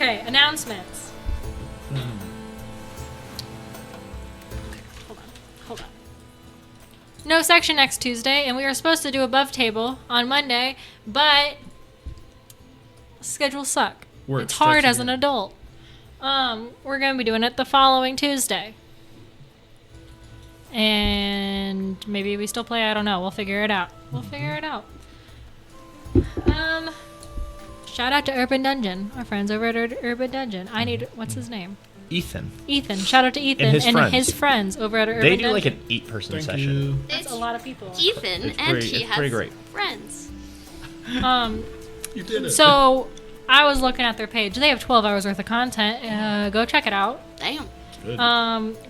Okay, announcements. Hold on. No section next Tuesday, and we were supposed to do above table on Monday, but schedules suck. It's hard as an adult. We're going to be doing it the following Tuesday. And maybe we still play, I don't know. We'll figure it out. Shout out to Urban Dungeon, our friends over at Urban Dungeon. What's his name? Ethan. Shout out to Ethan and his friends over at Urban Dungeon. They do like an 8-person session. That's a lot of people. Ethan, and he has great. friends. You did it. So I was looking at their page. They have 12 hours worth of content. Go check it out. Damn. Good.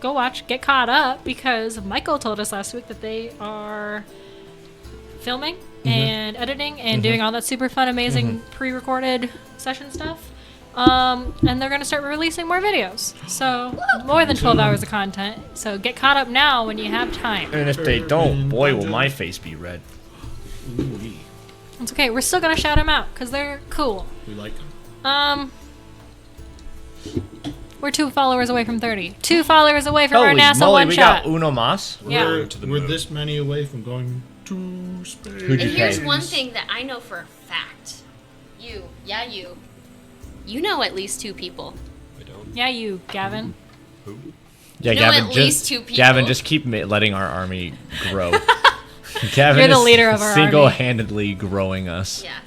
Go watch, get caught up, because Michael told us last week that they are filming and editing and doing all that super fun, amazing pre-recorded session stuff. And they're going to start releasing more videos. So more than 12 hours of content. So get caught up now when you have time. And if they don't, boy, will my face be red. Ooh-wee. It's okay. We're still going to shout them out because they're cool. We like them. We're 2 followers away from 30. 2 followers away from our Holy NASA moly, one we shot. got uno mas. Yeah. We're this many away from going to space. Who'd you And here's pay? one thing that I know for a fact. You. You know at least 2 people. I don't. Yeah, you, Gavin. Who? Yeah, You know Gavin, at least 2 people. Gavin, just keep letting our army grow. Gavin You're the is leader of our army. single-handedly growing us. Yes.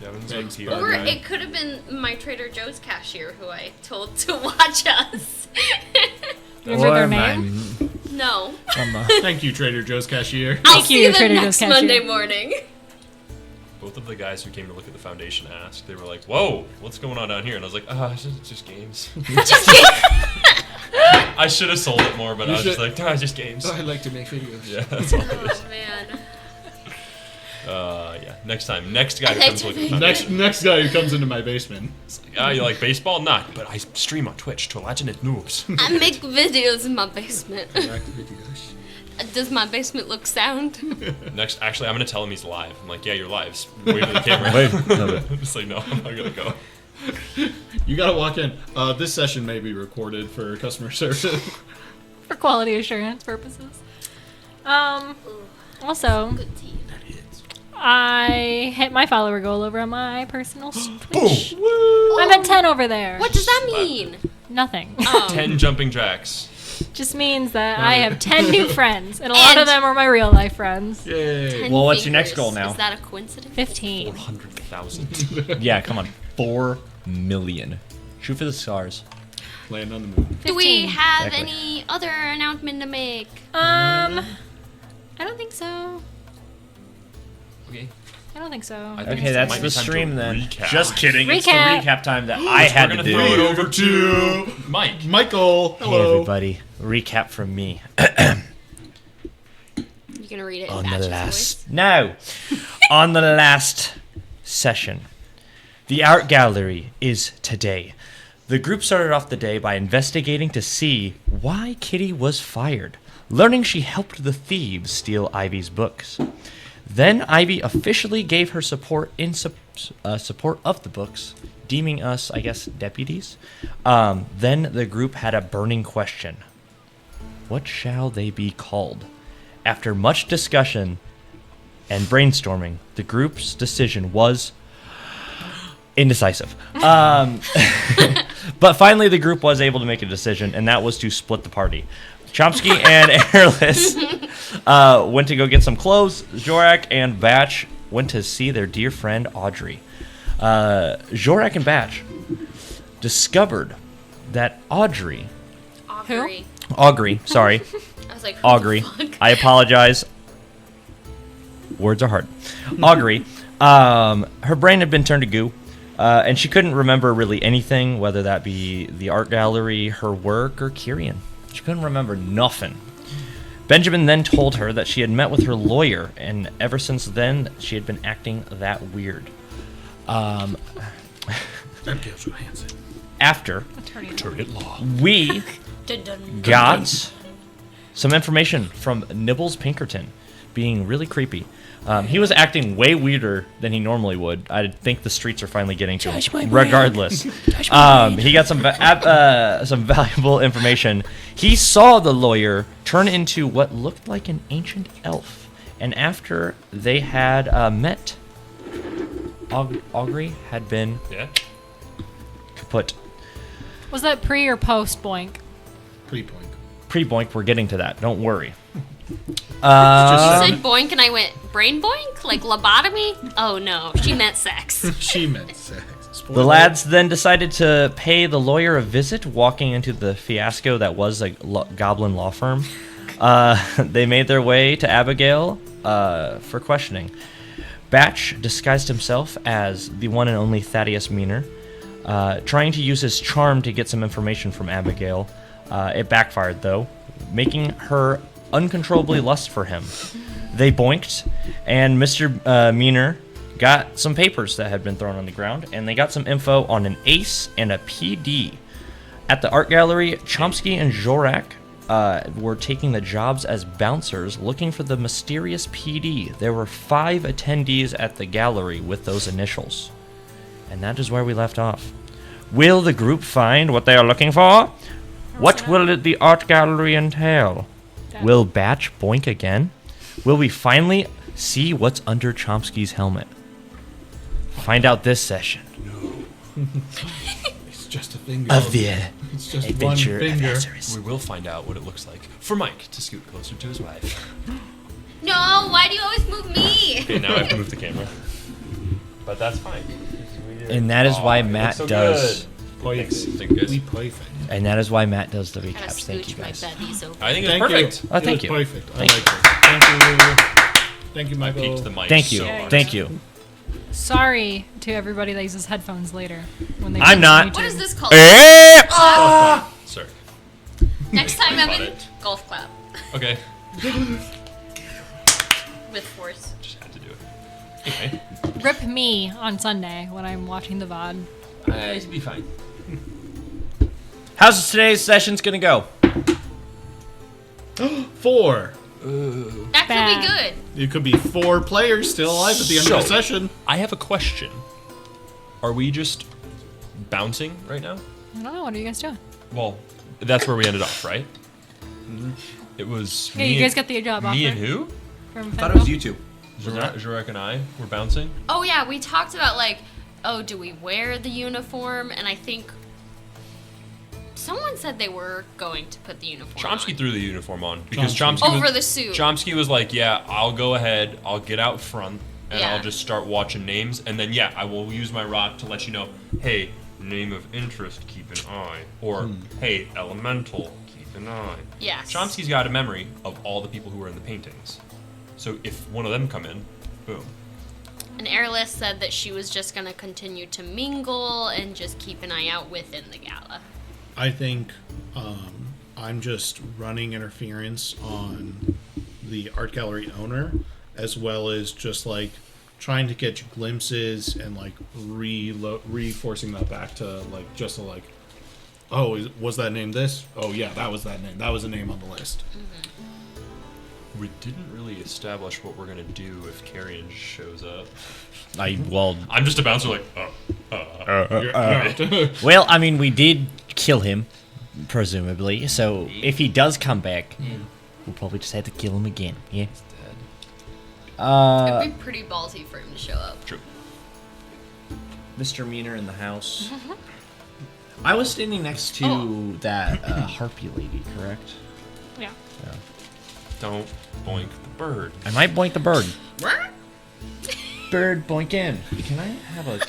Gavin's Thanks, our PR bud. Or guy. it could have been my Trader Joe's cashier who I told to watch us. Remember their name? No. Thank you, Trader Joe's cashier. I'll Thank see you, them Trader Joe's next cashier. Monday morning. Both of the guys who came to look at the foundation asked. They were like, "Whoa, what's going on down here?" And I was like, it's just games." Just kidding. I should have sold it more, but I was just like, it's just games. I like to make videos. Yeah, that's all it is. Oh, man. Yeah, next time. Next guy who comes to look at the foundation. Next guy who comes into my basement. You like baseball? Not, but I stream on Twitch to Gelatinous Noobs. I make videos in my basement. Back to videos. Does my basement look sound? Next, actually, I'm gonna tell him he's live. I'm like, yeah, you're live. Just wave at the camera. I'm just like, no, I'm not gonna go. You gotta walk in. This session may be recorded for customer service. For quality assurance purposes. Also, Good tea. I hit my follower goal over on my personal Twitch. I'm at 10 over there. What does that mean? Nothing. 10 jumping jacks. Just means that I have 10 new friends, and a lot of them are my real life friends. Yay. 10 Well, what's your next fingers. goal now? Is that a coincidence? 15. 400,000. Yeah, come on. 4 million. Shoot for the stars. Land on the moon. Do we 15. have Exactly. any other announcement to make? I don't think so. Okay. I don't think so. I think Okay, it that's might be the time to stream then. recap. Just kidding. It's the Recap. recap time that I had to gonna do. throw it Throw it over to Mike. Michael. Hey Hello. everybody, recap from me. You gonna read it in On the Batch's last no, on the last session, the art gallery is today. The group started off the day by investigating to see why Kitty was fired, learning she helped the thieves steal Ivy's books. Then Ivy officially gave her support in support of the books, deeming us, I guess, deputies. Then the group had a burning question. What shall they be called? After much discussion and brainstorming, the group's decision was indecisive. But finally, the group was able to make a decision, and that was to split the party. Chomsky and Airless went to go get some clothes. Jorak and Batch went to see their dear friend Audrey. Jorak and Batch discovered that Augury, sorry, I was like, who Augury. the fuck? I apologize. Words are hard. Augury. Her brain had been turned to goo, and she couldn't remember really anything, whether that be the art gallery, her work, or Kyrian. She couldn't remember nothing. Benjamin then told her that she had met with her lawyer, and ever since then, she had been acting that weird. Johannsen. After Attorney at law. we got some information from Nibbles Pinkerton. being really creepy. He was acting way weirder than he normally would. I think the streets are finally getting to him. Regardless, he got some valuable information. He saw the lawyer turn into what looked like an ancient elf, and after they had met, Augury had been kaput. Was that pre or post boink? Pre-point. Pre-boink, we're getting to that. Don't worry. You said boink and I went, brain boink? Like lobotomy? Oh no, she meant sex. She meant sex. The lads then decided to pay the lawyer a visit, walking into the fiasco that was a goblin law firm. They made their way to Abigail for questioning. Batch disguised himself as the one and only Thaddeus Meaner, trying to use his charm to get some information from Abigail. It backfired, though, making her uncontrollably lust for him. They boinked, and Mr. Meaner got some papers that had been thrown on the ground, and they got some info on an ace and a PD. At the art gallery, Chomsky and Jorak were taking the jobs as bouncers, looking for the mysterious PD. There were 5 attendees at the gallery with those initials. And that is where we left off. Will the group find what they are looking for? What will the art gallery entail? Will Batch boink again? Will we finally see what's under Chomsky's helmet? Find out this session. It's just a finger. Of the It's just Adventure one of finger. Lazarus. We will find out what it looks like for Mike to scoot closer to his wife. No, why do you always move me? Okay, now I have to move the camera. But that's fine. And that is why it looks Matt so does. Thanks. Thank you, guys. We perfect. And that is why Matt does the Gotta recaps. Thank you scooch my guys. beddies over. I think it's Thank perfect. you. Oh, thank It you. was perfect. Thank I like it. Thank you. Thank you, I Michael. peaked the mic Thank you. so much. Thank you. Sorry to everybody that uses headphones later. When they I'm get not. on What YouTube. is this called? Eh! Sorry. Next time I'm Got in it. golf clap Okay. with force. Just had to do it. Anyway. Rip me on Sunday when I'm watching the VOD. It'll be fine. How's today's sessions gonna go? 4. That could Bad. be good. You could be 4 players still alive at the end of the So- session. I have a question. Are we just bouncing right now? I don't know. What are you guys doing? Well, that's where we ended off, right? It was Yeah, me you guys and- got the job me offer. and who? From I thought it was Fenwell? you two. Jurek and I were bouncing. Oh yeah, we talked about like, oh, do we wear the uniform? And I think someone said they were going to put the uniform Chomsky on. threw the uniform on because Chomsky. Chomsky Over was, the suit. Chomsky was like, "Yeah, I'll go ahead. I'll get out front and Yeah. I'll just start watching names, and then I will use my rock to let you know, hey, name of interest, keep an eye, or hey, elemental, keep an eye." Yes. Chomsky's got a memory of all the people who were in the paintings, so if one of them come in, boom. And Airless said that she was just gonna continue to mingle and just keep an eye out within the gala. I think I'm just running interference on the art gallery owner, as well as just like trying to get glimpses and like reinforcing that back to like just to like, oh, was that name this? Oh yeah, that was that name. That was a name on the list. We didn't really establish what we're gonna do if Carrion shows up. I'm just a bouncer, like, Well, I mean, we did kill him, presumably. So if he does come back, we'll probably just have to kill him again. Yeah. It'd be pretty ballsy for him to show up. True. Mr. Meaner in the house. I was standing next to that harpy lady, correct? Yeah. Don't boink the bird. I might boink the bird. Bird boink in. Can I have a?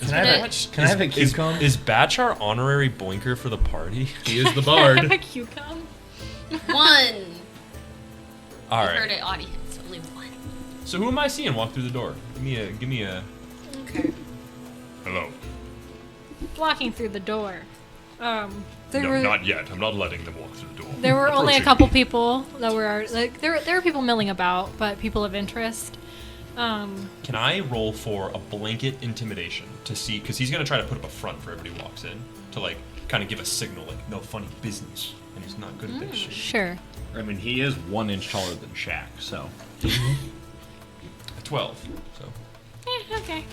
Can I have a cucumber? Is Batch our honorary boinker for the party? He is the bard. Cucumber. One. All Heard right. it, audience. Only one. So who am I seeing walk through the door? Give me a. Okay. Hello. Walking through the door. There No, were not yet. I'm not letting them walk through the door. there were only a Approaching couple me. people that were like there were people milling about, but people of interest. Can I roll for a blanket intimidation to see? Because he's gonna try to put up a front for everybody who walks in to like kind of give a signal like no funny business, and he's not good at this shit. Sure. I mean, he is 1 inch taller than Shaq, so. 12. So Okay.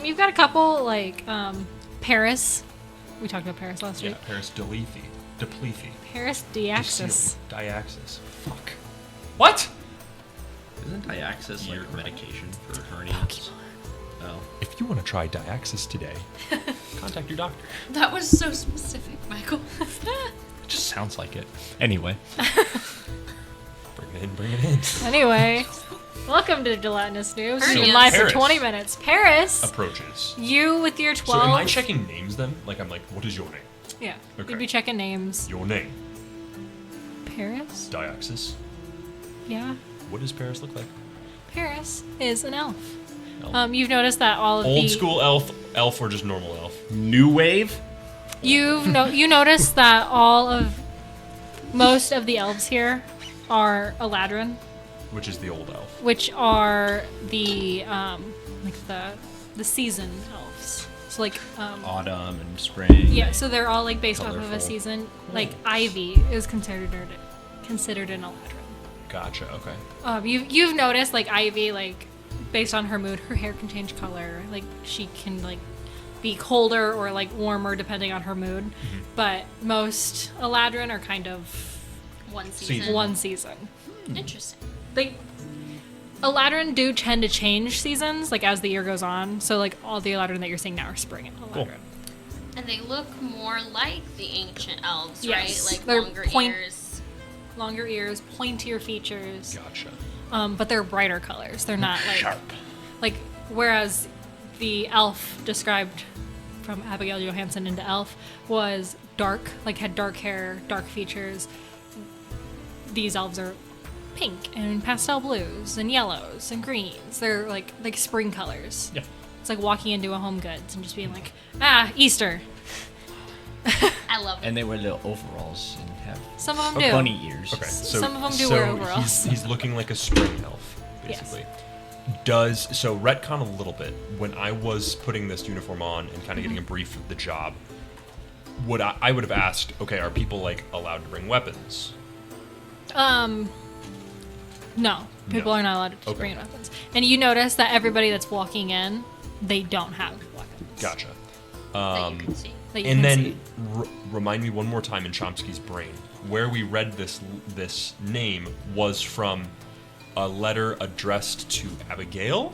You've got a couple, like, Paris. We talked about Paris last yeah, week. Paris Deplethy. Paris Deaxis. Diaxis. Fuck. What? Isn't Diaxis You're like right. medication for hernias? Oh. If you want to try Diaxis today, contact your doctor. That was so specific, Michael. It just sounds like it. Anyway. Bring it in. Anyway, welcome to Gelatinous Noobs. We've been Hernias. live for Paris. 20 minutes. Paris, Approaches. you with your 12. So am I checking names then? Like I'm like, what is your name? Yeah. Okay. You'd be checking names. Your name. Paris? Diaxis. Yeah. What does Paris look like? Paris is an elf. Elf. You've noticed that all of the Old school elf, or just normal elf? New wave? you notice that most of the elves here are Eladrin, Which is the old elf. which are the the season elves. So like Autumn and spring. yeah, so they're all like based off of a Colorful. season. Like Ivy is considered an Eladrin. Gotcha. Okay. You've noticed like Ivy, like based on her mood, her hair can change color. Like she can like be colder or like warmer depending on her mood. Mm-hmm. But most Eladrin are kind of One season. one season. Interesting. Eladrin do tend to change seasons like as the year goes on. So like all the Eladrin that you're seeing now are spring and Eladrin. Cool. And they look more like the ancient elves, Yes. right? Like They're longer ears. Longer ears, pointier features, Gotcha. but they're brighter colors. They're not like Sharp. like whereas the elf described from Abigail Johannsen into elf was dark, like had dark hair, dark features. These elves are pink and pastel blues and yellows and greens. They're like spring colors. Yeah. It's like walking into a Home Goods and just being like, Easter. I love it. And they wear little overalls and have Some of them do. bunny ears. Okay. So, Some of 'em do so wear overalls. He's looking like a spring elf, basically. So retcon a little bit. When I was putting this uniform on and kind of getting a brief of the job, I would have asked, okay, are people like allowed to bring weapons? No, people No. are not allowed to Okay. bring in weapons. And you notice that everybody that's walking in, they don't have weapons. Gotcha. That you can see. That you And can then see. remind me one more time in Chomsky's brain where we read this name was from a letter addressed to Abigail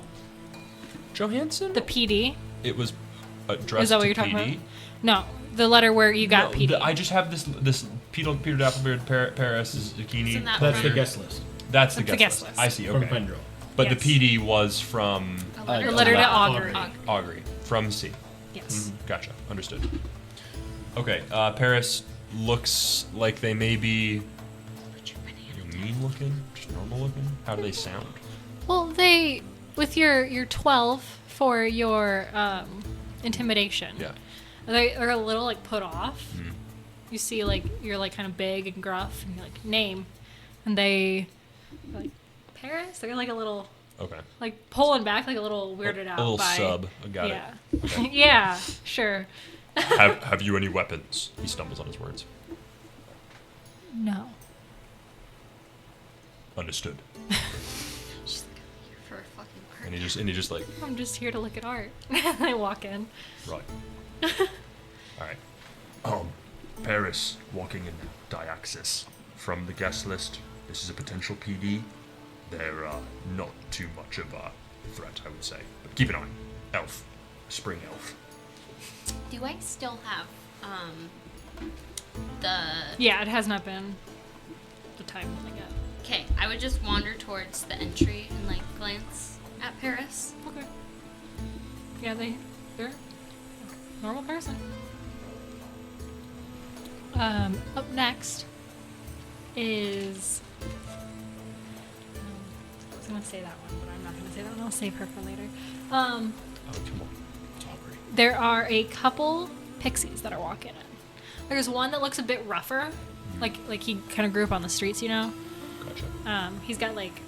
Johannsen. The PD. It was addressed Is that what to you're talking PD. about? No, the letter where you got No, PD. I just have this Peter Dapplebeard Paris zucchini. Isn't that That's the from guest list That's the That's the guest guest list. list. I see. from Okay. Pendrell. But Yes. the PD was from a letter, a letter to Augury. Augury. Augury from C. Yes. Gotcha. Understood. Okay. Paris looks like they may be mean looking, just normal looking. How do they sound? Well, they with your 12 for your intimidation. Yeah. They're a little like put off. Mm. You see, like you're like kind of big and gruff, and you're like name, and they're like Paris. They're like a little Okay. like pulling back, like a little weirded out. A little by, sub. I got yeah. it. Okay. Yeah, sure. have you any weapons? He stumbles on his words. No. Understood. She's like, I'm here for a fucking party. And he just like I'm just here to look at art. I walk in. right. All right. Paris walking in Diaxis from the guest list. This is a potential PD. They're not too much of a threat, I would say. But keep an eye. Elf. Spring elf. Do I still have the? Yeah, it has not been the time like yet. Okay, I would just wander towards the entry and like glance at Paris. Okay. Yeah, they're a normal person. Up next is. I was gonna say that one, but I'm not gonna say that one. I'll save her for later. Oh, come on. It's Aubrey. There are a couple pixies that are walking in. There's one that looks a bit rougher, like he kind of grew up on the streets, you know. Gotcha. He's got like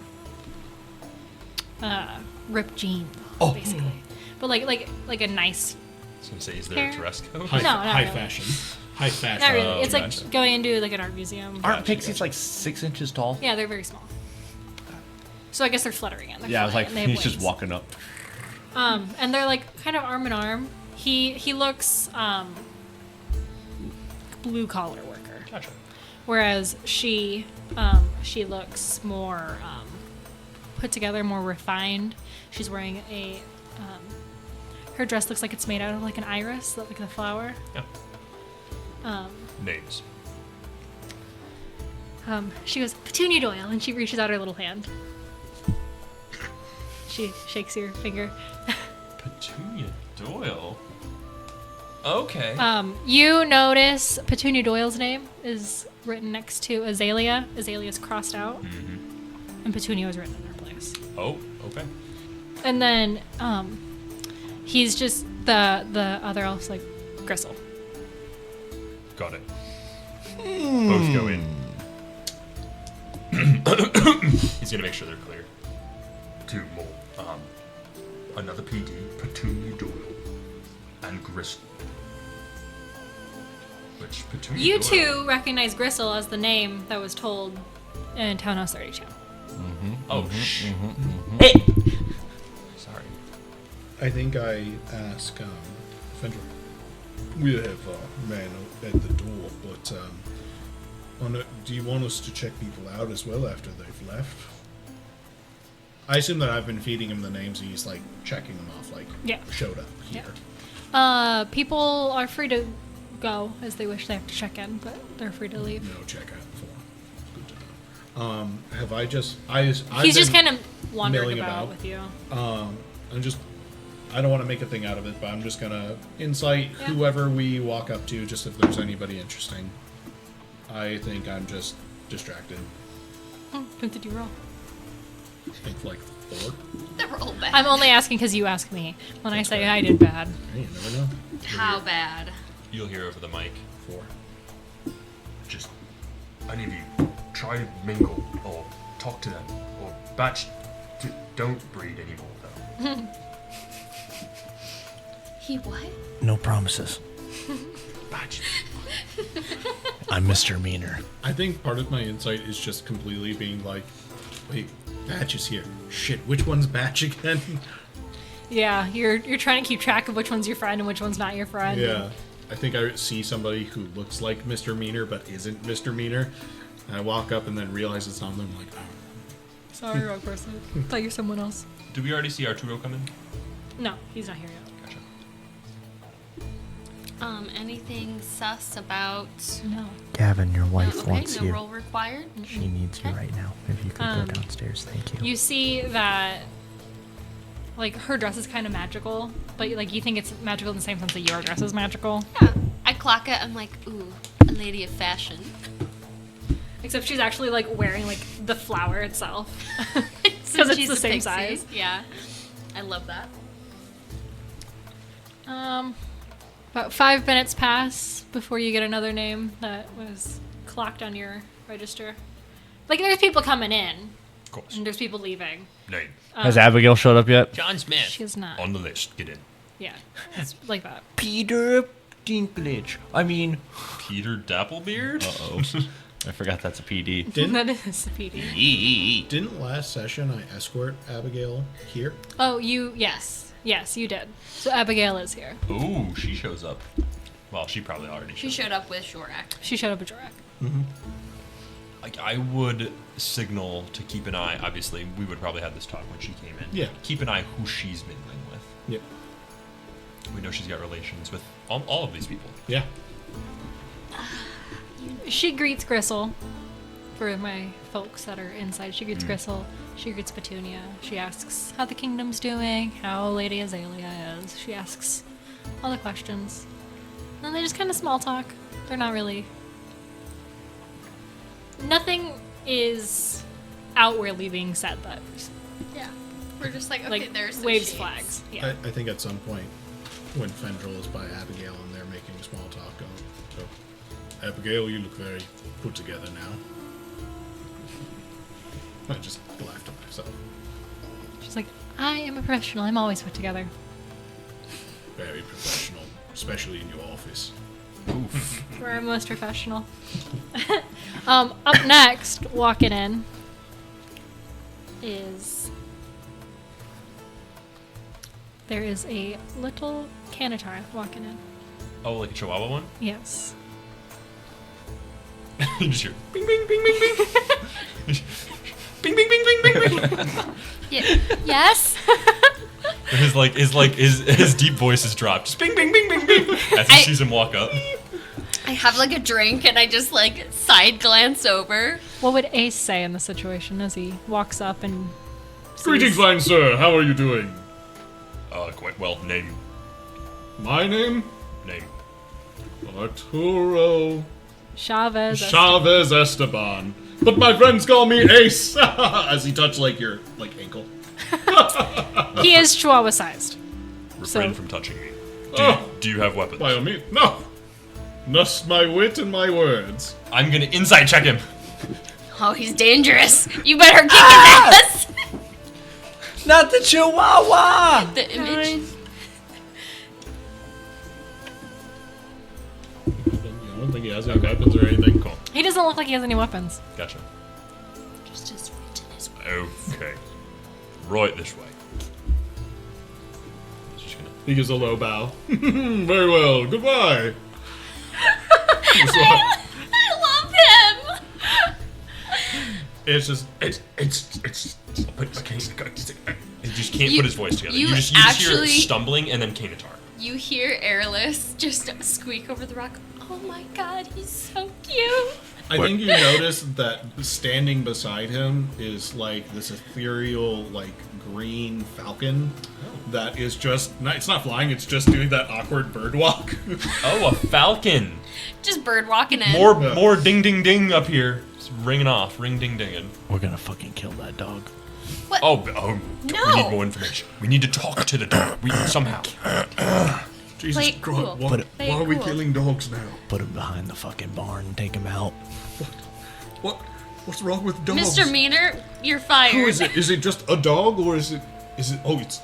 ripped jeans, Oh. basically, but like a nice was gonna say, is there a Hair. dress code? High, No, not high really. fashion. High fashion. Not really. Oh, It's like gotcha. going into like an art museum. Aren't Gotcha, pixies gotcha. like 6 inches tall? Yeah, they're very small. So I guess they're fluttering in. They're Yeah, I was flying, like, and they have he's just wings. walking up. And they're like kind of arm in arm. He looks blue collar worker, Gotcha. whereas she looks more put together, more refined. She's wearing a her dress looks like it's made out of like an iris, like the flower. Yeah. Names. She goes, Petunia Doyle, and she reaches out her little hand. She shakes your finger. Petunia Doyle. Okay. You notice Petunia Doyle's name is written next to Azalea. Azalea's crossed out, and Petunia was written in her place. Oh, okay. And then he's just the other elf's like Gristle. Got it. Both go in. He's gonna make sure they're clear. 2 more. Another PD, Petunia Doyle, and Gristle. Which Petunia You Doyle? two recognize Gristle as the name that was told in Townhouse 32. Oh, Hey! Sorry. I think I ask Fendra. We have a man at the door, but do you want us to check people out as well after they've left? I assume that I've been feeding him the names. He's like checking them off, like Yeah. showed up here. People are free to go as they wish. They have to check in, but they're free to leave. No checkout form. Good to know. Have I just? He's just kind of wandering milling about about. with you. I don't want to make a thing out of it, but I'm just gonna insight Yeah. whoever we walk up to, just if there's anybody interesting. I think I'm just distracted. What did you roll? I think like 4. The roll bad. I'm only asking because you asked me. When I say I did bad. Hey, you never know. How bad? You'll hear over the mic. 4. Just, any of you, try to mingle or talk to them or batch. Don't breed anymore, though. He what? No promises. Batch. I'm Mr. Meaner. I think part of my insight is just completely being like, wait, Batch is here. Shit, which one's Batch again? Yeah, you're trying to keep track of which one's your friend and which one's not your friend. Yeah. I think I see somebody who looks like Mr. Meaner but isn't Mr. Meaner. And I walk up and then realize it's not them. I'm like, oh. Sorry, wrong person. Thought you're someone else. Did we already see Arturo come in? No, he's not here yet. Gotcha. Anything sus about? No. Gavin, your No, wife okay, wants no you. roll required. She needs you Okay. right now. If you could go downstairs, thank you. You see that, like, her dress is kind of magical, but like you think it's magical in the same sense that your dress is magical. Yeah. I clock it. I'm like, ooh, a lady of fashion. Except she's actually like wearing like the flower itself because Since it's she's the a same pixie. size. Yeah. I love that. About 5 minutes pass before you get another name that was clocked on your register. Like there's people coming in Of course. and there's people leaving. Name. Has Abigail showed up yet? John Smith. She is not. On the list. Get in. Yeah, it's like that. Peter Dinklage. I mean, Peter Dapplebeard? uh-oh. I forgot that's a PD. That is the PD. Didn't last session I escort Abigail here? Oh, yes, you did. So Abigail is here. Ooh, she shows up. Well, she probably already She showed showed up with Shorak. She showed up at Jorak. Like, I would signal to keep an eye. Obviously, we would probably have this talk when she came in. Yeah. Keep an eye who she's mingling with. Yep. We know she's got relations with all of these people. Yeah. She greets Gristle. For my folks that are inside, she greets Gristle. She greets Petunia. She asks how the kingdom's doing, how Lady Azalea is. She asks all the questions. And they just kind of small talk. They're not really. Nothing is outwardly being said that Yeah. We're just like, okay, like there's some waves shades. flags. Yeah. I think at some point, when Fendril is by Abigail and they're making small talk, so Abigail, you look very put together now. I just laughed to myself. She's like, I am a professional. I'm always put together. Very professional. especially in your office. Oof. We're our most professional. Up next, walking in, there is a little canitar walking in. Oh, like a Chihuahua one? Yes. You just hear bing, bing, bing, bing, bing. Bing, bing, bing, bing, bing, bing. Yes. His deep voice is dropped. Just bing, bing, bing, bing, bing. As he sees him walk up. I have like a drink and I just like side glance over. What would Ace say in the situation as he walks up and sees- Greetings, fine sir. How are you doing? Quite well. Name. My name? Name. Arturo Chavez? Chavez Esteban. But my friends call me Ace. As he touched like your ankle. He is Chihuahua sized. Refrain So- from touching me. Oh, Do you have weapons? by all means. No. Just my wit and my words. I'm gonna insight check him. Oh, he's dangerous. You better kick his ass. Not the Chihuahua! The image. I don't think he has any weapons or anything. Cool. He doesn't look like he has any weapons. Gotcha. Just his wit and his word. Okay. Right this way. He's just gonna. He gives a low bow. Very well. Goodbye. I love him. It's just It's. But okay, he just can't put his voice together. you You just hear actually- stumbling and then Canatar. You hear Airless just squeak over the rock. Oh my god, he's so cute. I think you notice that standing beside him is like this ethereal, like green falcon that is just, it's not flying, it's just doing that awkward bird walk. Oh, a falcon! Just bird walking in. More ding ding ding up here. It's ringing off, ring ding dinging. We're gonna fucking kill that dog. Oh, we No. need more information. We need to talk to the dog. We somehow. Jesus Play it Christ, cool. why, Play it why are we cool. killing dogs now? Put him behind the fucking barn and take him out. What's wrong with dogs? Mr. Meaner, you're fired. Who is it? Is it just a dog or is it, oh, it's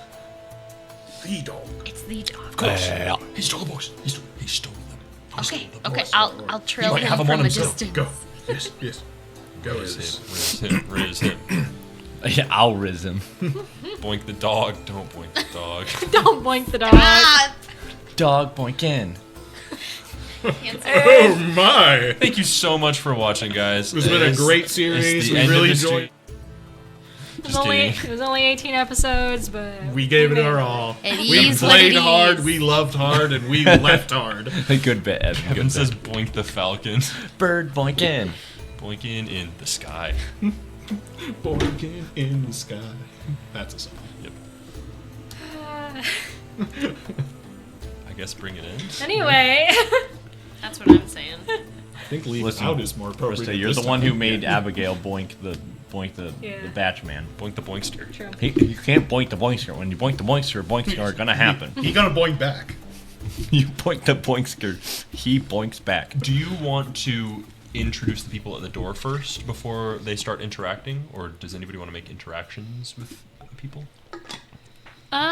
the dog. It's the dog. Of course. Yeah. He stole the boys. He stole them. He Okay, stole them. okay, I'll trail might him have him from on a himself. distance. Go. Yes. Go, Riz Iz. him. Riz him. Yeah, I'll riz him. Boink the dog. Don't boink the dog. Don't boink the dog. Ah! Dog boink in. Oh my! Thank you so much for watching, guys. It's been a great series. We really enjoyed. It was only 18 episodes, but We gave it made our all. It We is what played it hard, is. we loved hard, and we left hard. A good bit, Evan. Evan Good says bit. boink the falcon. Bird boink in. Boinking in the sky. Born in the sky. That's a song. Yep. I guess bring it in. anyway. That's what I'm saying. I think leave Listen, it out is more appropriate. Krista, you're this the one time. who made Abigail boink the Yeah. batch man. Boink the boinkster. True. You can't boink the boinkster. When you boink the boinkster are gonna happen. He gonna boink back. You boink the boinkster, he boinks back. Do you want to introduce the people at the door first before they start interacting, or does anybody want to make interactions with people?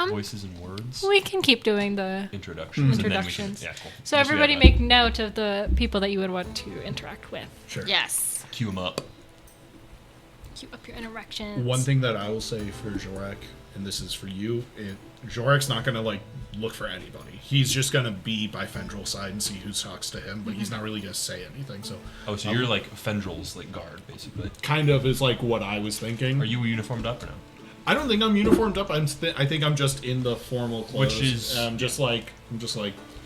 Voices and words. We can keep doing the Introductions. And introductions. then we can, yeah, cool. So Just we everybody have make note of the people that you would want to interact with. Sure. Yes. cue them up. Cue up your interactions. One thing that I will say for Jorek, and this is for you, Jorek's not gonna look for anybody. He's just gonna be by Fendrel's side and see who talks to him, but he's not really gonna say anything. So Oh, so you're like Fendrel's guard, basically. kind of is what I was thinking. Are you uniformed up or no? I don't think I'm uniformed up. I think I'm just in the formal clothes. Which is- I'm just like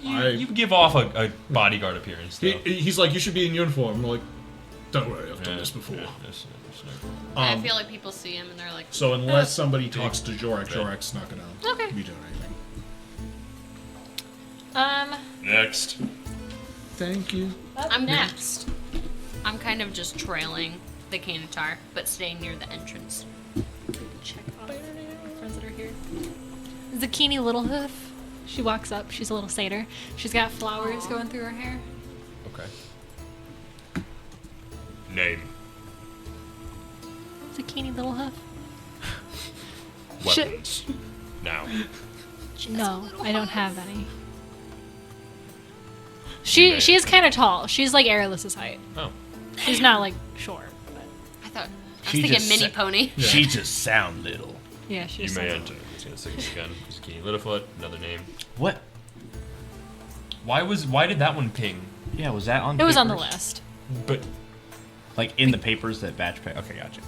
You give off a bodyguard appearance, though. He's like, you should be in uniform. I'm like, don't worry, I've done this before. Yes. I feel like people see him and they're like, So unless somebody talks to Jorek, Jorek's not gonna Okay. be doing anything. Next. Thank you. I'm next. I'm kind of just trailing the Canitar, but staying near the entrance. Check off my friends that are here. Zucchini Littlehoof. She walks up. She's a little satyr. She's got flowers going through her hair. Okay. Name. Zucchini Littlehoof. Weapons. Now. No, I don't have any. She may. is kind of tall. She's like Airless's height. Oh. She's not like short. But I thought I was She thinking just mini said- pony. She just sound little. yeah, she's. You may enter. It's gonna say this again. Zucchini Littlefoot, another name. What? Why did that one ping? Yeah, was that on? It was on the papers? list, But Like in the papers that batch pay. Okay, gotcha.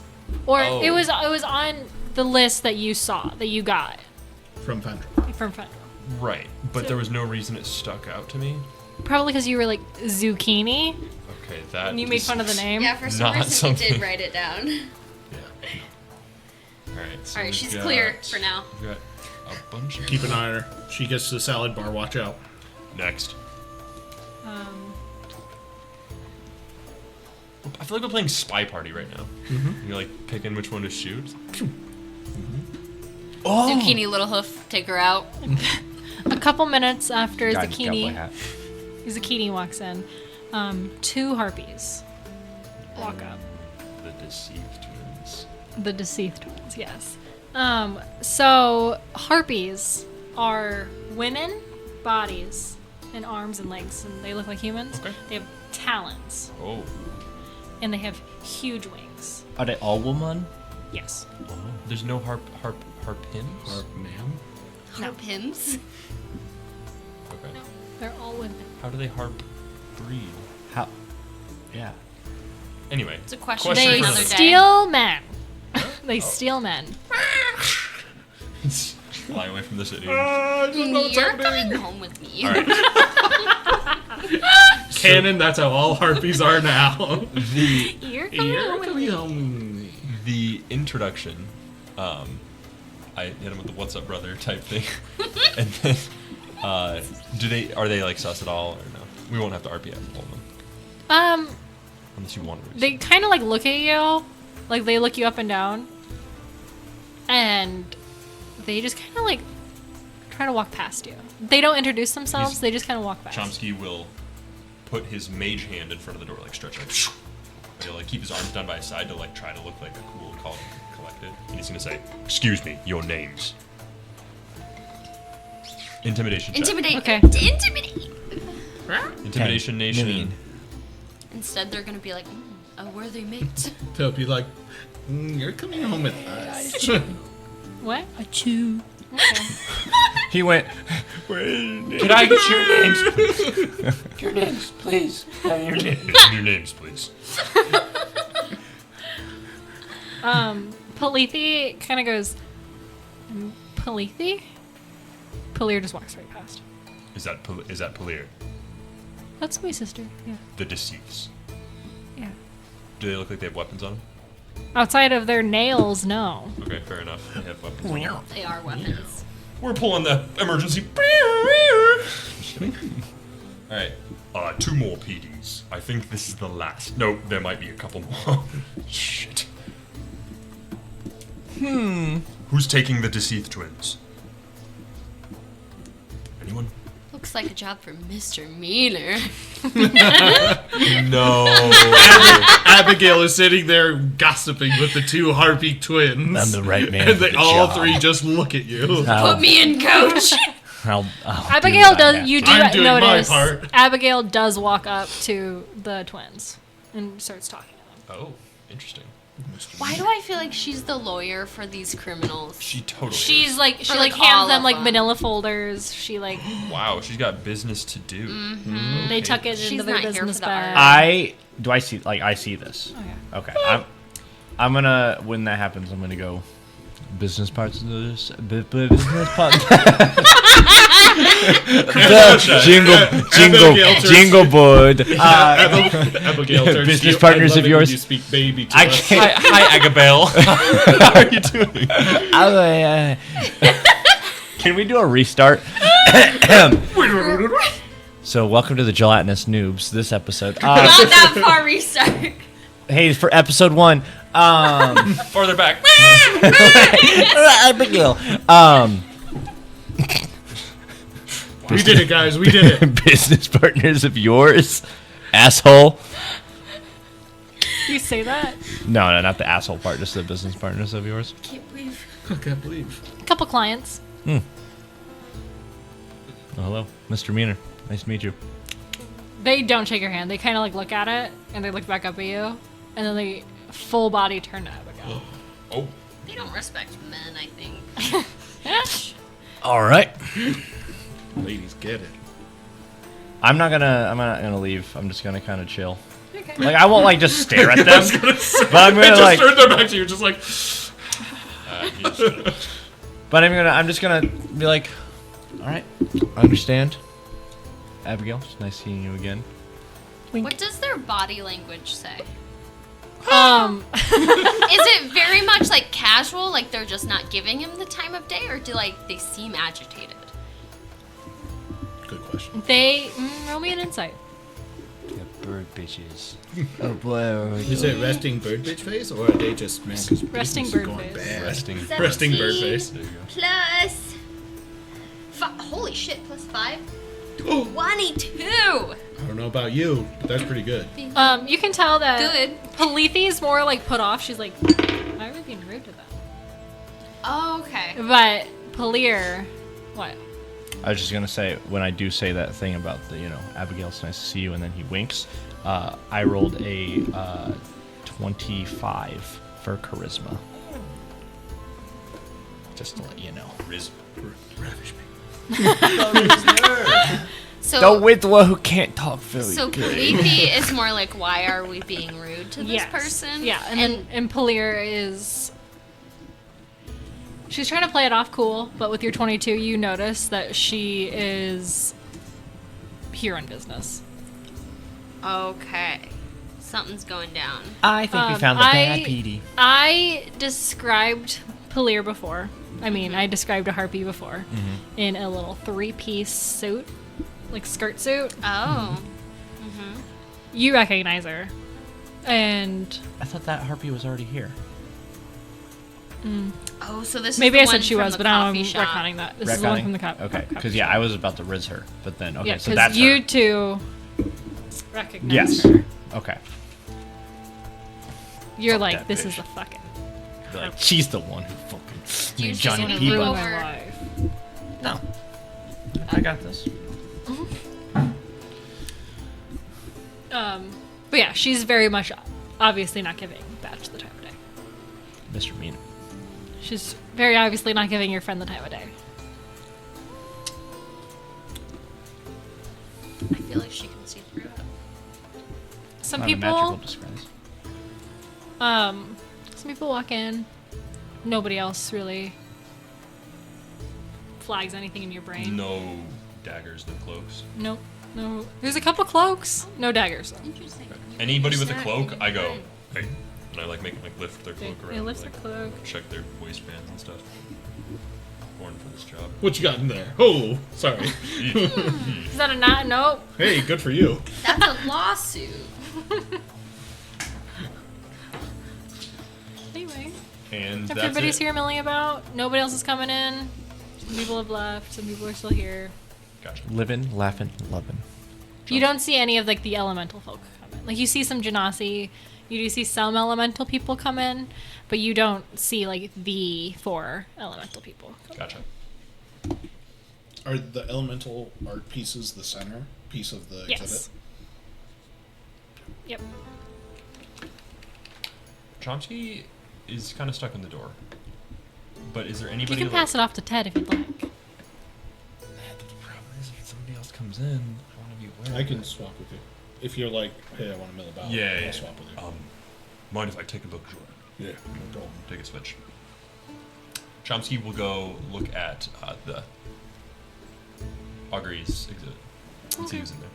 or Oh. it was on the list that you saw that you got From Fendra. from Federal. right. But there was no reason it stuck out to me. Probably because you were like zucchini Okay, that. and you made is- fun of the name. Yeah, for some Not reason he did something. write it down. Yeah. All right. So All right, we've she's got- clear for now. We've got a bunch of Keep an eye on her. She gets to the salad bar. Watch out. next. Um, I feel like we're playing Spy Party right now. You're like picking which one to shoot. Oh. Zucchini Little Hoof, take her out. a couple minutes after God, cowboy Zucchini hat. Zucchini walks in, two harpies walk up. The Deceived Twins. The deceased twins, yes. So harpies are women, bodies, and arms and legs, and they look like humans. Okay. They have talons, Oh. and they have huge wings. Are they all woman? Yes. There's no harpins? Ma'am. Harp hymns. Okay. They're all women. How do they harp breed? How? Yeah. Anyway. It's a question They for another day. steal men. They steal men. Fly away from the city. You're coming home with me. All right. Canon, that's how all harpies are now. You're coming home with me. home. The introduction, I hit him with the "What's up, brother" type thing, and then, are they like sus at all or no? We won't have to RPF all of them unless you want to. They kind of like look at you, like they look you up and down, and they just kind of like try to walk past you. They don't introduce themselves. He's- They just kind of walk past. Chomsky will put his mage hand in front of the door, like stretch out. He'll like keep his arms down by his side to like try to look like a cool, calm, collected. And he's gonna say, "Excuse me, your names." Intimidation check. Intimidate. Okay. Intimidate. Intimidation Nation. Million. Instead, they're gonna be like, a worthy mate. They'll be like, you're coming home with us. What? A chew. Okay. He went. Can I get your names, please? Your names, please. Your names. Your names, please. Palithi kind of goes, Palithi? Palir just walks right past. Is that Palir? That's my sister. Yeah. The deceased. Yeah. Do they look like they have weapons on them? Outside of their nails, no. Okay, fair enough. They have weapons on them. They are weapons. We're pulling the emergency. Just kidding. All right. 2 more PDs. I think this is the last. No, there might be a couple more. Shit. Who's taking the deceased twins? Anyone? Looks like a job for Mr. Meaner. No. Abigail is sitting there gossiping with the two harpy twins. I'm the right man. And for they the all job. three just look at you. Put me in, coach. I'll Abigail do what I does. have You to. do I'm doing my notice. part. Abigail does walk up to the twins and starts talking to them. Oh, interesting. Why do I feel like she's the lawyer for these criminals? She totally. She's is. like she Or, like like, all hands them of like them. manila folders. She like Wow, she's got business to do. they tuck it She's into their not here for business the bag. art. I see this. Oh, yeah. Okay. I'm gonna when that happens. I'm gonna go. Business partners. Business partners. Jingle board. Abigail turns to business you. partners I love of it when yours. You speak baby to I us. can't. Hi, Agabel. How are you doing? Can we do a restart? So, welcome to the Gelatinous Noobs. This episode. Not that far restart. Hey, for episode 1. Farther back. Abigail. We did it, guys. We did it. Business partners of yours, asshole. You say that? No, not the asshole part. Just the business partners of yours. Can't believe. I can't believe. A couple clients. Oh, hello, Mr. Meaner. Nice to meet you. They don't shake your hand. They kind of like look at it and they look back up at you, and then they full body turn to Abigail. Oh, They don't respect men, I think. All right. Ladies get it. I'm not gonna leave. I'm just gonna kind of chill. Okay. Like I won't like just stare at I them, was gonna say, but I'm they gonna just like. turned their back to you, just like. But I'm just gonna be like, all right, I understand. Abigail, it's nice seeing you again. What does their body language say? Is Is it very much like casual, like they're just not giving him the time of day, or do like they seem agitated? Good question. they roll me an insight. Yeah, bird bitches. Oh boy. Is it resting bird bitch face, or are they just man? 'Cause Resting business is bird going face. bad. Resting. Bird face. There you go. Plus, holy shit, plus 5? 22! I don't know about you, but that's pretty good. You can tell that Good. Palethe's more like put off. She's like, why are we being rude to them? Oh, okay. But Palir, what? I was just gonna say when I do say that thing about the Abigail, it's nice to see you, and then he winks. I rolled a 25 for charisma. Just to let you know. Ravish me. So, Go with the one who can't talk very so good. Palethi is more like, why are we being rude to this Yes. person? Yeah, and Palir is. She's trying to play it off cool, but with your 22, you notice that she is here on business. Okay. Something's going down. I think we found the bad PD. I described Palir before. I mean, I described a harpy before in a little 3-piece suit, like skirt suit. Oh. You recognize her, and I thought that harpy was already here. Oh, so this maybe is I the said one she from was, the but I'm coffee shop. retconning that. This is the one from the cop. Okay, coffee because shop. I was about to riz her, but then okay, Yeah, so 'cause that's you her. two recognize Yes. her. Okay. You're Fuck like, that this bitch. is the fucking Be like, she's the one who fucking You're made just Johnny gonna Peabody. ruin ruined over- my life. No, I got this. But yeah, she's very much obviously not giving Batch the time of day. Mr. Mean. She's very obviously not giving your friend the time of day. I feel like she can see through it. Some Not a magical people, disguise. some people walk in. Nobody else really flags anything in your brain. No daggers, no cloaks. Nope. No. There's a couple cloaks. No daggers. Though. Interesting. Anybody with a cloak, I go, hey, and I like lift their They, cloak around. they lift like, their cloak. check their waistbands and stuff. Born for this job. What you got in there? Oh, sorry. Is that a not? Nope. Hey, good for you. That's a lawsuit. Anyway, And that's everybody's it. here milling about. Nobody else is coming in. Some people have left. Some people are still here. Gotcha. Living, laughing, loving. You don't see any of like the elemental folk come in. Like you see some Genasi, you do see some elemental people come in, but you don't see like the 4 elemental people. Gotcha. Are the elemental art pieces the center piece of the Yes. exhibit? Yep. Chomsky is kind of stuck in the door. But is there anybody You can pass it off to Ted if you'd like. The problem is if somebody else comes in, I want to be aware I of can it. swap with you. If you're like, hey, I want to mill about, Yeah, I'll swap with you. Mind if I take a look, Jordan? Yeah, no problem. Take a switch. Chomsky will go look at the Augury's exhibit. And see who's in there.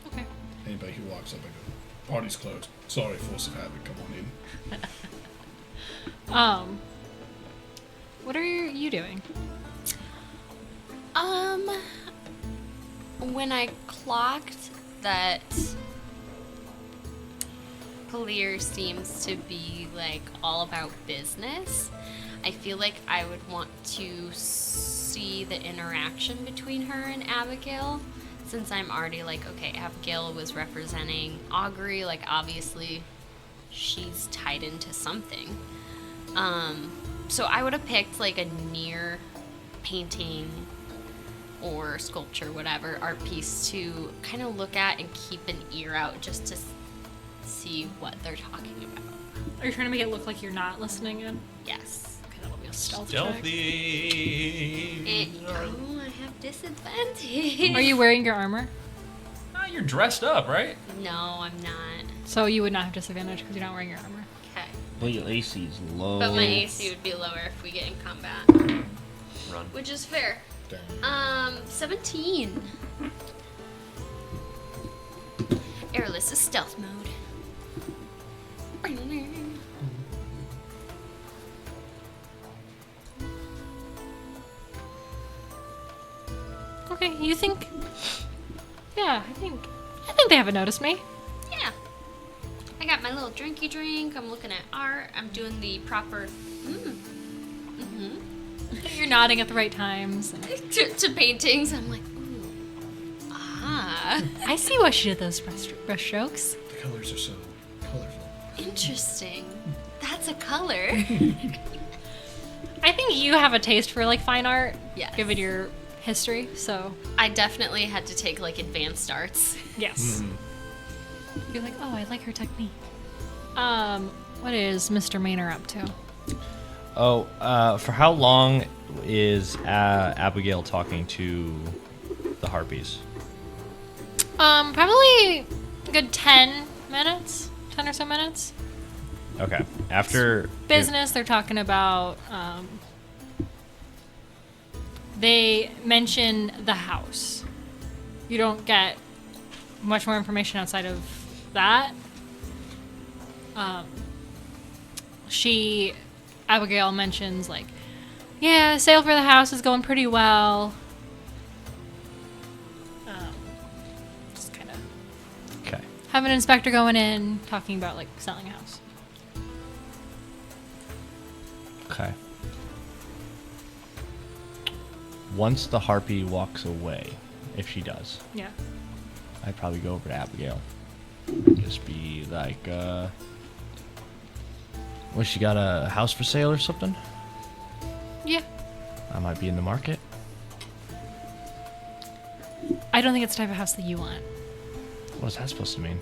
Okay. Anybody who walks up, I go, party's closed. Sorry, force of habit, come on in. What are you doing? When I clocked that Palir seems to be like all about business, I feel like I would want to see the interaction between her and Abigail, since I'm already like, okay, Abigail was representing Augury, like obviously she's tied into something. So I would have picked like a near painting or sculpture, whatever, art piece to kind of look at and keep an ear out just to see what they're talking about. Are you trying to make it look like you're not listening in? Yes. Okay, that'll be a stealth check. Stealthy. Oh, I have disadvantage. Are you wearing your armor? Ah, you're dressed up, right? No, I'm not. So you would not have disadvantage because you're not wearing your armor. Okay. Well, your AC is low. But my AC would be lower if we get in combat. Run. Which is fair. Damn. 17. Airless is stealth mode. Okay, you think? Yeah, I think they haven't noticed me. Yeah. I got my little drinky drink. I'm looking at art. I'm doing the proper You're nodding at the right times. to paintings. I'm like, ooh. Ah. I see why she did those brush strokes. The colors are so colorful. Interesting. That's a color. I think you have a taste for like fine art, Yes. given your history. So I definitely had to take like advanced arts. yes, you're like, oh, I like her technique. What is Mr. Maynard up to? Oh, for how long is Abigail talking to the harpies? Probably a good 10 minutes, 10 or so minutes. Okay. After Business, they're talking about, they mention the house. You don't get much more information outside of that. Abigail mentions, like, yeah, sale for the house is going pretty well. Just kind of Okay. have an inspector going in, talking about, like, selling a house. Okay. Once the harpy walks away, if she does, Yeah. I'd probably go over to Abigail. Just be like, well, she got a house for sale or something? Yeah. I might be in the market. I don't think it's the type of house that you want. What's that supposed to mean?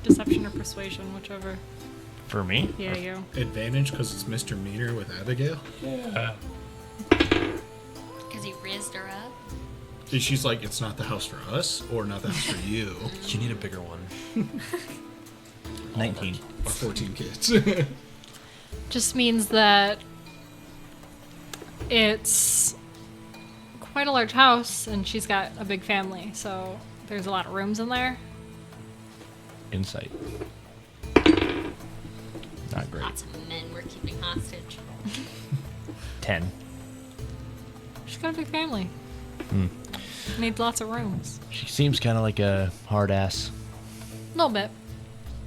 Deception or persuasion, whichever. For me? Yeah, you. Advantage because it's Mr. Meter with Abigail. Because he rizzed her up. She's like, it's not the house for us or not the house for you. You need a bigger one. 19. Or 14 kids. Just means that it's quite a large house and she's got a big family, so there's a lot of rooms in there. Insight. Not great. Lots of men we're keeping hostage. 10. She's got a big family. Needs lots of rooms. She seems kind of like a hard ass. A little bit.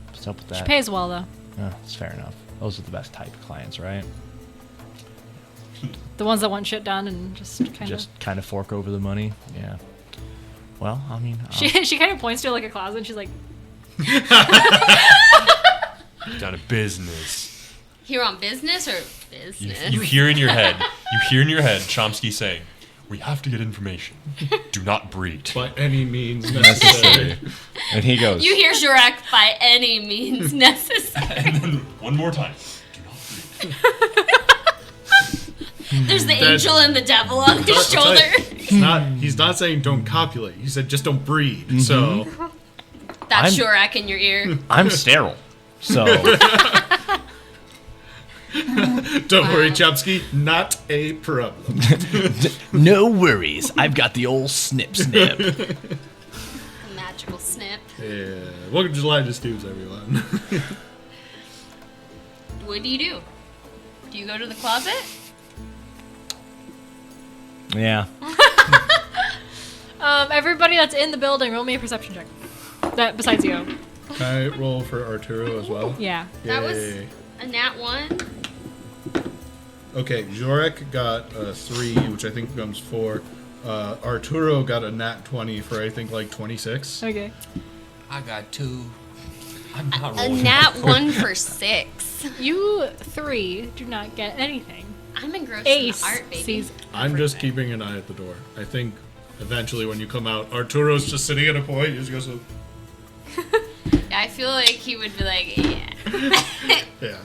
What's up with that? She pays well, though. Oh, that's fair enough. Those are the best type of clients, right? The ones that want shit done and just kind of... Just kind of fork over the money. Yeah. Well, I mean, She kind of points to like a closet and she's like, Down to business. Here on business or business? You hear in your head Chomsky saying, "We have to get information. Do not breed." By any means necessary. and he goes, You hear Jurek by any means necessary. And then one more time. Do not breed. There's the angel and the devil on his I'll tell you, shoulder. he's not saying don't copulate. He said just don't breed. So That's I'm- Jurek in your ear. I'm sterile. So, don't worry, Chomsky, not a problem. No worries. I've got the old snip. The magical snip. Yeah. Welcome to Gelatinous Noobs, everyone. What do? Do you go to the closet? yeah. everybody that's in the building, roll me a perception check. That besides you. Can I roll for Arturo as well? Yeah. That was Yay. a nat 1. Okay, Jorek got a 3, which I think becomes 4. Arturo got a nat 20 for I think like 26. Okay. I got 2. I'm not A rolling. nat 1 for 6. You three do not get anything. I'm engrossed Ace in the art, baby. sees. I'm just everything. keeping an eye at the door. I think eventually when you come out, Arturo's just sitting at a point. He just goes, Yeah, I feel like he would be like, yeah. yeah.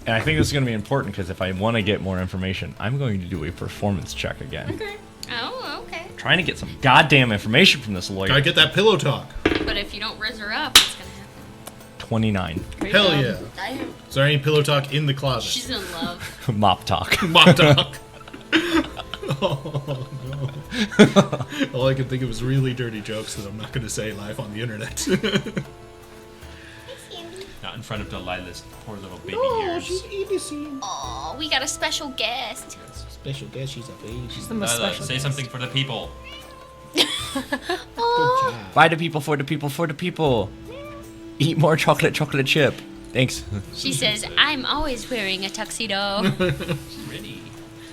And I think this is going to be important because if I want to get more information, I'm going to do a performance check again. Okay. Oh, okay. Trying to get some goddamn information from this lawyer. Gotta get that pillow talk. But if you don't raise her up, what's gonna happen? 29. Great Hell job. yeah. Damn. Is there any pillow talk in the closet? She's in love. Mop talk. Mop talk. Oh, no. All I could think of was really dirty jokes that I'm not going to say live on the internet. Not in front of Delilah's poor little baby Oh, ears. innocent. Oh, we got a special guest. Special guest, she's a baby. She's the most Delilah, special. say guest. something for the people. Good job. By the people, for the people, for the people. Eat more chocolate chip. Thanks. She says, I'm always wearing a tuxedo. Ready.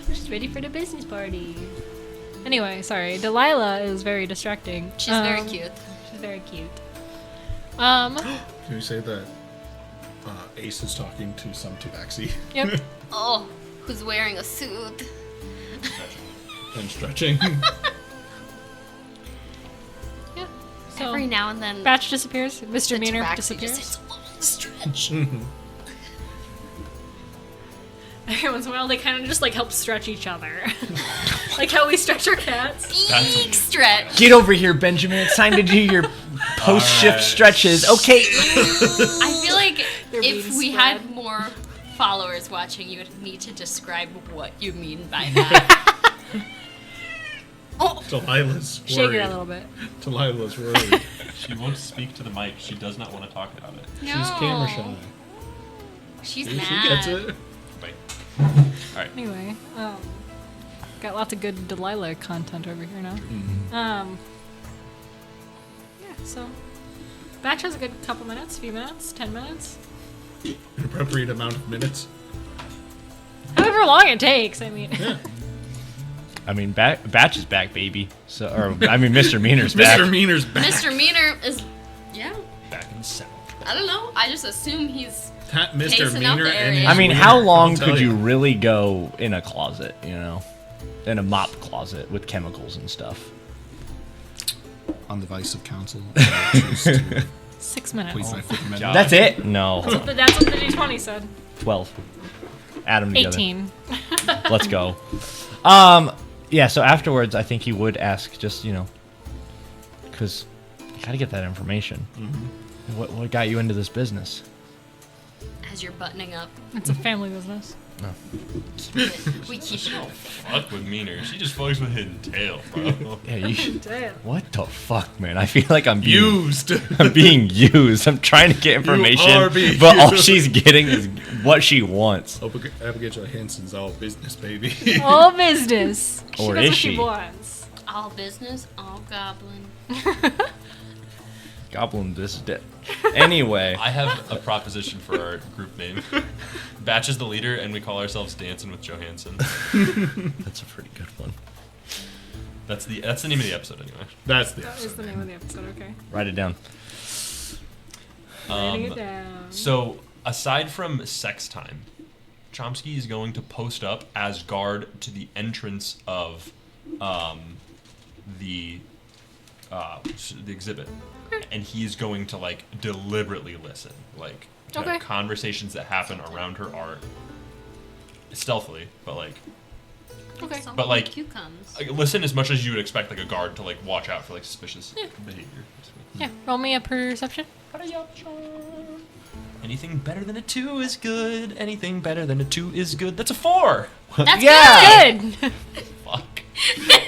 She's ready for the business party. Anyway, sorry. Delilah is very distracting. She's very cute. She's very cute. Can we say that Ace is talking to some tabaxi Yep. Oh, who's wearing a suit? and stretching? Yeah. So Every now and then, Batch disappears. the Misdemeanor tabaxi disappears. just hits a little stretch. Every once in a while, they kind of just like help stretch each other, like how we stretch our cats. Eek, stretch. Get over here, Benjamin. It's time to do your post-shift Alright. stretches. Okay. I feel like They're if being we spread. had more followers watching, you would need to describe what you mean by that. Oh, Delilah's worried. Shake it a little bit. Delilah's worried. She won't speak to the mic. She does not want to talk about it. no. She's camera shy. She's She mad. gets it. Bye. Anyway, got lots of good Delilah content over here now. Yeah. So, Batch has a good couple minutes, few minutes, 10 minutes, An appropriate amount of minutes. however long it takes. I mean, I mean, Batch is back, baby. So, or I mean, Mr. Meaner's back. Mr. Meaner's back. Mr. Meaner is, yeah, Back in the saddle. I don't know. I just assume he's. Mr. Pacing out Meaner the and area. his I mean, wiener, how long I'll tell could you really go in a closet, you know? In a mop closet with chemicals and stuff. On the advice of counsel, I choose to 6 minutes. plead my Fifth Amendment. God. That's it? No. That's what the D20 said. 12. Add them together. 18. Let's go. Yeah, so afterwards, I think he would ask just, you know, because you got to get that information. Mm-hmm. What got you into this business? As you're buttoning up, It's a family business. we keep it. Fuck with Meaner. She just fucks with Hidden Tail, bro. Yeah, you. Damn. What the fuck, man? I feel like I'm being Used. I'm being used. I'm trying to get information, are being but all used. she's getting is what she wants. Abigail Johannsen's all business, baby. All business. She Or does is what she she? wants. All business, all goblin. Goblin this dead. Anyway, I have a proposition for our group name. Batch is the leader, and we call ourselves Dancin with Johannsen. that's a pretty good one. That's the name of the episode, anyway. That's the That is the episode. name of the episode. Okay. Write it down. Writing it down. So, aside from sex time, Chomsky is going to post up as guard to the entrance of the exhibit, and he's going to like deliberately listen, like to Okay. conversations that happen around her art, stealthily, but like Okay. But, like- cucumbers. listen as much as you would expect like a guard to like watch out for like suspicious behavior. Yeah. Roll me a perception. Anything better than a 2 is good. Anything better than a 2 is good. That's a 4. That's Yeah. good. Fuck.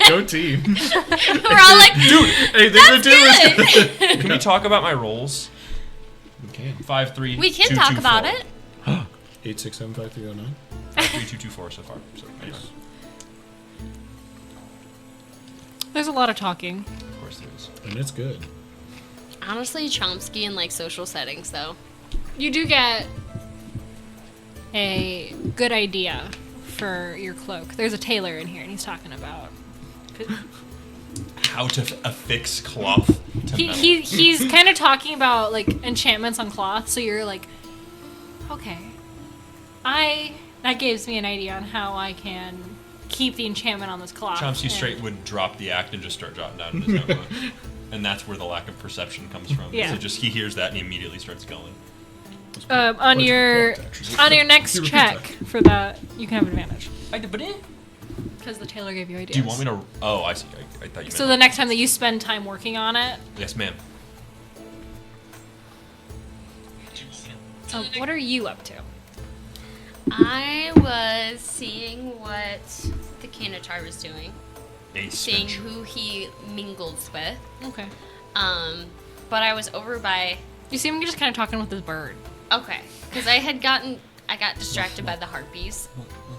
Go team. We're all like, dude, Hey, they do it. good. Can we talk about my rolls? We can. 5, 3, We can 2, talk 2, about 4. it. 8675309. 5, 3, 2, 2, 4 so far. So, anyway, There's a lot of talking. of course there is. And it's good. Honestly, Chomsky in like social settings though. You do get a good idea for your cloak. There's a tailor in here, and he's talking about. How to affix cloth to metal. He's kind of talking about like enchantments on cloth. So you're like, okay, I that gives me an idea on how I can keep the enchantment on this clock. Chomsky and- straight would drop the act and just start jotting down in his notebook. And that's where the lack of perception comes from. Yeah. So just he hears that and he immediately starts going. On your next You repeat check for that, you can have advantage because the tailor gave you ideas. Do you want me to? Oh, I see. I thought you meant. So the next time that you spend time working on it, Yes, ma'am. what are you up to? I was seeing what the Kanatar was doing, Ace. seeing Finch. who he mingles with. Okay. But I was over by You see him just kind of talking with his bird. okay, because I got distracted by the harpies.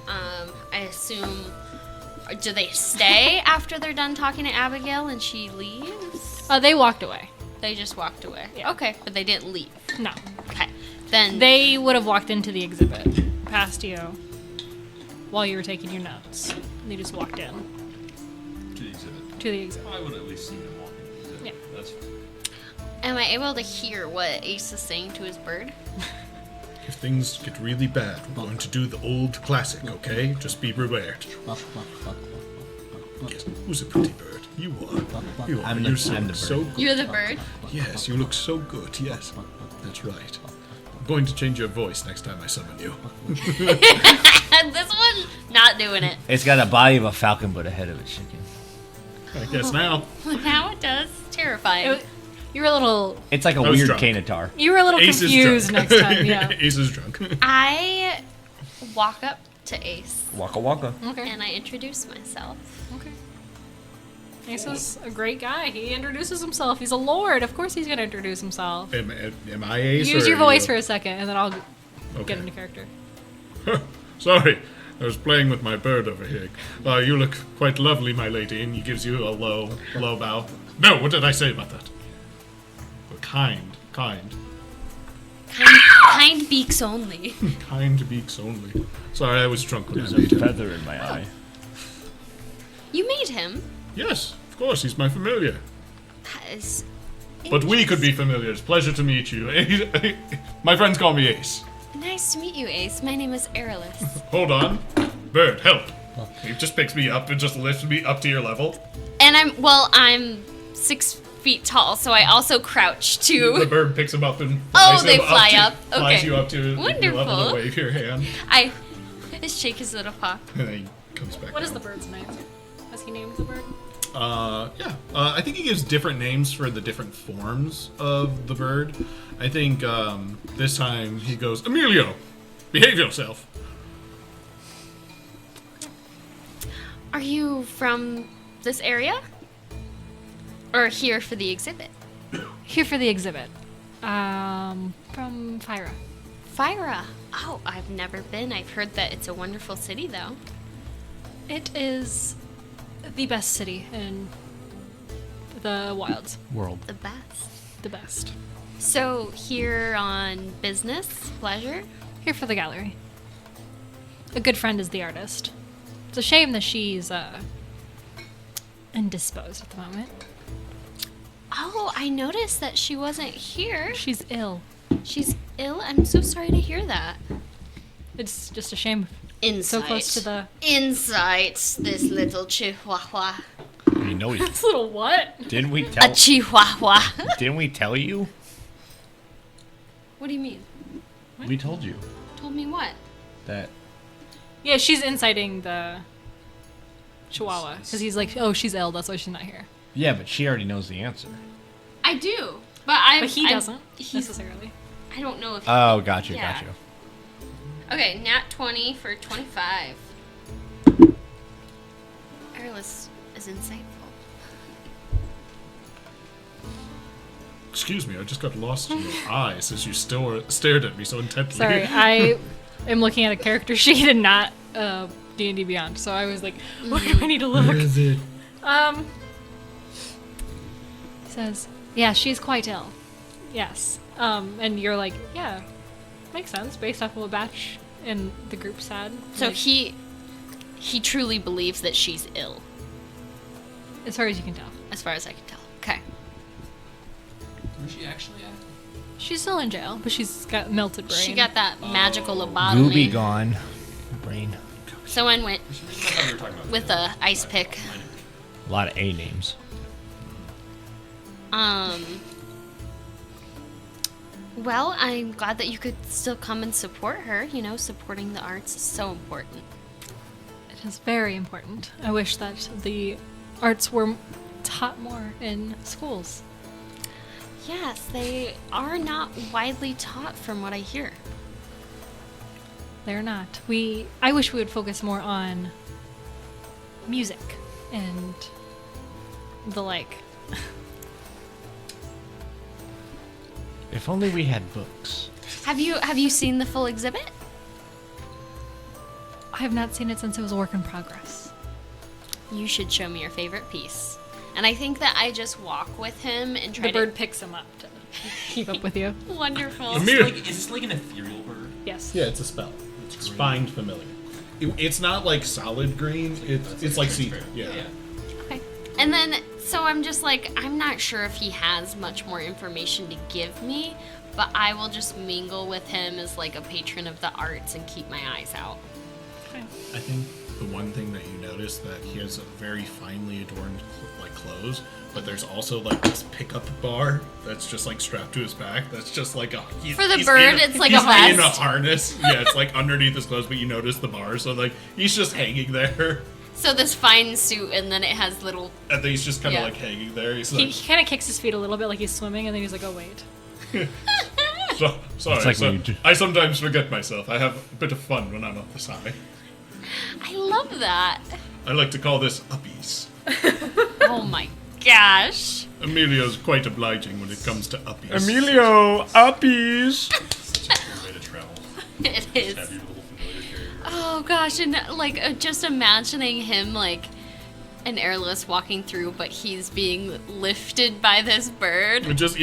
I assume, do they stay after they're done talking to Abigail and she leaves? They walked away. They just walked away. Yeah. Okay, but they didn't leave. No. Okay, then They would have walked into the exhibit past you while you were taking your notes. They just walked in To the exhibit. to the exhibit. I would at least see him walking. To the exhibit. Yeah. That's fine. am I able to hear what Ace is saying to his bird? If things get really bad, we're going to do the old classic, okay? Just be prepared. Yes, who's a pretty bird? You are. You are. I'm the- You're so, I'm the bird. so good. You're the bird. Yes, you look so good. Yes, that's right. I'm going to change your voice next time I summon you. And this one, not doing it. It's got a body of a falcon, but a head of a chicken. I guess now. Now it does. Terrifying. You were a little. It's like a I was weird drunk. Kanatar. You were a little Ace is confused drunk. next time. Yeah. Ace is drunk. I walk up to Ace Waka waka. Okay. and I introduce myself. Okay. Ace is a great guy. He introduces himself. He's a lord. Of course, he's gonna introduce himself. Am I Ace? Use or your are voice you- for a second, and then I'll Okay. get into character. Sorry, I was playing with my bird over here. You look quite lovely, my lady, and he gives you a low bow. No, what did I say about that? Kind. Kind beaks only. Kind beaks only. Sorry, I was drunk when I There's a made him. feather in my eye. You made him. Yes, of course, he's my familiar. That is But we could be familiars. Pleasure to meet you. My friends call me Ace. nice to meet you, Ace. My name is Aerolus. Hold on. Bird, help. He just picks me up and just lifts me up to your level. And I'm 6 feet tall, so I also crouch The too. bird picks him up and Oh, flies they him fly to, up. Flies Okay. you up to your level Wonderful. to wave your hand. I shake his little paw. And then he comes back What is down. the bird's name? Has he named the bird? Yeah. I think he gives different names for the different forms of the bird. I think this time he goes, Emilio, behave yourself. Are you from this area? Or here for the exhibit? Here for the exhibit. From Fyra. Fyra. Oh, I've never been. I've heard that it's a wonderful city, though. It is the best city in the wilds. World. The best. The best. So, here on business, pleasure? Here for the gallery. A good friend is the artist. It's a shame that she's indisposed at the moment. Oh, I noticed that she wasn't here. She's ill. She's ill. I'm so sorry to hear that. It's just a shame. Insight. So close to the. Insight, this little chihuahua. You know, This little what? didn't we A tell? chihuahua. Didn't we tell you? What do you mean? We told you Told me what? that. Yeah, she's inciting the Chihuahua because he's like, oh, she's ill. That's why she's not here. Yeah, but she already knows the answer. I do, but I. But he doesn't He's. necessarily. I don't know if. Oh, got you. Yeah. Okay, nat 20 for 25. Airless is insightful. Excuse me, I just got lost in your eyes as you stared at me so intently. Sorry, I am looking at a character sheet and not D&D Beyond. So I was like, where do I need to Where look? is it? Says, yeah, she's quite ill. Yes. And you're like, yeah, makes sense based off of a batch in the group said. So Like, he truly believes that she's ill, as far as you can tell, as far as I can tell. Okay. Where's she actually at? she's still in jail, but she's got melted brain. She got that magical lobotomy. Gooby gone. Brain. Someone went That's how we were talking about. with a ice pick. A lot of A names. Well, I'm glad that you could still come and support her. You know, supporting the arts is so important. It is very important. I wish that the arts were taught more in schools. Yes, they are not widely taught from what I hear. They're not. I wish we would focus more on music and the like. If only we had books. Have you seen the full exhibit? I have not seen it since it was a work in progress. You should show me your favorite piece. And I think that I just walk with him and try The bird to picks him up to keep up with you. Wonderful. Is Amir- this like an ethereal bird? Yes. Yeah, it's a spell. It's find familiar. It's not like solid green. It's like sea. Yeah. Okay. And then, so I'm just like, I'm not sure if he has much more information to give me, but I will just mingle with him as like a patron of the arts and keep my eyes out. I think the one thing that you notice that he has a very finely adorned like clothes, but there's also like this pickup bar that's just like strapped to his back. That's just like a For the bird, it's like a he's in a vest. harness. Yeah, it's like underneath his clothes, but you notice the bar, so like he's just hanging there, So this fine suit, and then it has little. and then he's just kind of Yeah. like hanging there. He's He, like, he kind of kicks his feet a little bit like he's swimming, and then he's like, oh, wait. sorry, like so when you do- I sometimes forget myself. I have a bit of fun when I'm up the side. I love that. I like to call this uppies. Oh my gosh. Emilio's quite obliging when it comes to uppies. Emilio, uppies. Such a cool way to travel. It is. Have your little familiar character. Oh gosh, and like just imagining him like an airless walking through, but he's being lifted by this bird. And just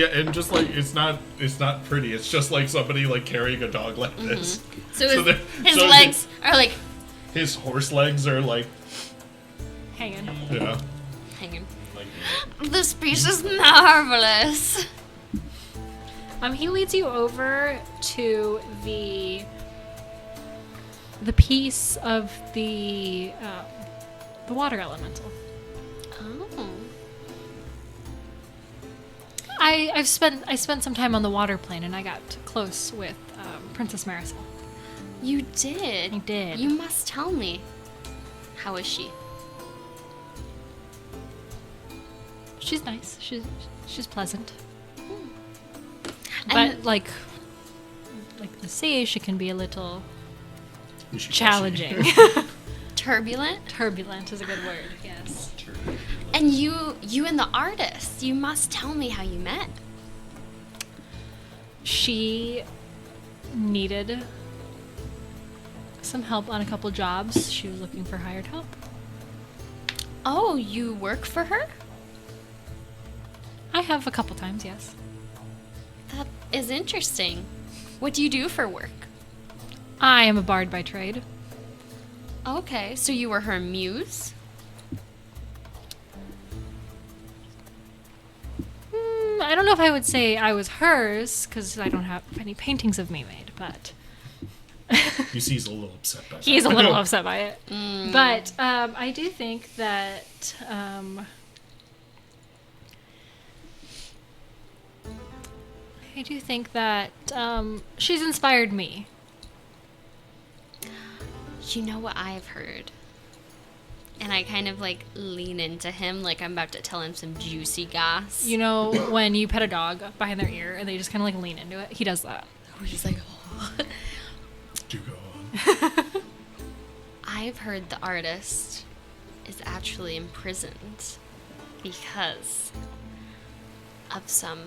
like it's not pretty. It's just like somebody like carrying a dog like this. So So his, there- his so legs are like His horse legs are like, Hanging. you know. hanging. Like, This piece is marvelous. He leads you over to the piece of the water elemental. Oh. I spent some time on the water plane, and I got close with Princess Marisol. You did. I did. You must tell me. How is she? She's nice. She's pleasant. And But like the sea, she can be a little challenging. turbulent. Turbulent is a good word. Yes. And you and the artist, you must tell me how you met. She needed some help on a couple jobs. She was looking for hired help. Oh, you work for her? I have a couple times, yes. That is interesting. What do you do for work? I am a bard by trade. Okay, so you were her muse? I don't know if I would say I was hers, because I don't have any paintings of me made, but You see, he's a little upset by that. he's a little upset by it. But I do think that she's inspired me. You know what I've heard? And I kind of like lean into him like I'm about to tell him some juicy goss. You know, when you pet a dog behind their ear and they just kind of like lean into it? He does that. He's like, oh. Do go on. I've heard the artist is actually imprisoned because of some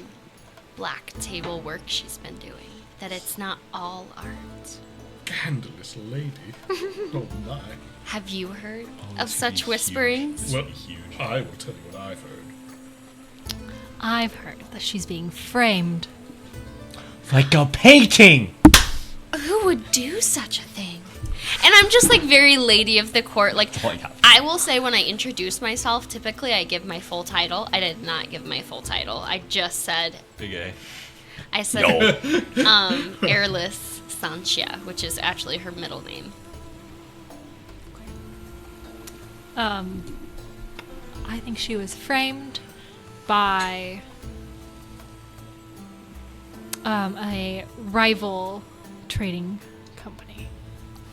black table work she's been doing. That it's not all art. Scandalous lady. Oh my. Have you heard this of such would be huge. whisperings? This Well, would be huge. I will tell you what I've heard. I've heard that she's being framed. Like a painting. Who would do such a thing? And I'm just like very lady of the court. Like, Oh, yeah. I will say when I introduce myself, typically I give my full title. I did not give my full title. I just said, Big A. I said, Airless Sanchia, which is actually her middle name. I think she was framed by a rival trading company.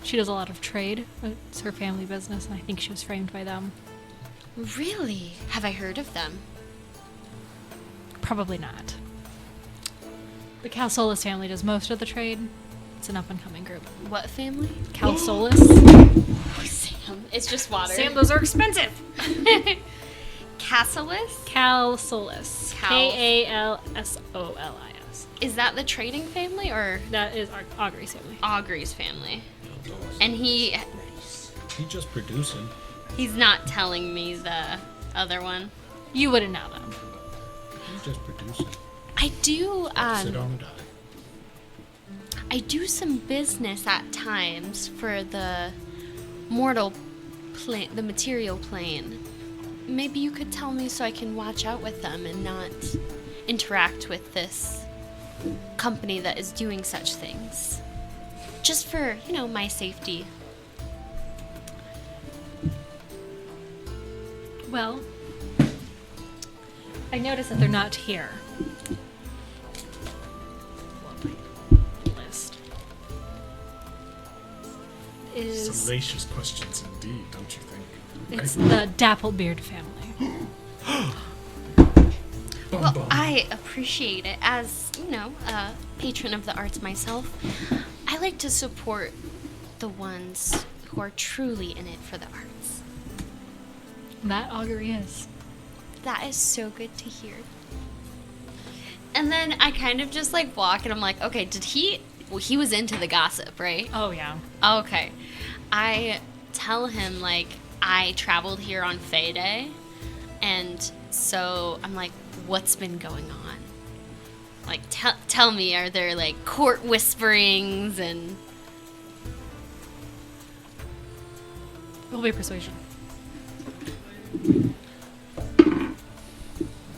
She does a lot of trade. It's her family business, and I think she was framed by them. Really? Have I heard of them? Probably not. The Calsolis family does most of the trade. It's an up-and-coming group. What family? Calsolis. Sam. It's just water. Sam, those are expensive. Cassalis? Calsolis. Cal- Kalsolis. Is that the trading family or That is Augury's family. Augury's family? And he's just producing. not telling me the other one. You wouldn't know them. He's just producing. I do Sit on and die. I do some business at times for the mortal plane, the material plane. Maybe you could tell me so I can watch out with them and not interact with this company that is doing such things. Just for, my safety. Well, I noticed that they're not here. List is Salacious questions indeed, don't you think? it's the Dapplebeard family. Well, I appreciate it. As, a patron of the arts myself, I like to support the ones who are truly in it for the arts. That Augury is. That is so good to hear. And then I kind of just walk and I'm like, okay, he was into the gossip, right? Oh yeah. Okay. I tell him I traveled here on Fae Day, and so I'm like, what's been going on? Tell me, are there court whisperings and... It'll be persuasion. That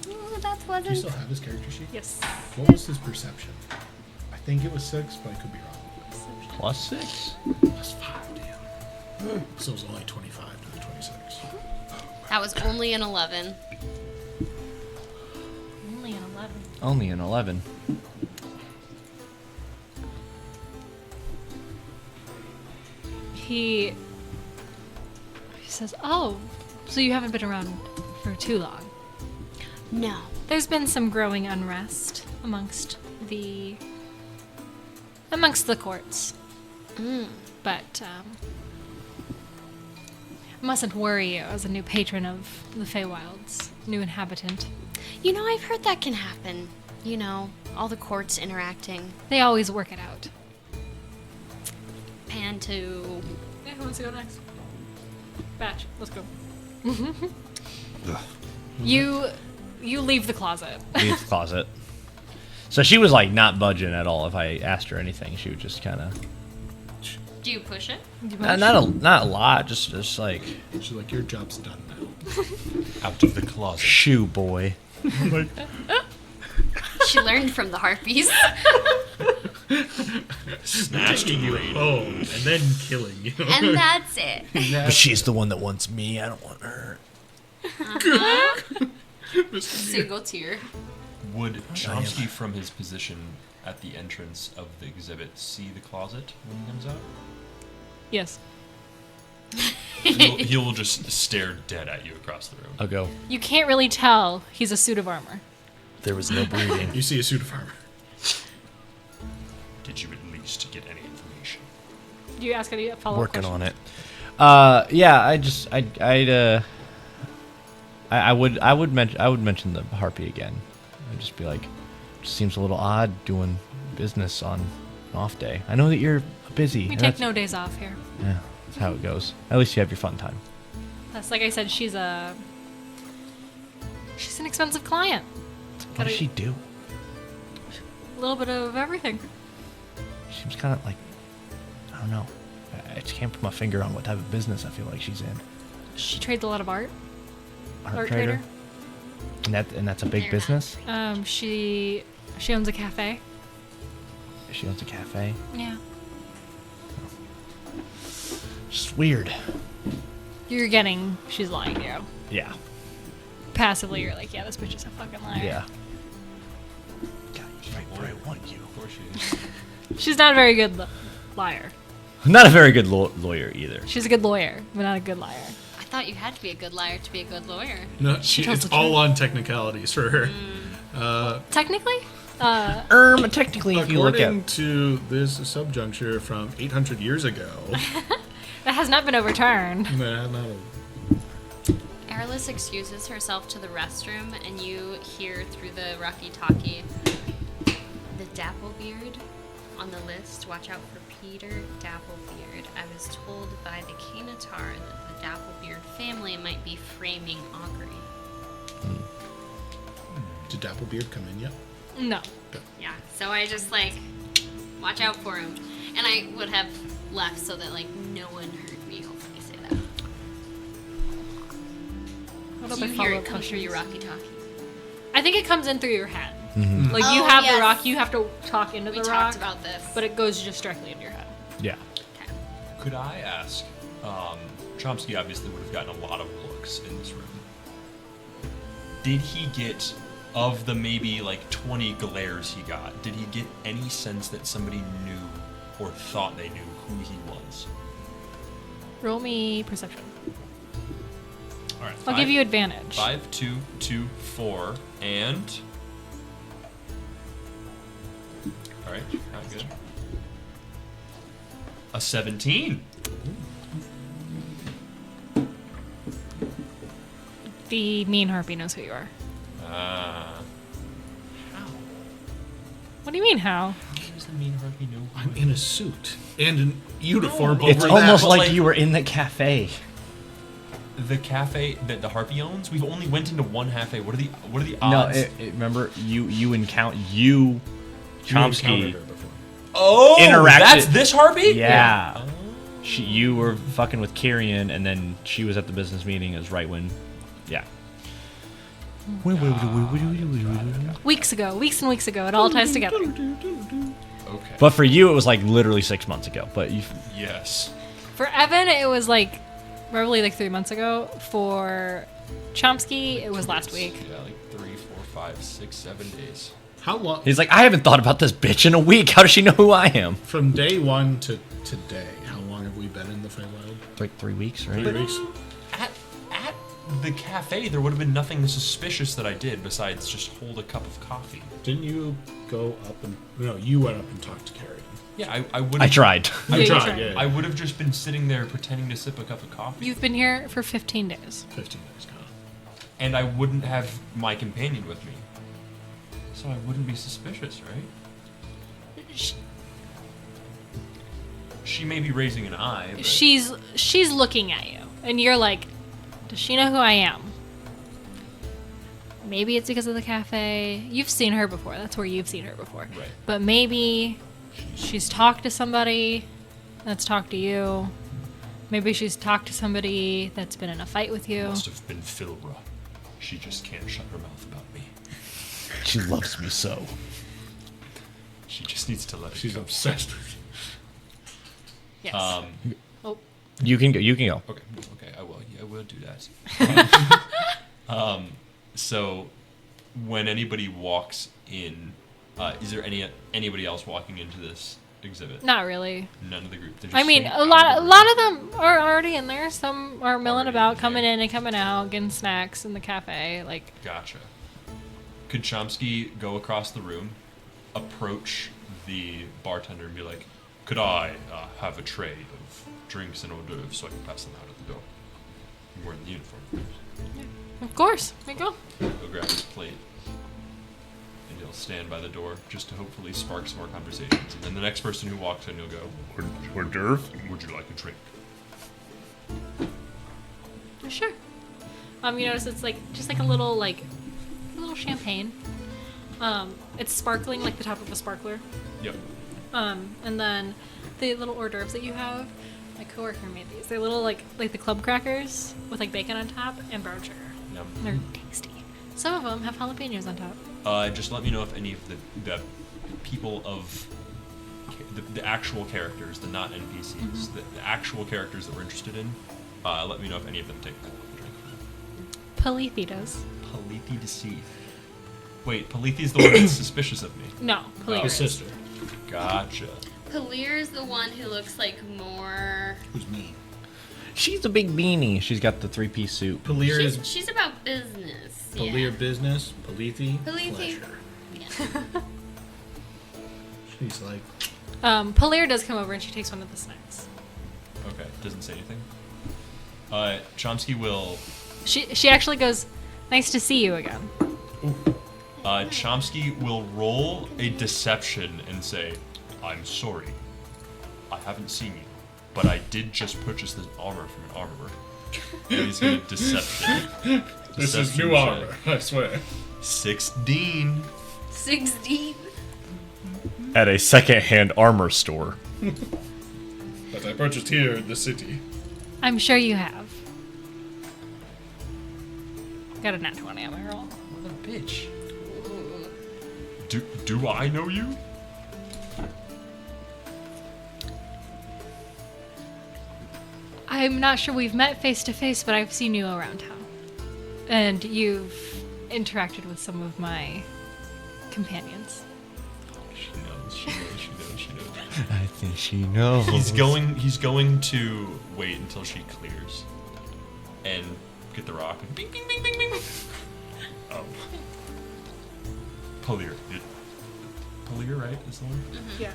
Do you wasn't... still have his character sheet? Yes. What was his perception? I think it was 6, but I could be wrong. +6? Plus 5, damn. So it was only 25 to the 26. That was only an 11. Only an 11. Only an 11. He says, "Oh, so you haven't been around for too long." No. There's been some growing unrest amongst the courts. But mustn't worry you as a new patron of the Feywilds, new inhabitant. I've heard that can happen. All the courts interacting. They always work it out. Pan to... Yeah, who wants to go next? Batch, let's go. You leave the closet. Leave the closet. So she was not budging at all. If I asked her anything, she would just kind of Do you push it? not a lot. Just like She's like, your job's done now. Out of the closet. shoo boy. She learned from the harpies. Taking you home and then killing you. And that's it. But she's the one that wants me. I don't want her. Single tear. Would Chomsky, from his position at the entrance of the exhibit, see the closet when he comes out? Yes. He'll just stare dead at you across the room. I'll go. You can't really tell he's a suit of armor. There was no bleeding. You see a suit of armor. Did you at least get any information? Do you ask any follow-up Working questions? on it. Yeah. I would mention the harpy again. I'd just be like, just seems a little odd doing business on an off day. I know that you're busy. We and take that's- no days off here. Yeah, that's how it goes. At least you have your fun time. That's like I said, she's an expensive client. What does she do? A little bit of everything. She seems kind of like, I don't know. I just can't put my finger on what type of business I feel like she's in. She trades a lot of art. Art trader. And that's a big Fair business. She owns a cafe. She owns a cafe. Yeah. Just weird. You're getting she's lying to you. Yeah. Passively, you're like, yeah, this bitch is a fucking liar. Yeah. God, you fight where I want you. Of course she is. She's not a very good liar. Not a very good lawyer either. She's a good lawyer, but not a good liar. I thought you had to be a good liar to be a good lawyer. No, tells it's the all truth. on technicalities for her. Technically, Technically, if you look According at to this subjuncture from 800 years ago, that has not been overturned. Airless excuses herself to the restroom, and you hear through the walkie-talkie, the Dapplebeard on the list. Watch out for Peter Dapplebeard. I was told by the Kanatar that the Dapplebeard family might be framing augury. did Dapplebeard come in yet? No. Yeah, so I just like, watch out for him. And I would have left so that like no one heard me hopefully say that. What Do about you my hear follow-up it come through questions? your walkie-talkie? I think it comes in through your head. Like you Oh, have yes. the rock, you have to talk into We the talked rock, about this. but it goes just directly into your head. yeah. Okay. Could I ask? Chomsky obviously would have gotten a lot of looks in this room. Did he get, of the maybe like 20 glares he got, did he get any sense that somebody knew or thought they knew who he was? Roll me perception. All right. I'll give you advantage. 5, 2, 2, 4, and. All right, not good. A 17. The mean harpy knows who you are. How? What do you mean how? How does the mean harpy know? I'm in a suit and a uniform No, over It's that. almost but like like- you were in the cafe. The cafe that the harpy owns. We've only went into one cafe. What are the No, odds? remember you You Chomsky. encountered her before. oh, interacted- that's this harpy. Yeah. Oh. You were fucking with Kyrian, and then she was at the business meeting. It was right when, yeah. Weeks and weeks ago. It all ties together. Okay. But for you, it was like literally 6 months ago. But you, Yes. For Evan, it was like probably like 3 months ago. For Chomsky, it was last week. Yeah, like 3, 4, 5, 6, 7 days. How long? he's like, I haven't thought about this bitch in a week. How does she know who I am? From day one to today, how long have we been in the Feywild? Like 3 weeks, right? 3 weeks. At the cafe, there would have been nothing suspicious that I did besides just hold a cup of coffee. Didn't you go up and no? You went up and talked to Carrie. Yeah, I would. I tried. Yeah, you tried, tried. yeah. I would have just been sitting there pretending to sip a cup of coffee, You've been here for 15 days. 15 days ago. and I wouldn't have my companion with me, so I wouldn't be suspicious, right? She may be raising an eye. But She's looking at you, and you're like, does she know who I am? Maybe it's because of the cafe. You've seen her before. That's where you've seen her before. Right. But maybe she's talked to somebody that's talked to you. Maybe she's talked to somebody that's been in a fight with you. must have been Philra. She just can't shut her mouth about me. She loves me so. She just needs to let it She's go. obsessed with Yes. Um, Oh, You can go. You can go. Okay, I will. Yeah, I will do that. So, when anybody walks in, is there anybody else walking into this exhibit? not really. None of the group. They're just I mean, staying a out lot of the of them are already in there. Some are milling Already about, in coming there. in and coming out, getting snacks in the cafe. Like, Gotcha. Could Chomsky go across the room, approach the bartender, and be like, "Could I have a tray of drinks and hors d'oeuvres so I can pass them out at the door?" I'm wearing the uniform. of course, there you go. He'll grab his plate, and he'll stand by the door just to hopefully spark some more conversations. And then the next person who walks in, he'll go, "Hors d'oeuvre? Would you like a drink?" Sure. You notice it's like just like a little champagne. It's sparkling like the top of a sparkler. Yep. And then the little hors d'oeuvres that you have, my coworker made these. They're little like the club crackers with like bacon on top and brown sugar. Yep. They're tasty. Some of them have jalapenos on top. Just let me know if any of the people of the actual characters, the not NPCs, the actual characters that we're interested in, Let me know if any of them take a drink. Palethi does. Palethi deceive. Wait, Palethi's the one that's suspicious of me. No, Palethi His is. sister. Gotcha. Kalir is the one who looks like more. Who's me? She's a big beanie. She's got the 3-piece suit. Palir is She's about business. Palir business. Palethi. Palethi. Pleasure. Yeah. She's like, Palir does come over and she takes one of the snacks. Okay, doesn't say anything. Chomsky will. She actually goes, "Nice to see you again." Chomsky will roll a deception and say, "I'm sorry. I haven't seen you, but I did just purchase this armor from an armorer." And he's gonna deception. This is Deception new check. armor, I swear. 16. 16. At a second-hand armor store. That I purchased here in the city. I'm sure you have. Got a nat 20 on my roll. What a bitch. Do I know you? I'm not sure we've met face to face, but I've seen you around town. And you've interacted with some of my companions. She knows. She knows. She knows. She knows. I think she knows. He's going to wait until she clears, and get the rock. And bing, bing, bing, bing, bing. Palir. Palir, right? Is the one? Yeah.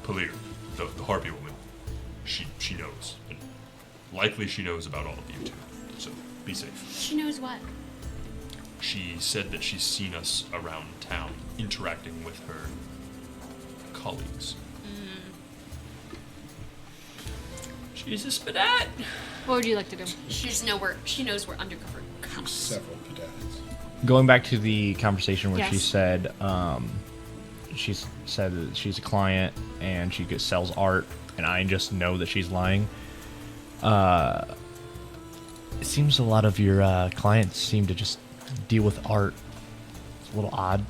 Palir, the harpy woman. She knows. And likely she knows about all of you too. So be safe. She knows what? She said that she's seen us around town interacting with her colleagues. She's a spadat. What would you like to do? She knows we're undercover cops. Several cadets. Going back to the conversation where she Yes. said, that she's a client and she sells art, and I just know that she's lying. It seems a lot of your clients seem to just deal with art. It's a little odd.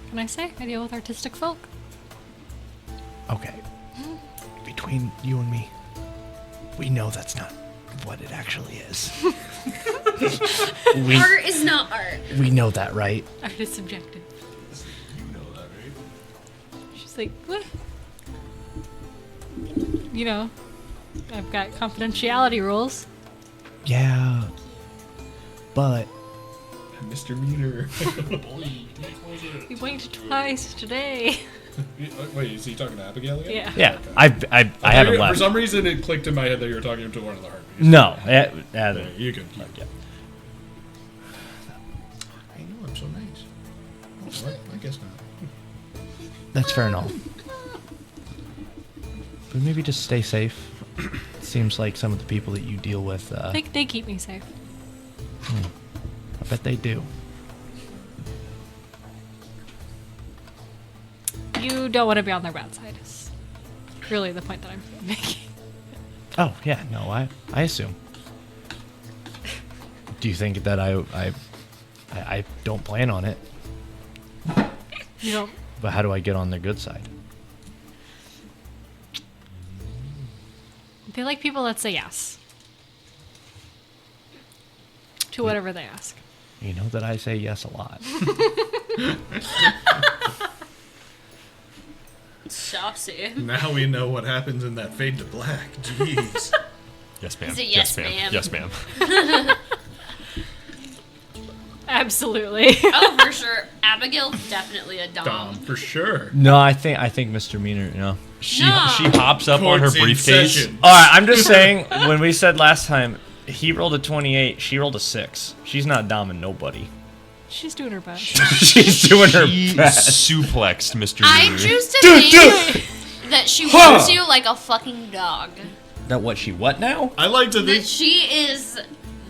Can I say I deal with artistic folk? Okay. Between you and me, we know that's not what it actually is. Art is not art. We know that, right? Art is subjective. You know that, right? She's like, what? You know, I've got confidentiality rules. Yeah. But Mr. Meter. We blinked twice today. Wait, is he talking to Abigail again? Yeah. yeah, I haven't For left. some reason, it clicked in my head that you were talking to one of the harpies. No, Yeah, you can. I know I'm so nice. Oh, I guess not. that's fair enough. But maybe just stay safe. Seems like some of the people that you deal with, They keep me safe. I bet they do. You don't want to be on their bad side. Is really the point that I'm making. Oh yeah, no, I assume. Do you think that I don't plan on it? You don't. But how do I get on their good side? They like people that say yes to whatever they ask. You know that I say yes a lot. Saucy. Now we know what happens in that fade to black. Jeez. Yes, ma'am. Is it yes, ma'am? Yes, ma'am. Absolutely. Oh, for sure. Abigail's definitely a dom. Dom, for sure. No, I think Mr. Meaner, no. She No. hops up on her Court's in briefcase. session. All right, I'm just saying, when we said last time, he rolled a 28, she rolled a 6. She's not doming nobody. She's doing her best. She's doing her She best. suplexed Mr. I Meaner. choose to think that she wants you like a fucking dog. That what she what now? I like to That think. she is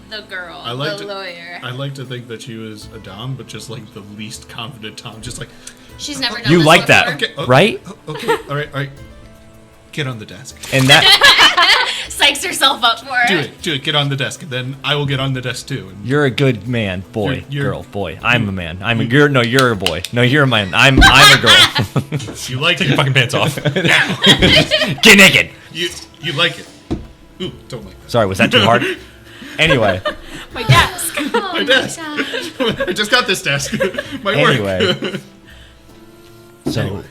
the girl, I like the to- lawyer. I like to think that she was a dom, but just like the least confident dom. Just like, She's never done You this like that, before. okay, right? Okay, all right. Get on the desk. And that Psychs herself up for it. Do it. Get on the desk, and then I will get on the desk too. And you're a good man, boy, You're- girl, boy. I'm a man. I'm a girl. No, you're a boy. No, you're a man. I'm a girl. you like Take your it. fucking pants off. Get naked. You like it. Ooh, don't like that. Sorry, was that too hard? Anyway. My desk. My desk. I just got this desk. My Anyway. work. So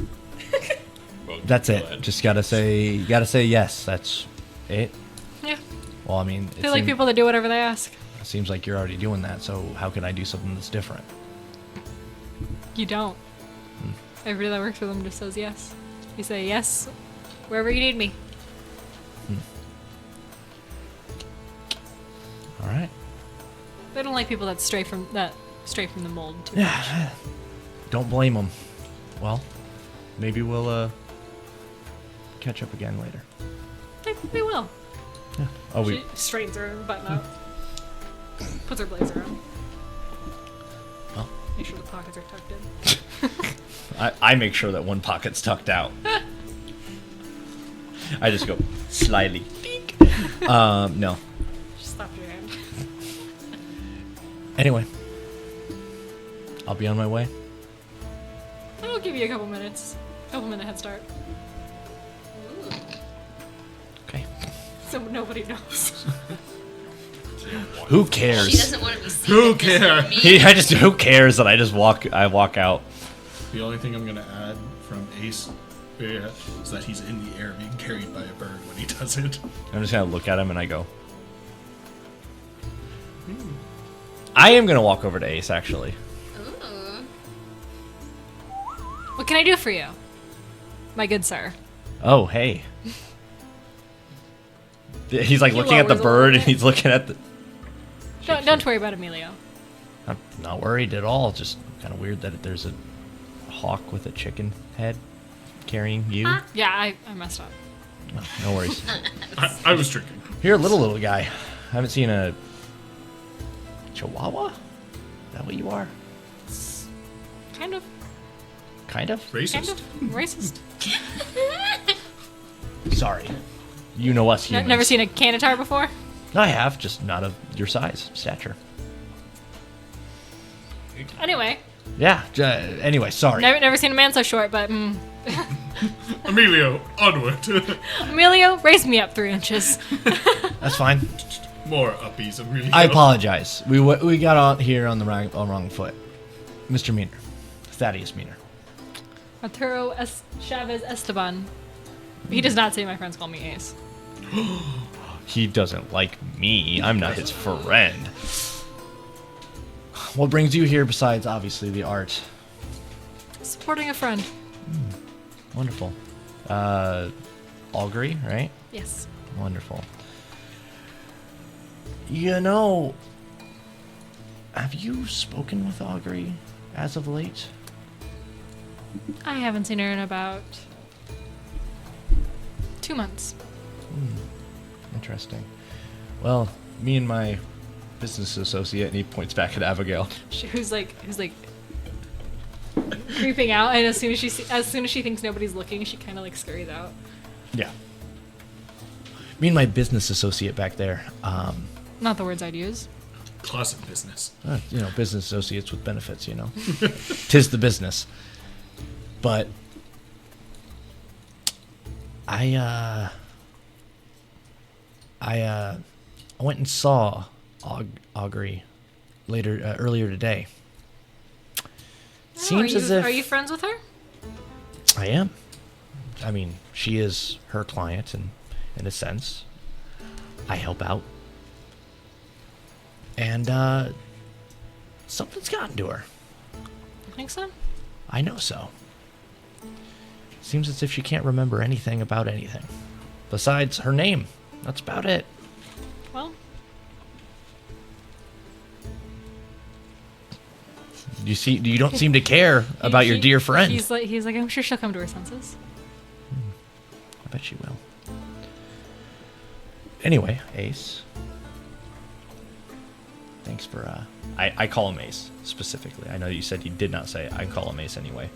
Well, that's go it. ahead. Just gotta say yes. That's it. Yeah. Well, I mean, They like people that do whatever they ask. it seems like you're already doing that. So how can I do something that's different? You don't. Everybody that works with them just says yes. You say yes wherever you need me. All right. They don't like people that stray from the mold too much. Yeah. Don't blame them. Well, maybe we'll catch up again later. We will. Yeah. Oh, we. She straightens her button up. Puts her blazer on. Well. Make sure the pockets are tucked in. I make sure that one pocket's tucked out. I just go slyly. No. Just slap your hand. Anyway, I'll be on my way. I'll give you a couple minutes. Couple minute head start. Okay. So nobody knows. Who cares? She doesn't want to be seen. Who at this cares? meeting. Who cares that I walk out. The only thing I'm gonna add from Ace is that he's in the air being carried by a bird when he does it. I'm just gonna look at him and I go. I am gonna walk over to Ace actually. Ooh. What can I do for you, my good sir? Oh, hey. He's like He looking at the lowers a bird little and he's looking at the. Don't worry about Emilio. I'm not worried at all. Just kind of weird that there's a hawk with a chicken head carrying you. Yeah, I messed up. Oh, no worries. I was drinking. You're a little guy. I haven't seen a chihuahua. Is that what you are? Kind of. Kind of. Kind Racist. of. Racist. Sorry. You know us humans. Never seen a canitar before? I have, just not of your size, stature. Anyway. Yeah. Anyway, sorry. Never seen a man so short, but Emilio, onward. Emilio, raise me up 3 inches. That's fine. More uppies, Emilio. I apologize. We got on here on the wrong foot. Mr. Meaner. Thaddeus Meaner. Arturo Chavez Esteban. He does not say my friends call me Ace. He doesn't like me. I'm not his friend. What brings you here besides, obviously, the art? Supporting a friend. Wonderful. Augury, right? Yes. Wonderful. You know, have you spoken with Augury as of late? I haven't seen her in about 2 months. Interesting. Well, me and my business associate, and he points back at Abigail. Who's like creeping out, and as soon as she thinks nobody's looking, she kind of like scurries out. Yeah. Me and my business associate back there. Not the words I'd use. Closet business. Business associates with benefits, Tis the business. But I went and saw Augury earlier today. Seems as if Are you friends with her? I am. I mean, she is her client, and in a sense, I help out. And something's gotten to her. You think so? I know so. Seems as if she can't remember anything about anything. Besides her name. That's about it. Well, You don't seem to care about your dear friend. He's like, I'm sure she'll come to her senses. I bet she will. Anyway, Ace. Thanks for, I call him Ace, specifically. I know you said you did not say it. I call him Ace anyway.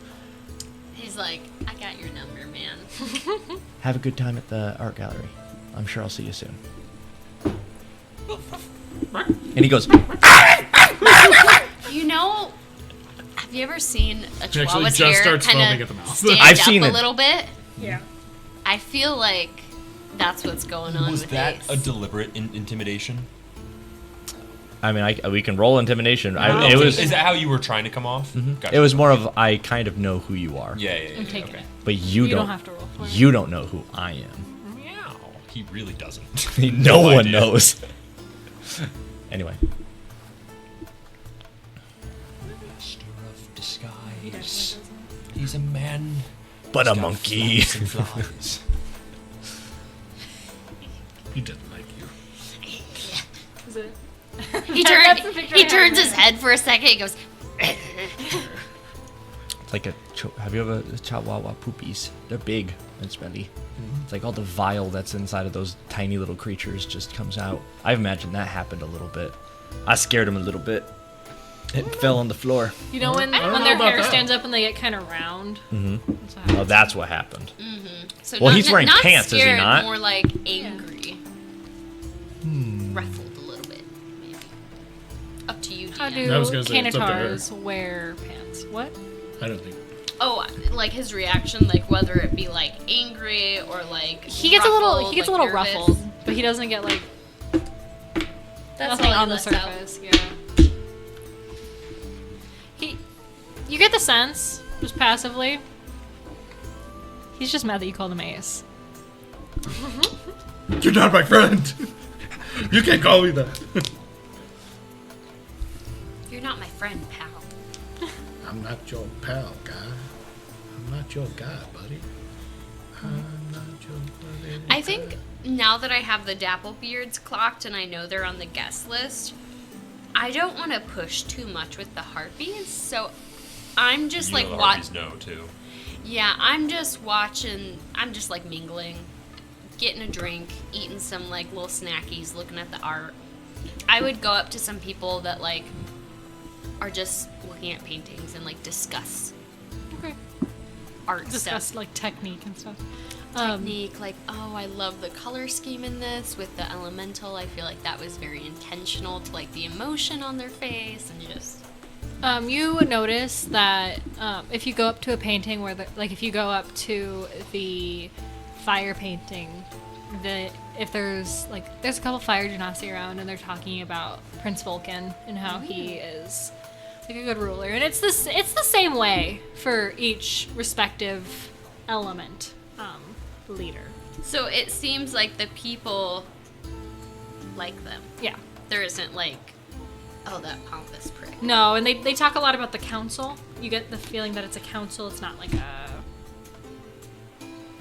He's like, I got your number, man. Have a good time at the art gallery. I'm sure I'll see you soon. And he goes, You know, have you ever seen a He actually chihuahua's just hair starts foaming kind at the of mouth. stand I've up seen a it. little bit? Yeah. I feel like that's what's going on. Was with that Ace. a deliberate intimidation? I mean, we can roll intimidation. No. It was Is that how you were trying to come off? Gotcha. it was more of I kind of know who you are, Yeah, yeah, yeah. I'm taking okay. it. but you don't don't. have to roll for it. You don't know who I am. Meow. He really doesn't. No one idea. knows. Anyway, Master of disguise. He's a man. but a He's got monkey. flaps and flies. He didn't like you. Is it? He, That's the picture I he have turns in his my head for a second. He goes, It's like have you ever Chihuahua poopies? They're big and smelly. It's like all the vile that's inside of those tiny little creatures just comes out. I imagine that happened a little bit. I scared him a little bit. It fell on the floor. You know when don't know their about hair that. stands up and they get kind of round? Mm-hmm. Oh, that's what happened. so Well, not, he's wearing not pants, is he scared, not? More like angry. Ruffled a little bit, maybe. Up to you, How Deanna. do I was gonna say, it's up to her. Canitars wear pants? What? I don't think. Oh, like his reaction, like whether it be like angry or like He gets a little nervous. ruffled, but he doesn't get like That's nothing all he on the lets out. surface. Yeah. You get the sense, just passively, he's just mad that you called him Ace. You're not my friend. You can't call me that. You're not my friend, pal. I'm not your pal, guy. I'm not your guy, buddy. I'm not your buddy. I think now that I have the Dapplebeards clocked and I know they're on the guest list, I don't want to push too much with the Harpies, so I'm just You like know the watch. Harpies know too. Yeah, I'm just watching. I'm just like mingling, getting a drink, eating some like little snackies, looking at the art. I would go up to some people that like are just looking at paintings and like discuss Okay. art Discuss stuff. like technique and stuff. Technique, like, oh, I love the color scheme in this with the elemental. I feel like that was very intentional to like the emotion on their face and just. You would notice that if you go up to a painting where, if you go up to the fire painting, if there's a couple fire genasi around and they're talking about Prince Vulcan and how he is like a good ruler, and it's the same way for each respective element leader. So it seems like the people like them. Yeah. There isn't like, oh, that pompous prick. No, and they talk a lot about the council. You get the feeling that it's a council. It's not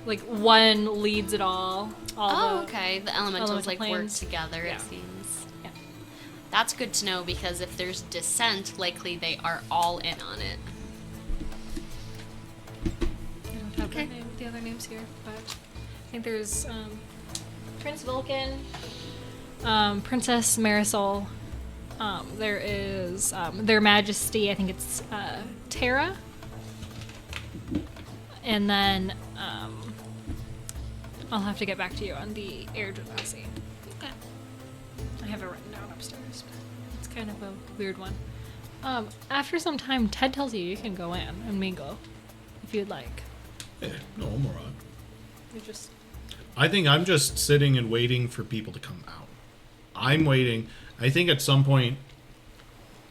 like one leads it all. Okay. The elementals elemental like work planes. together, Yeah. it seems. Yeah. That's good to know because if there's dissent, likely they are all in on it. I don't have the other names here, but I think there's Prince Vulcan, Princess Marisol. There is Their Majesty. I think it's Terra, and then I'll have to get back to you on the Air Genasi. Okay. I have it written down upstairs, but it's kind of a weird one. After some time, Ted tells you can go in and mingle if you'd like. Yeah, no, I'm alright. You just I think I'm just sitting and waiting for people to come out. I'm waiting. I think at some point,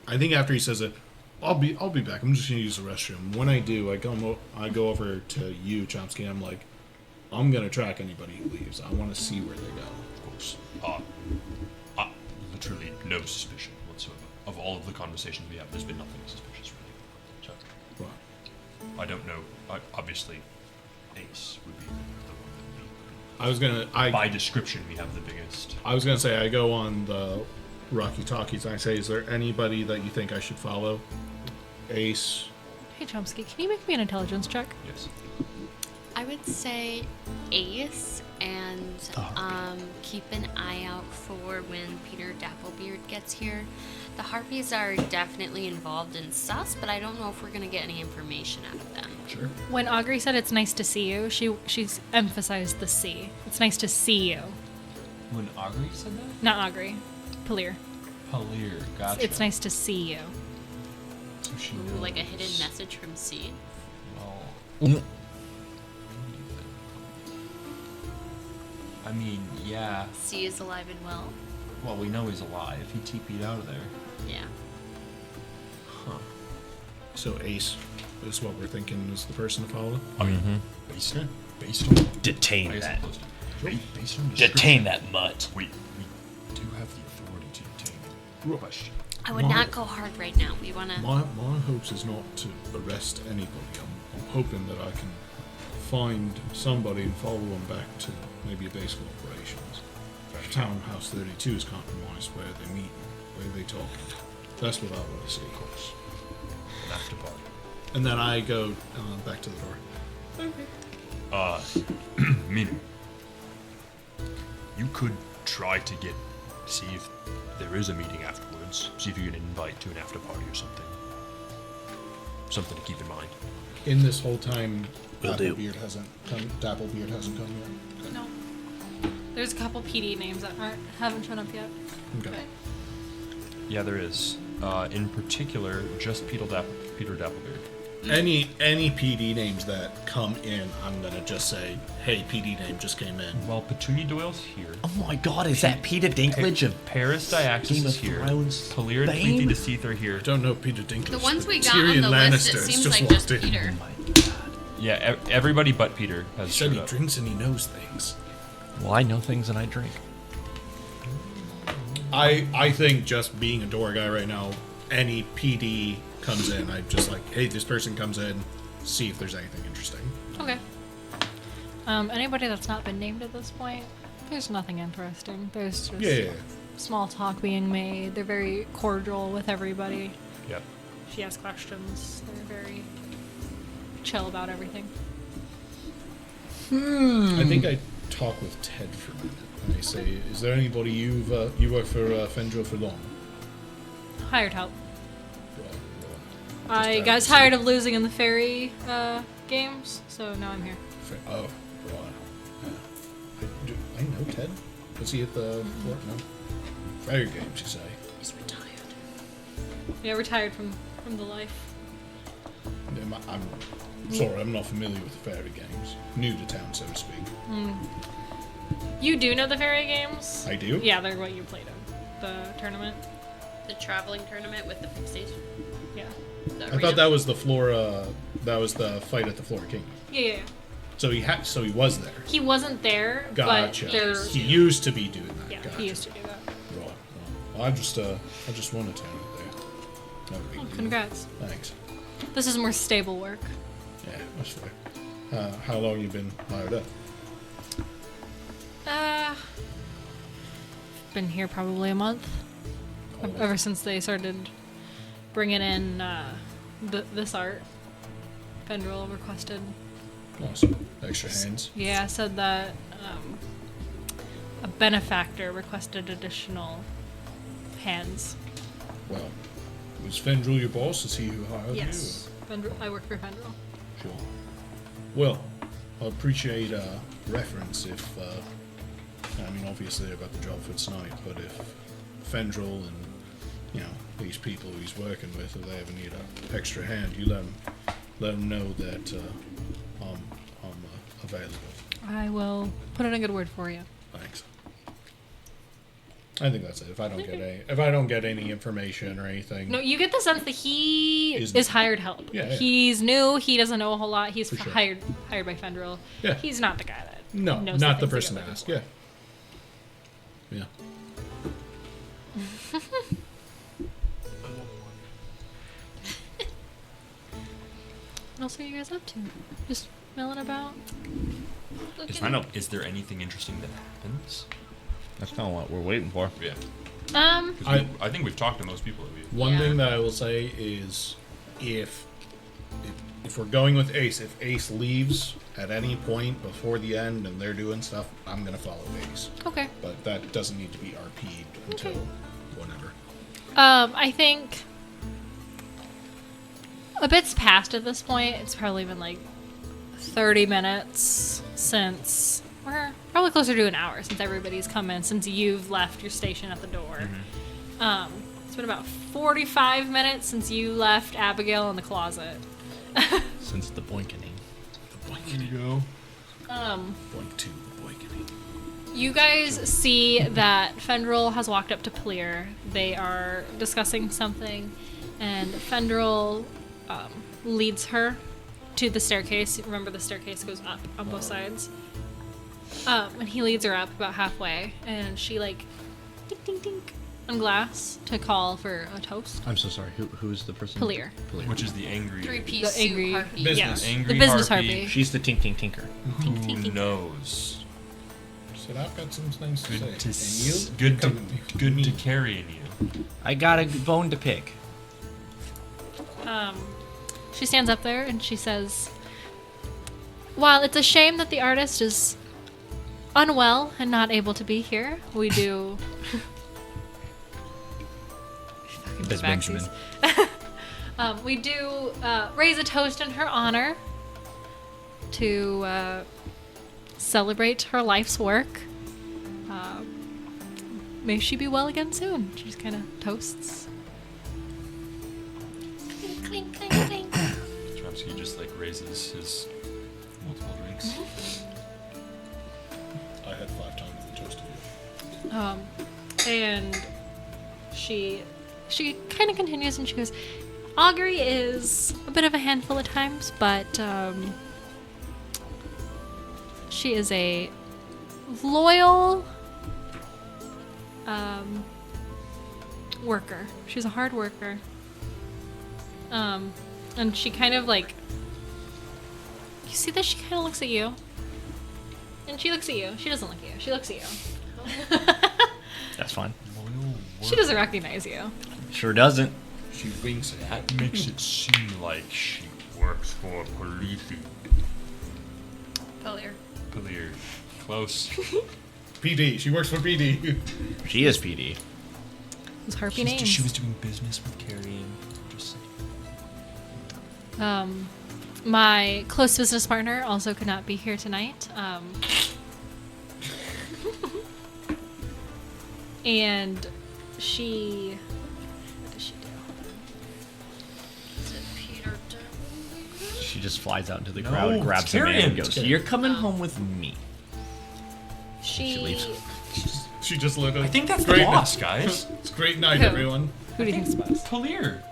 I think after he says it, I'll be back. I'm just gonna use the restroom. When I do, I go over to you, Chomsky. And I'm like, I'm gonna track anybody who leaves. I want to see where they go. Of course. Literally no suspicion whatsoever. Of all of the conversations we have, there's been nothing suspicious really. So, Right. I don't know. Obviously, Ace would be the one that I was gonna. by description, we have the biggest. I was gonna say I go on the Rocky Talkies and I say, is there anybody that you think I should follow? Ace. Hey Chomsky, can you make me an intelligence check? Yes. I would say Ace and keep an eye out for when Peter Dapplebeard gets here. The Harpies are definitely involved in sus, but I don't know if we're going to get any information out of them. Sure. When Augury said it's nice to see you, she's emphasized the C. It's nice to see you. When Augury said that? Not Augury. Palir. Palir, gotcha. It's nice to see you. So she Ooh, knows. like a hidden message from C. Well, I mean, yeah. C is alive and well. Well, we know he's alive. He TP'd out of there. Yeah. So Ace is what we're thinking is the person to follow. I mean, based on I Detain guess that. I'm close to- based on Detain that mutt. We do have the authority to detain him. Question. I would not go hard right now. We want to. My hopes is not to arrest anybody. I'm hoping that I can find somebody and follow them back to maybe a base of operations. Townhouse 32 is compromised where they meet, where they talk. That's what I want to see. Of course. An after party. And then I go back to the door. Minu, you could try to see if there is a meeting afterwards. See if you can invite to an after party or something. Something to keep in mind. In this whole time, Will do. Dapplebeard hasn't come yet. No. There's a couple PD names that haven't shown up yet. Okay. Yeah, there is. In particular, just Peter Dapplebeard. Any PD names that come in, I'm gonna just say, "Hey, PD name just came in." Well, Petunia Doyle's here. Oh my god, is that Peter Dinklage of Paris Diaxis Game is of here. Thrones Palir and fame? Tweety the Seath are here. I don't know Peter Dinklage. The ones but we got Tyrion on the list, Lannister it has seems just like walked just in. Peter. Yeah, everybody but Peter He has said showed he up. drinks and he knows things. Well, I know things and I drink. I think just being a door guy right now, any PD comes in, I'm just like, hey, this person comes in, see if there's anything interesting. Okay. Anybody that's not been named at this point, there's nothing interesting. There's just Yeah. small talk being made. They're very cordial with everybody. Yep. She asks questions. They're very chill about everything. I think I talk with Ted for a minute. And I say, is there anybody you work for Fendril for long? Hired help. Well, I got tired of losing in the fairy games, so now I'm here. Oh, right. Yeah. I know Ted. Was he at the what? No. Fairy games, you say? He's retired. Yeah, retired from the life. I'm sorry, I'm not familiar with the fairy games. New to town, so to speak. You do know the fairy games? I do? Yeah, they're what you played in. The tournament? The traveling tournament with the fixation. Yeah. I thought that was the Flora. That was the fight at the Flora King. Yeah. So he was there. He wasn't there, Gotcha. but there. He used to be doing that. Yeah, Gotcha. he used to do that. Right. Well, I just won a tournament there. No big Oh, deal. congrats. Thanks. This is more stable work. Yeah, that's fair. How long you been hired up? Been here probably a month. Ever since they started bringing in this art. Fendril requested. Awesome. Extra hands. Yeah, said that a benefactor requested additional hands. Well, was Fendril your boss? Is he who hired Yes. I work for Fendril. you? Sure. Well, I appreciate reference if, I mean, obviously I got the job for tonight, but if Fendril and, you know, these people he's working with, if they ever need an extra hand, you let them know that I'm available. I will put in a good word for you. Thanks. I think that's it. If I don't get any information or anything, No, you get the sense that he Is- is hired help. Yeah, yeah. He's new. He doesn't know a whole lot. He's For sure. hired by Fendril. Yeah. He's not the guy that no, knows not the things person they're to ask. looking Yeah. Yeah. What else are you guys up to? Just milling about? Is there anything interesting that happens? That's kind of what we're waiting for. Yeah. 'Cause I think we've talked to most people that we. One Yeah. thing that I will say is, if we're going with Ace, if Ace leaves at any point before the end and they're doing stuff, I'm gonna follow Ace. Okay. But that doesn't need to be RP'd until whenever. I think a bit's passed at this point. It's probably been like 30 minutes since, or probably closer to an hour since everybody's come in, since you've left your station at the door. It's been about 45 minutes since you left Abigail in the closet. Since the boinkening. The boinkening. Go. Boink two, the boinkening. You guys see that Fendril has walked up to Pleer. They are discussing something, and Fendril leads her to the staircase. Remember, the staircase goes up on both sides. And he leads her up about halfway, and she like dink dink dink on glass to call for a toast. I'm so sorry. Who's the person? Pleer. Which is the angry. Three-piece The angry suit harpy. Business. Yeah, Angry the business harpy. harpy. She's the Tink Tink Tinker. Who knows? Said I've got some things to Good to say. And you? good to Come with me. good to carrying you. I got a bone to pick. She stands up there and she says, "While it's a shame that the artist is unwell and not able to be here, we do." Fucking Biz backsies. Benjamin. We do raise a toast in her honor to celebrate her life's work. May she be well again soon. She just kind of toasts. Clink, clink, clink, clink. Chomsky just like raises his multiple drinks. I had 5 times the toast of you. And she kind of continues and she goes, "Augury is a bit of a handful at times, but she is a loyal worker. She's a hard worker. And she kind of like, you see that she kind of looks at you, and she looks at you. She doesn't look at you. She looks at you. That's fine. She doesn't recognize you. Sure doesn't. She winks at That makes it seem like she works for Polithi. Pleer. Pleer. Close. PD. She works for PD. She is PD. Those harpy names. She was doing business with carrying. Just saying. My close business partner also could not be here tonight. And she... What does she do? Is it Peter? She just flies out into the No, crowd, it's grabs him and Tyrion. goes, "You're coming home with me." She leaves. She just lit up. I think that's Great the boss, guys. It's a great night, Who? everyone. Who do you think's boss? Pleer.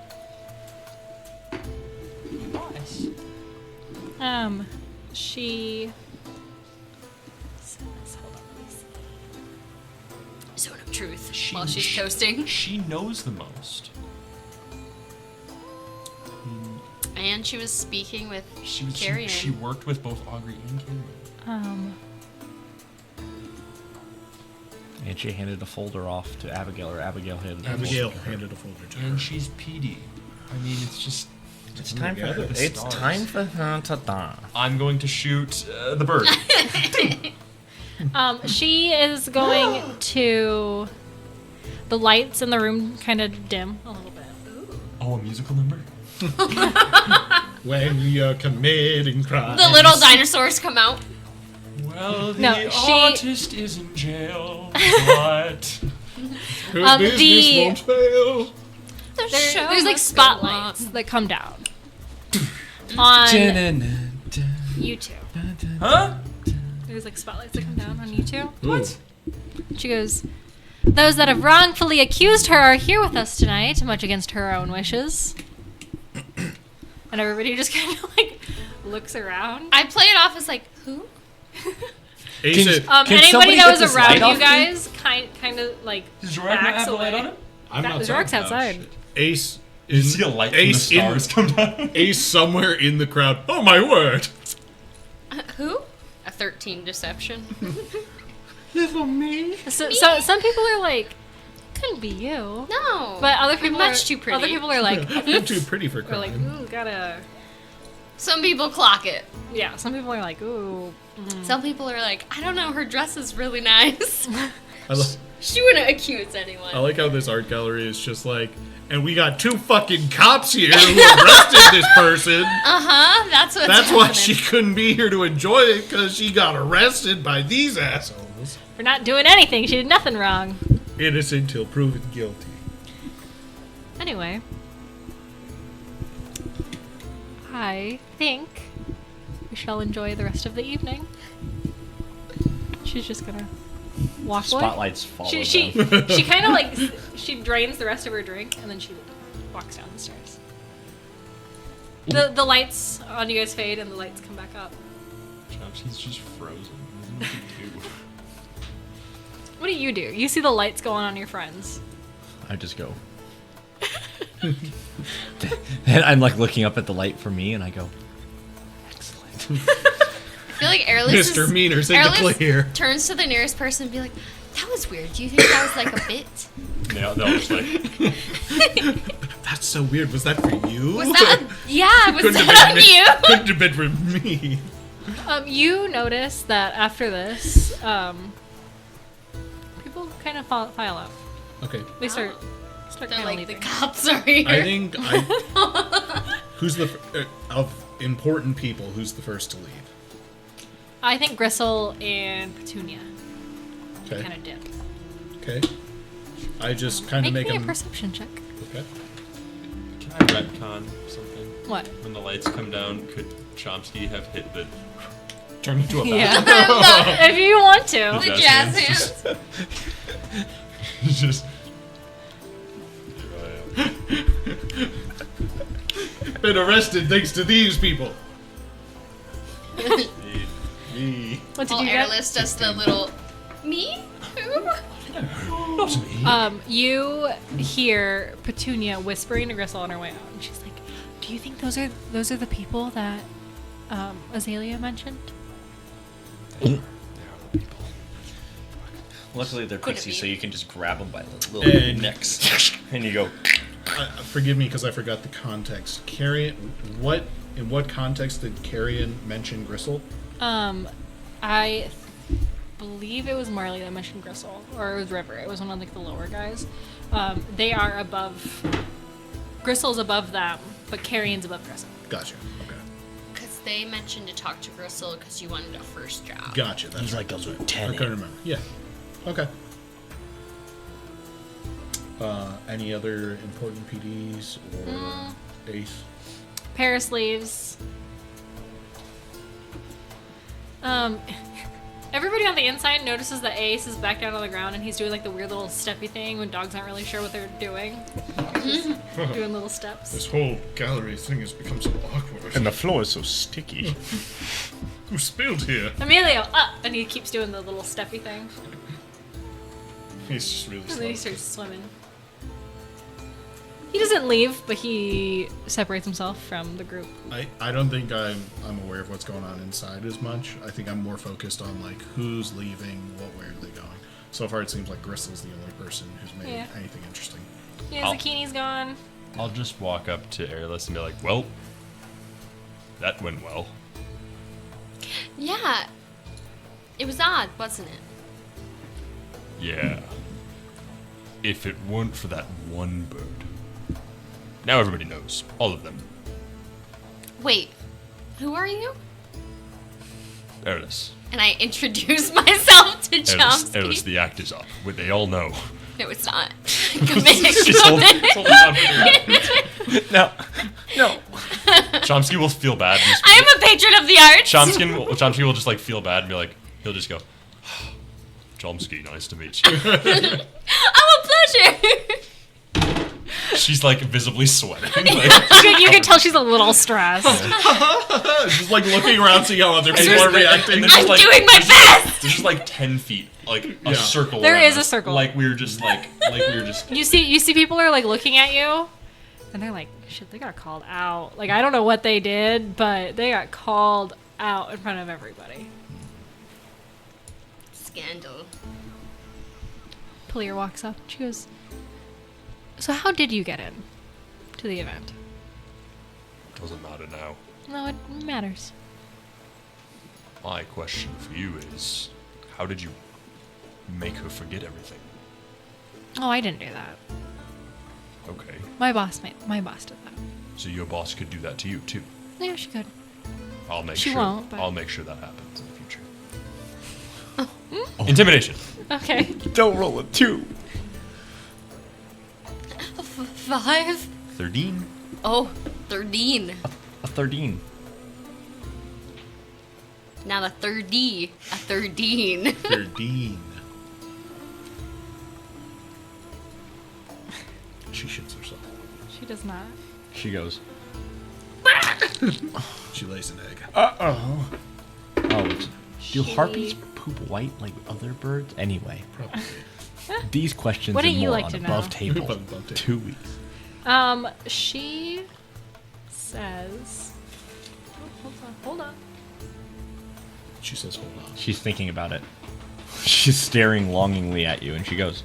Boss. She says, hold on, let me see. Zone of truth. While she's toasting. She knows the most. And she was speaking with She Carrion. worked with both Augury and Carrion. And she handed a folder off to Abigail, or Abigail handed a Abigail folder to her. handed a folder to her. And she's PD. I mean, it's just. It's time for her. The It's stars. time for her to dance. I'm going to shoot the bird. She is going to... The lights in the room kind of dim a little bit. Oh, a musical number? When you're committing crimes. The little dinosaurs come out. Well, the No, she- artist is in jail, but Her business the- won't fail. There's like spotlights that come down on you two. huh? There's like spotlights that come down on you two. What? She goes, "Those that have wrongfully accused her are here with us tonight, much against her own wishes." And everybody just kind of like looks around. I play it off as like, who? Ace Can- it. Can Anybody somebody that get was this around light you off me? guys kind of like Does Zorak not backs have a light away. on him? I'm That- outside. Zork's outside. Ace You is see a light from the Ace in- stars come down? Ace somewhere in the crowd. Oh my word! Who? A 13 deception. Little me. So some people are like, couldn't be you. No. But other I'm people much are, too pretty. Other people are like, I'm too pretty for are like, crime. ooh, gotta. Some people clock it. Yeah, some people are like, ooh. Some people are like, I don't know, her dress is really nice. I, She wouldn't accuse anyone. I like how this art gallery is just like, and we got 2 fucking cops here who arrested this person. Uh-huh, that's what's That's why happening. she couldn't be here to enjoy it, because she got arrested by these assholes. For not doing anything. She did nothing wrong. Innocent till proven guilty. Anyway. I think we shall enjoy the rest of the evening. She's just gonna walkway. Spotlights follow She them. she kind of like she drains the rest of her drink and then she walks down the stairs. The lights on you guys fade and the lights come back up. Chomsky's just frozen. He doesn't know what to do. What do? You see the lights going on your friends. I just go. And I'm like looking up at the light for me, and I go, excellent. I feel like Airless Mr. Meaners in the clear. turns to the nearest person and be like, that was weird. Do you think that was like a bit? They'll just like, That's so weird. Was that for you? Was that? Yeah, was Couldn't have that on been me. you? Couldn't have been for me. You notice that after this, people kind of file out. Okay. They start They're kind of like, leaving. the cops are here. I think who's the of important people? Who's the first to leave? I think Gristle and Petunia Okay. kind of dip. Okay. I just kind of Make make me a them. perception check. Okay. can I retcon something? What? When the lights come down, could Chomsky have hit the turn into a bat? Yeah. If you want to. The Jazz jazz hands. hands. Just Been arrested thanks to these people. Me. What did While you get? Airless does the little, me? Who? not me. You hear Petunia whispering to Gristle on her way out, and she's like, "Do you think those are the people that Azalea mentioned?" Luckily, they're Could it pussy, be? so you can just grab them by the little And- necks, and you go. Forgive me because I forgot the context. Carrion. In what context did Carrion mention Gristle? I believe it was Marley that mentioned Gristle, or it was River. It was one of like the lower guys. They are above. Gristle's above them, but Carrion's above Gristle. Gotcha. Okay. Because they mentioned to talk to Gristle because you wanted a first job. Gotcha. That's He's right, like a that's right. I lieutenant. couldn't remember. Yeah. Okay. Any other important PDs or Ace? Paris leaves. Everybody on the inside notices that Ace is back down on the ground and he's doing like the weird little steppy thing when dogs aren't really sure what they're doing. Just doing little steps. This whole gallery thing has become so awkward. And the floor is so sticky. Who spilled here? Emilio, up! And he keeps doing the little steppy thing. He's just really And then he slow. starts swimming. He doesn't leave, but he separates himself from the group. I don't think I'm aware of what's going on inside as much. I think I'm more focused on like who's leaving, where are they going. So far, it seems like Gristle's the only person who's made Yeah. anything interesting. Yeah, Zucchini's gone. I'll just walk up to Airless and be like, well, that went well. Yeah. It was odd, wasn't it? Yeah. If it weren't for that one bird. Now everybody knows. All of them. Wait, who are you? Airless. And I introduce myself to Airless, Chomsky. Airless, the act is up. They all know. No, it's not. Commit. Just hold on. No. Chomsky will feel bad. I am a patron of the arts. Chomsky will just like feel bad and be like, he'll just go, Chomsky, nice to meet you. Oh, a pleasure. She's like visibly sweating. Like, You can tell she's a little stressed. Just like looking around, seeing how other people are reacting. and then just, I'm like, doing my best. There's just like 10 feet, like a Yeah. circle. There around is a us. circle. Like we were just You see people are like looking at you, and they're like, shit, they got called out. Like, I don't know what they did, but they got called out in front of everybody. Scandal. Polier walks up. She goes, so how did you get in to the event? Doesn't matter now. No, it matters. My question for you is, how did you make her forget everything? Oh, I didn't do that. Okay. My boss did that. So your boss could do that to you too. Yeah, she could. I'll make She sure. won't, but- I'll make sure that happens in the future. Intimidation. Okay. Don't roll a 2. 5? 13. Oh, 13. A 13. Now the third D. A 13. 13. She shits herself. She does not. She goes, She lays an egg. oh, do harpies poop white like other birds? Anyway, Probably. these questions Wouldn't and you more like on to Above know? Table. Above Table. 2 weeks. She says. Oh, hold on. She says, hold on. She's thinking about it. She's staring longingly at you, and she goes,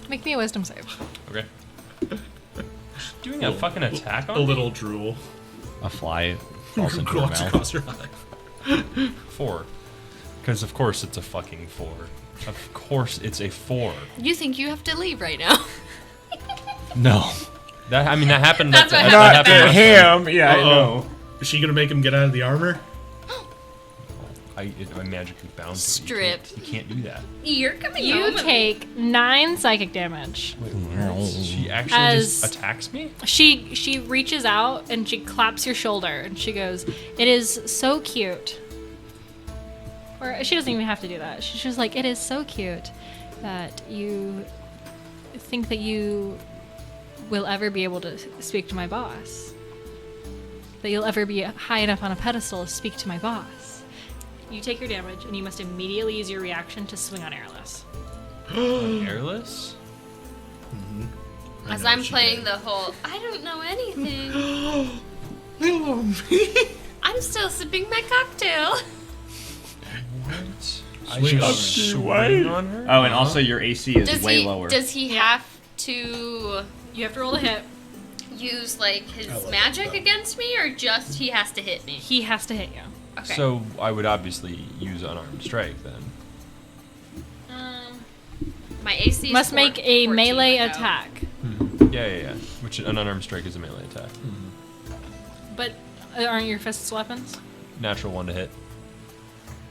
Make me a wisdom save. Okay. Doing a fucking attack on A me? little drool. a fly falls into her Walks mouth. across her eye. 4. Because of course it's a fucking 4. Of course it's a 4. You think you have to leave right now? No. That happened. That's what that happened happened. him. Yeah, Uh-oh. Is she gonna make him get out of the armor? I magically bound to it. Stripped. You can't do that. You're coming You home. take 9 psychic damage. She actually As- just attacks me? She reaches out and she claps your shoulder and she goes, "It is so cute." Or she doesn't even have to do that. She's just like, "It is so cute that you think that you will ever be able to speak to my boss. That you'll ever be high enough on a pedestal to speak to my boss." You take your damage and you must immediately use your reaction to swing on Airless. Airless? I As know I'm she playing did. the whole, I don't know anything. Little me. I'm still sipping my cocktail. What? Swing on her. Swing on her? Oh, and also your AC is way lower. Does he Yeah. have to You have to roll a hit. use like his I like magic that, though. against me, or just he has to hit me? He has to hit you. Okay. So I would obviously use unarmed strike then. My AC is Must make a 14 melee though. attack. Yeah. Which an unarmed strike is a melee attack. But aren't your fists weapons? Natural 1 to hit.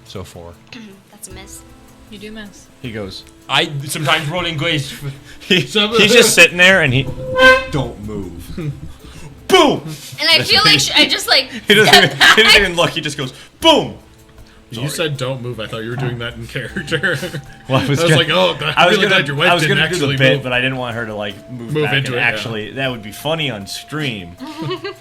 So 4. That's a miss. You do miss. He goes, I sometimes rolling goes. He's just sitting there and he don't move. Boom! And I feel like I just like He doesn't even look. He just goes boom. You said don't move. I thought you were doing that in character. Well, I was like, oh, I was really glad your wife I was didn't gonna do actually the bit, move. but I didn't want her to like move Move back into and it, yeah. actually that would be funny on stream.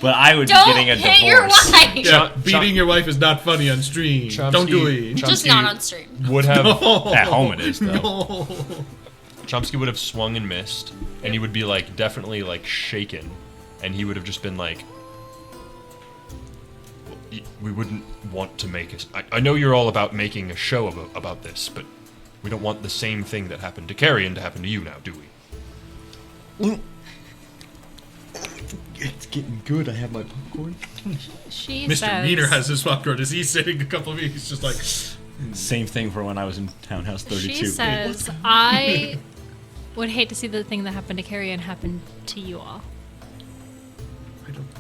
But I would don't be getting a hit your divorce. wife. Yeah, beating your wife is not funny on stream. Don't do it. Just Chomsky not on stream. would have At home it is though. No. Chomsky would have swung and missed, and he would be like definitely like shaken, and he would have just been like, "We wouldn't want to make a. I know you're all about making a show about this, but we don't want the same thing that happened to Carrion to happen to you now, do we?" it's getting good. I have my popcorn. She Mr. says, Meaner has his popcorn. Is he sitting a couple of he's just like, Same thing for when I was in Townhouse 32. She says, "I would hate to see the thing that happened to Carrion happen to you all."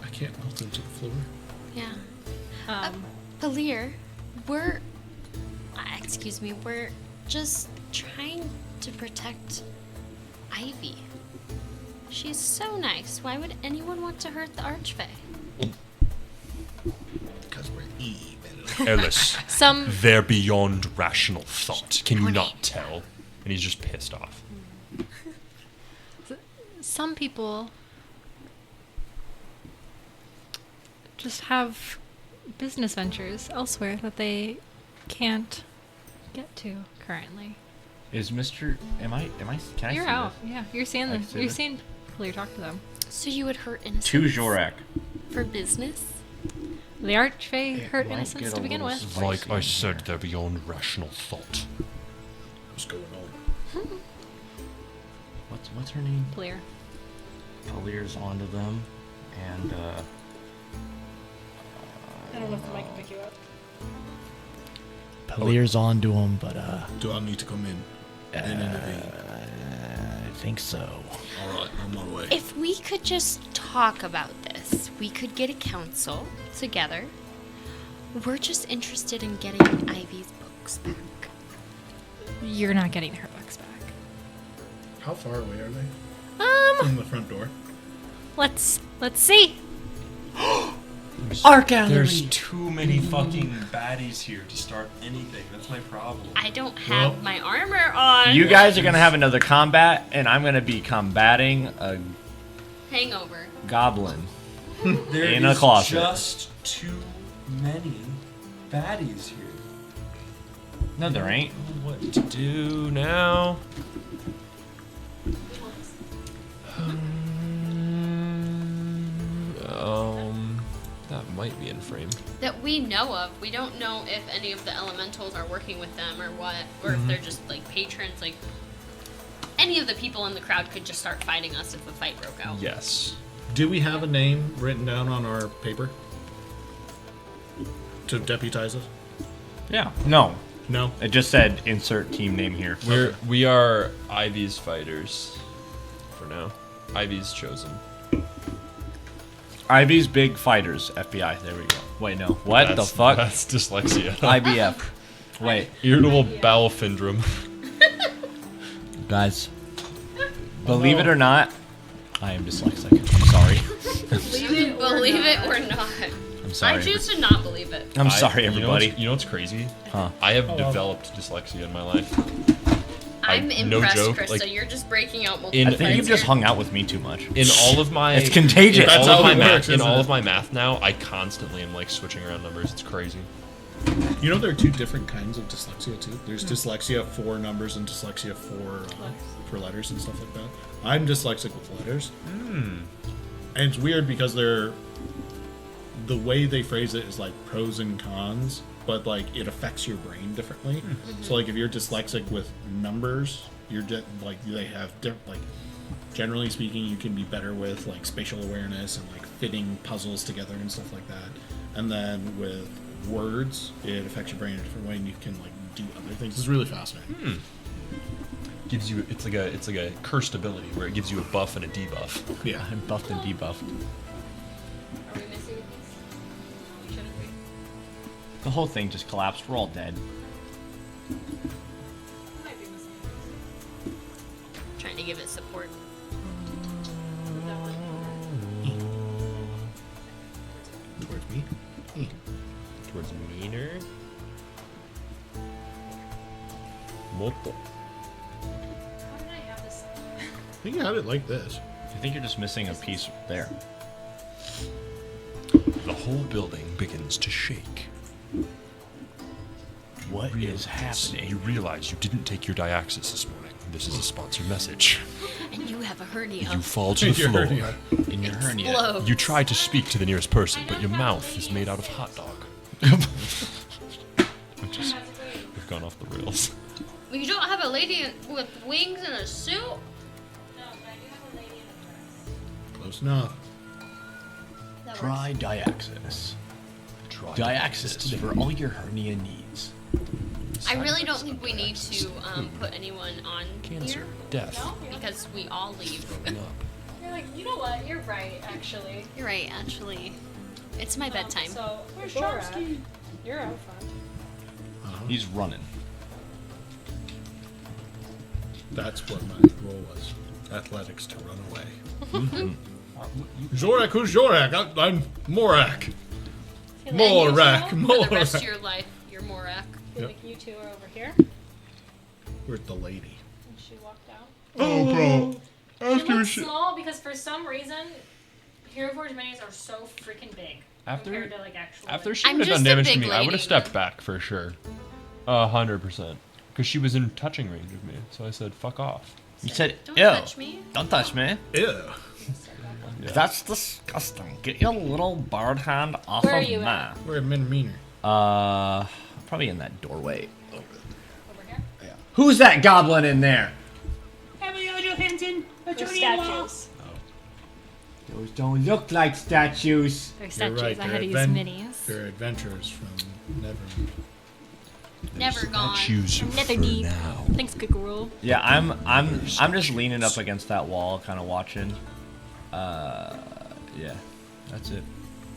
I can't melt into the floor. Yeah. Um, Valir, we're just trying to protect Ivy. She's so nice. Why would anyone want to hurt the Archfey? Because we're evil. Ellis, some they're beyond rational thought. Can you not tell? And he's just pissed off. some people just have business ventures elsewhere that they can't get to currently. Is Mr. Am I? Can I You're see out. this? Yeah, you're seeing I them. can see You're this. seeing Valir talk to them. So you would hurt innocents To Jorak. for business? The Archfey hurt might innocents get to a begin little with. spicy. Like I said, they're beyond rational thought. What's going on? What's her name? Valir. Polier's onto them, and I don't know if the mic can pick you up. Polier's onto them, but Do I need to come in and intervene? I think so. All right, I'm on my way. If we could just talk about this, we could get a council together. We're just interested in getting Ivy's books back. You're not getting her books back. How far away are they Um, from the front door? let's see. Art gallery. There's too many fucking baddies here to start anything. That's my problem. I don't have Well- my armor on. You guys are gonna have another combat, and I'm gonna be combating a Hangover. goblin. There In a closet. just too many baddies here. No, there ain't. What to do now? That might be in frame. That we know of. We don't know if any of the elementals are working with them or what, or if they're just like patrons. Like any of the people in the crowd could just start fighting us if a fight broke out. Yes. Do we have a name written down on our paper to deputize us? Yeah. No. No. It just said insert team name here. We are Ivy's fighters for now. Ivy's chosen. Ivy's Big Fighters, FBI. There we go. Wait, no. What the fuck? That's dyslexia. IBF. Wait, Irritable bowel syndrome. guys. Believe it or not, I am dyslexic. I'm sorry. Believe it or not. I'm sorry. I choose to not believe it. I'm sorry, everybody. You know what's crazy? Huh. I have developed dyslexia in my life. I'm no impressed, joke, Krista. like, You're just breaking out multiple in- I think fights you've just here. hung out with me too much. In all of my It's contagious. In all, That's of how my it math, works, in isn't all it? of my math now, I constantly am like switching around numbers. It's crazy. You know there are two different kinds of dyslexia too. There's dyslexia for numbers and dyslexia for letters and stuff like that. I'm dyslexic with letters. And it's weird because the way they phrase it is like pros and cons, but like it affects your brain differently. So like if you're dyslexic with numbers, you're like they have like generally speaking, you can be better with like spatial awareness and like fitting puzzles together and stuff like that. And then with words, it affects your brain in a different way, and you can like do other things. It's really fascinating. Gives you it's like a cursed ability where it gives you a buff and a debuff. Yeah. I'm buffed and debuffed. Are we missing a piece? Shouldn't we? The whole thing just collapsed. We're all dead. Trying to give it support. Towards me. Towards meaner. Moto. How did I have this? I think you had it like this. I think you're just missing a piece there. The whole building begins to shake. What is happening? You realize you didn't take your Diaxis this morning. This is a sponsor message. And you have a hernia. You fall to the floor. In your hernia. Explode. You try to speak to the nearest person, but your mouth is made out of hot dog. We've gone off the rails. You don't have a lady with wings and a suit? Close enough. That Try Diaxis. Diaxis for all your hernia needs. I really don't think we need to put anyone on Cancer, here death, because we all leave. growing up. You're like, you know what? You're right, actually. You're right, actually. It's my bedtime. So, where's Chomsky? You're out front. He's running. That's what my role was. Athletics to run away. Zorak, who's Zorak? I'm Morak. Morak, For the rest of Morak. your life, you're Morak. I feel like you two are over here. Where's the lady? And she walked out. Oh, bro. She looks small because for some reason, Hero Forge minis are so freaking big compared to like actual. After like, she I'm would have just done a damage to big me, I would lady, have stepped though. back for sure. 100%. Because she was in touching range of me, so I said, fuck off. You said, Don't ew. touch me. Don't touch me. Ew. Yeah. That's disgusting. Get your little bird hand off Where are of you me. at? We're meaner. Probably in that doorway. over here. Who's that goblin in there? They're statues. Those don't look like statues. They're You're statues. right. I had They're to use minis. They're adventurers from Neverland. Never gone. Choose you Never for deep. now. Thanks, Google. Yeah, I'm just leaning up against that wall, kind of watching. Yeah, that's it.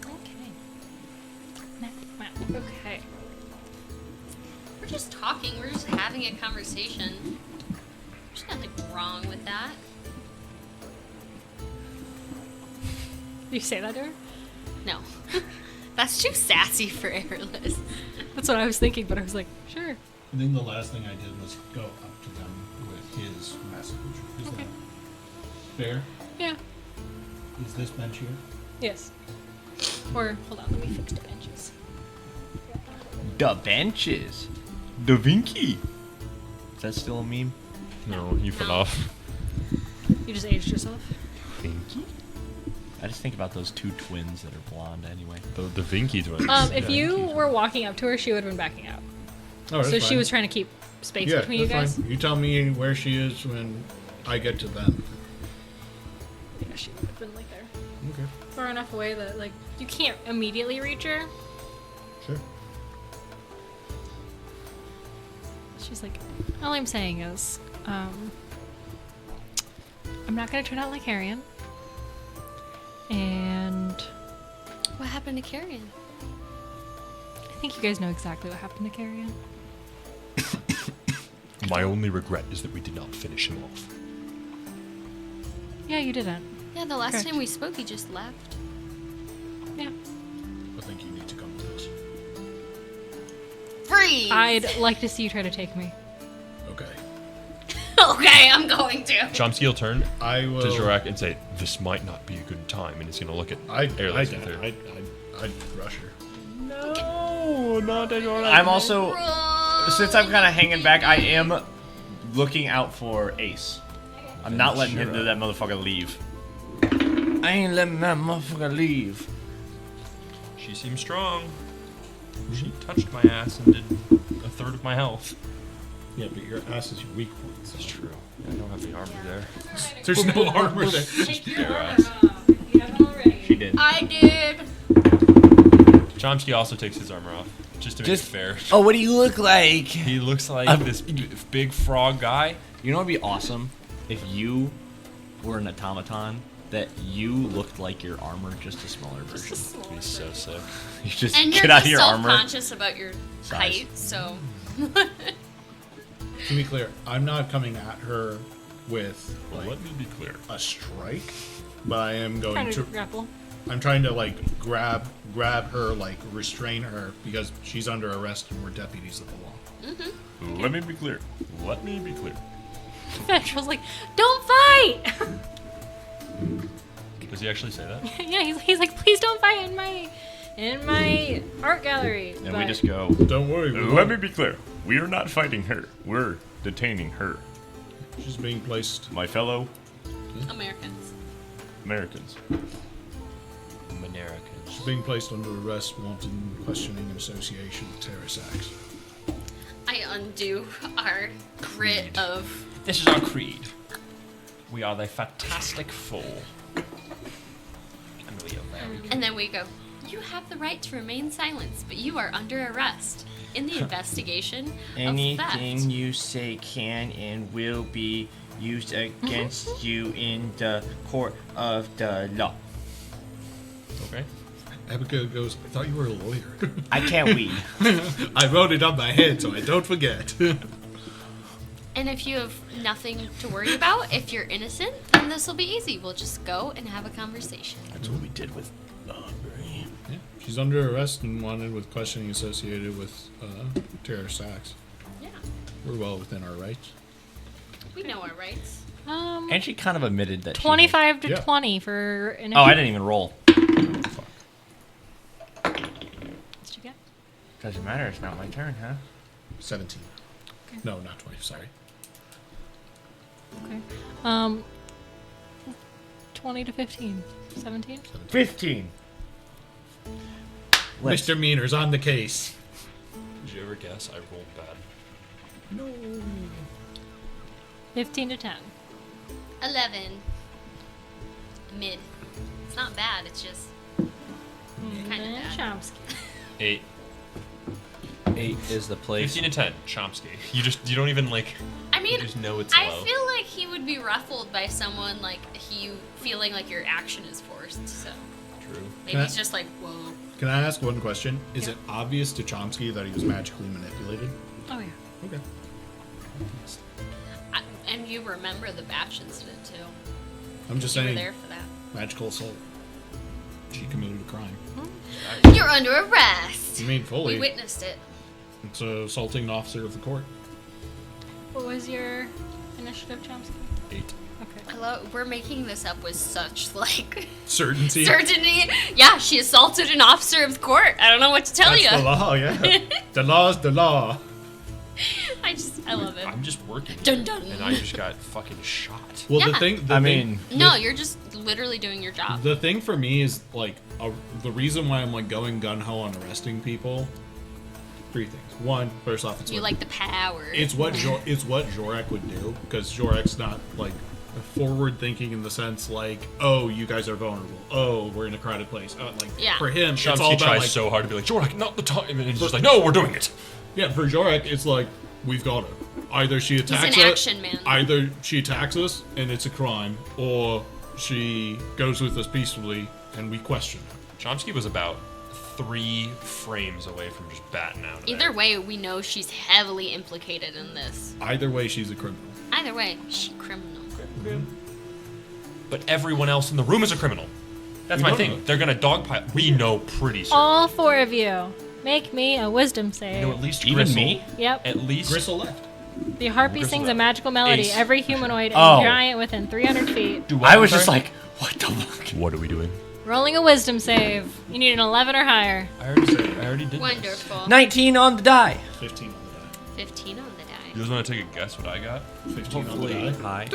Okay. Okay. We're just talking. We're just having a conversation. There's nothing wrong with that. You say that to her? No. That's too sassy for Airless. That's what I was thinking, but I was like, sure. I think the last thing I did was go up to them with his message. Is Okay. that fair? Yeah. Is this bench here? Yes. Or, hold on, let me fix the benches. The benches. Da Vinci. Is that still a meme? No, you fell off. You just aged yourself. Vinci? I just think about those two twins that are blonde anyway. The Vinky twins. If you were walking up to her, she would have been backing out. Oh, that's So she fine. was trying to keep space Yeah, between you that's guys. fine. You tell me where she is when I get to them. Yeah, she would have been like there. Okay. Far enough away that, like, you can't immediately reach her. Sure. She's like, all I'm saying is, I'm not gonna turn out like Harrion. And What happened to Carrion? I think you guys know exactly what happened to Carrion. My only regret is that we did not finish him off. Yeah, you didn't. Yeah, the last Correct. time we spoke, he just left. Yeah. I think you need to come with us. Freeze! I'd like to see you try to take me. Okay. Okay, I'm going to. Chomsky will turn I will. to Zorak and say, "This might not be a good time," and he's gonna look at I'd Airless. rush her. No, not at all. I'm also, since I'm kind of hanging back, I am looking out for Ace. I'm not letting him that motherfucker leave. I ain't letting that motherfucker leave. She seems strong. She touched my ass and did a third of my health. Yeah, but your ass is your weak point. That's true. I don't have the armor there. There's no armor there. Take your armor ass. off if you haven't already. She did. I did. Chomsky also takes his armor off, just to make it fair. Oh, what do you look like? He looks like this big frog guy. You know what'd be awesome? If you were an automaton, that you looked like your armor, just a smaller version. It'd be so sick. You just And get you're out just of your armor. self-conscious about your Size. height, so. To be clear, I'm not coming at her with Well, like, let me be clear. a strike, but I am going Trying to to. grapple. I'm trying to like grab her, like restrain her because she's under arrest and we're deputies of the law. Let me be clear. Let me be clear. Ventral's like, don't fight! Does he actually say that? Yeah, he's like, please don't fight in my art gallery. And we But just go. Don't worry, Let me be clear. We are not fighting her. We're detaining her. she's being placed. My fellow Americans. Americans. She's being placed under arrest, wanton questioning in association with terrorist acts. I undo our grit of. This is our creed. We are the Fantastic Four. And we are very And then we go, you have the right to remain silent, but you are under arrest in the investigation of Anything theft. you say can and will be used against you in the court of the law. Okay. Abigail goes, I thought you were a lawyer. I can't weed. I wrote it on my head so I don't forget. And if you have nothing to worry about, if you're innocent, then this will be easy. We'll just go and have a conversation. That's what we did with Aubrey. Yeah, she's under arrest and wanted with questioning associated with terrorist acts. Yeah, We're well within our rights. we know our rights. And she kind of admitted that 25 to Yeah. 20 for an Oh, I didn't even roll. What'd you get? Doesn't matter. It's not my turn, huh? 17. No, not 20, sorry. Okay. 20 to 15. 17? 15. Let's- Misdemeanors on the case. Did you ever guess I rolled bad? No. 15 to 10. 11. Mid. It's not bad, it's just kind of bad. Chomsky. 8. 8 is the place. 15 to 10. Chomsky. You don't even like. I mean, You just know it's I low. feel like he would be ruffled by someone like you feeling like your action is forced. So True. maybe Huh? he's just like, whoa. Can I ask one question? Is Yeah. it obvious to Chomsky that he was magically manipulated? Oh, yeah. Okay. And you remember the batch incident too. I'm just You were saying, there for that. magical assault. She committed a crime. You're under arrest. You mean We fully? witnessed it. It's assaulting an officer of the court. What was your initiative, Chomsky? 8. Okay. We're making this up with such like Certainty. certainty. Yeah, she assaulted an officer of the court. I don't know what to tell That's you. the law, yeah. The law's the law. I love it. I'm just working. Dun, dun. And I just got fucking shot. Well, Yeah. No, you're just literally doing your job. The thing for me is like the reason why I'm like going gun ho on arresting people. 3 things. One, first off, it's You like the power. it's what Jorek would do, because Jorek's not like forward thinking in the sense like, oh, you guys are vulnerable. Oh, we're in a crowded place. Yeah. For him, it's Chomsky all about tries like, so hard to be like, Jorah, not the time. And he's just like, no, we're doing it. yeah, for Jorek, it's like we've got her. Either she attacks an us, action man. either she attacks us and it's a crime, or she goes with us peacefully and we question her. Chomsky was about 3 frames away from just batting out. Either way, we know she's heavily implicated in this. Either way, she's a criminal. Either way, she's criminal. But everyone else in the room is a criminal. That's We my don't thing. know. They're gonna dogpile. We know pretty soon. All 4 of you, make me a wisdom save. No, at least Even Gristle. me? Yep. At least Gristle left. The harpy Gristle sings a left. magical melody. Ace. Every humanoid and Oh. giant within 300 feet. Do what? I was I'm just sorry? like, what the fuck? What are we doing? Rolling a wisdom save. You need an 11 or higher. I already did. This. Wonderful. 19 on the die. 15 on the 15 on the You die. guys want to take a guess what I got? die. 15 Hopefully on the die. high.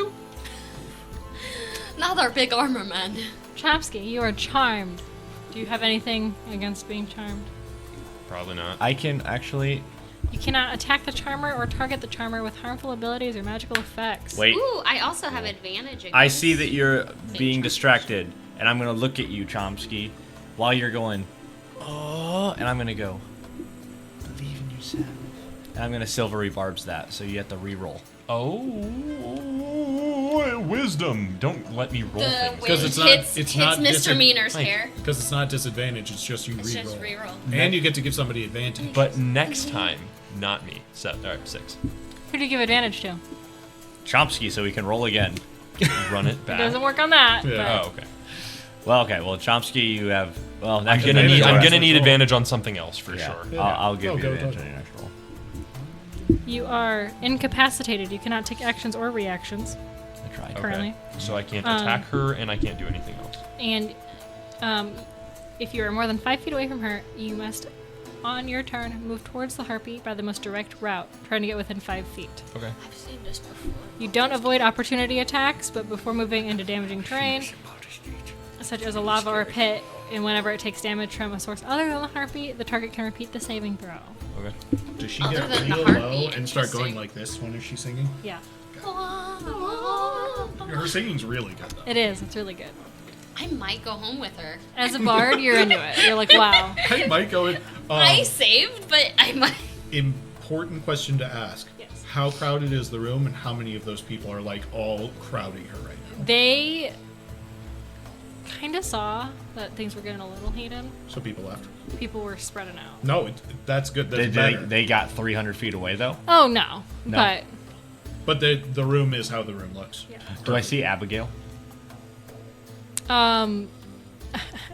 Not our big armor man. Chomsky, you are charmed. Do you have anything against being charmed? Probably not. I can actually. You cannot attack the charmer or target the charmer with harmful abilities or magical effects. Wait. Ooh, I also have advantage against. I see that you're being charm. distracted, and I'm gonna look at you, Chomsky, while you're going, oh, and I'm gonna go, believe in yourself. And I'm gonna silvery barbs that, so you have to re-roll. Oh, wisdom! Don't let me roll The things. wind it's not- hits, it's hits not misdemeanor's like- hair. Because it's not disadvantage, it's just you It's re-roll. just reroll. And you get to give somebody advantage. But next time, not me. All right, 6. Who do you give advantage to? Chomsky, so we can roll again. Run it It back. doesn't work on that. Yeah. Oh, okay. Well, okay. Well, Chomsky, you have. Well, I'm next gonna advantage need. or I'm next gonna need roll. advantage on something else for Yeah. sure. Yeah. I'll give you Go, advantage go. on your next roll. You are incapacitated. You cannot take actions or reactions I tried. Okay. currently. So I can't attack her, and I can't do anything else. And if you are more than 5 feet away from her, you must, on your turn, move towards the harpy by the most direct route, trying to get within 5 feet. Okay. I've seen this before. You don't avoid opportunity attacks, but before moving into damaging terrain, such as a lava or a pit, and whenever it takes damage from a source other than the harpy, the target can repeat the saving throw. Okay. Does she Other get than the real heartbeat, low and start going interesting. like this when she's singing? Yeah, Her singing's really good though. it is. It's really good. I might go home with her. As a bard, you're into it. You're like, wow. I might go in. I saved, but I might. Important question to ask. Yes. How crowded is the room and how many of those people are like all crowding her right now? They kind of saw that things were getting a little heated. So people left. People were spreading out. No, that's good. That's better. They got 300 feet away, though. Oh, no. No. But, But the room is how the room looks. yeah. Do I see Abigail?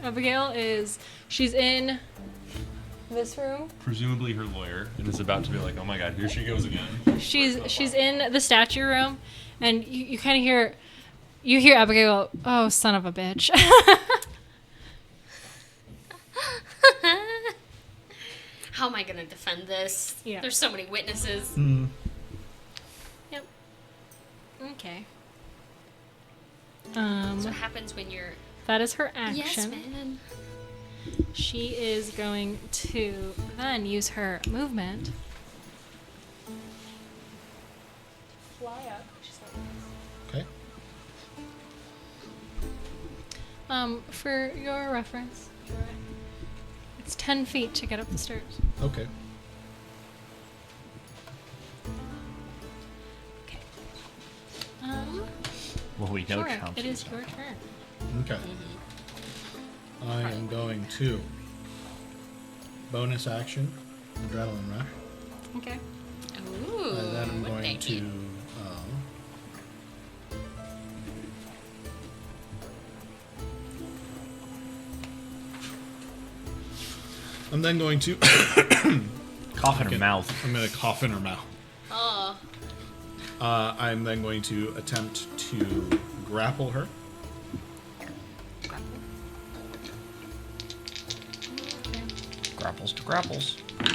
Abigail she's in this room. Presumably her lawyer, and is about to be like, "Oh my God, here she goes again." She's in the statue room, and you kind of hear Abigail go, "Oh, son of a bitch." How am I gonna defend this? Yeah. There's so many witnesses. Yep. Okay. That's what happens when you're. That is her Yes, action. man. She is going to then use her movement. Fly up. Okay. For your reference, it's 10 feet to get up the stairs. Okay. Okay. Well, we know Sure, Chomsky. it is your turn. Okay. I am going to bonus action, adrenaline rush, Okay. Ooh. and then I'm what going they to. need. I'm then going to. Cough in her mouth. I'm going to cough in her mouth. Oh. I'm then going to attempt to grapple her. Grapples to grapples. Okay,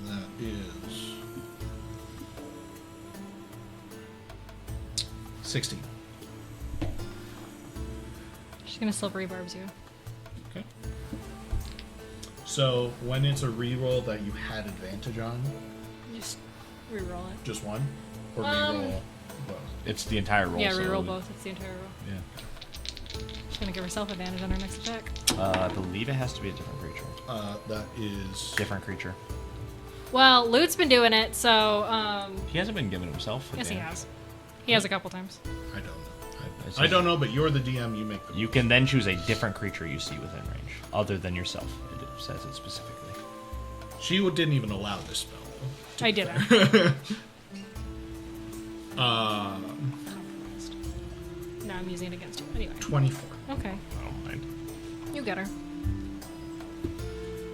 that is 16. She's gonna slippery barbs you. Okay. So when it's a reroll that you had advantage on, Just reroll it. just one, or reroll both. It's the entire roll. Yeah, so reroll both. It's the entire roll. Yeah. She's gonna give herself advantage on her next attack. I believe it has to be a different creature. That is Different creature. Well, Lute's been doing it, so He hasn't been giving himself yes, he advantage. has. He has a couple times. I don't know. It's I just- don't know, but you're the DM. You make the. You can then choose a different creature you see within range, other than yourself. It says it specifically. She didn't even allow this spell. I didn't. Uh, No, I'm using it against you. Anyway. 24. Okay. I don't mind. You get her.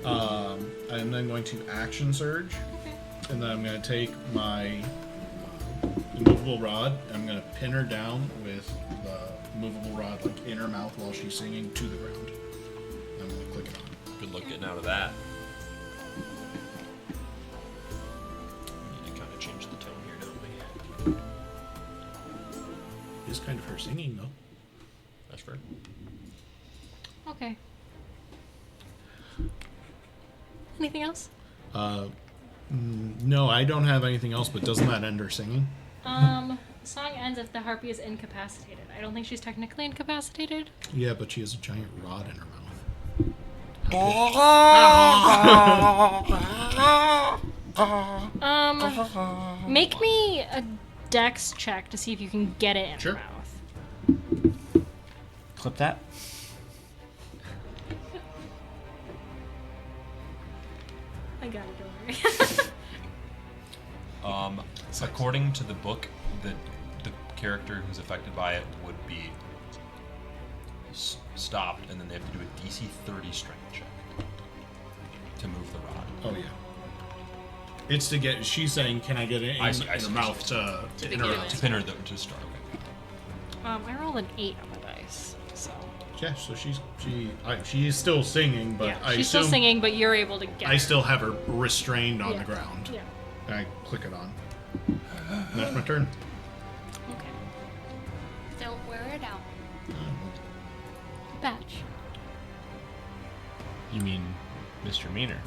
I'm then going to action surge, Okay. and then I'm going to take my immovable rod. And I'm going to pin her down with the movable rod, like in her mouth while she's singing, to the ground. I'm going to click it on. Good luck getting out of that. We need to kind of change the tone here, don't we? It's kind of her singing, though. That's fair. Okay. Anything else? No, I don't have anything else, but doesn't that end her singing? The song ends if the harpy is incapacitated. I don't think she's technically incapacitated. Yeah, but she has a giant rod in her mouth. Make me a dex check to see if you can get it in Sure. her mouth. Clip that. I got it, don't worry. According to the book, the character who's affected by it would be stopped, and then they have to do a DC 30 strength check to move the rod. Oh, yeah. It's to get. She's saying, "Can I get it in, I see, I in see, her I mouth see. to begin interrupt?" with. To pin her to start. Okay. I rolled an 8 on the dice, so Yeah, so she is still singing, but yeah, I she's assume still singing, but you're able to get. I her. still have her restrained on Yeah. the ground. Yeah. And I click it on. And that's my turn. Okay. Don't wear it out. Batch. You mean Mr. Meaner?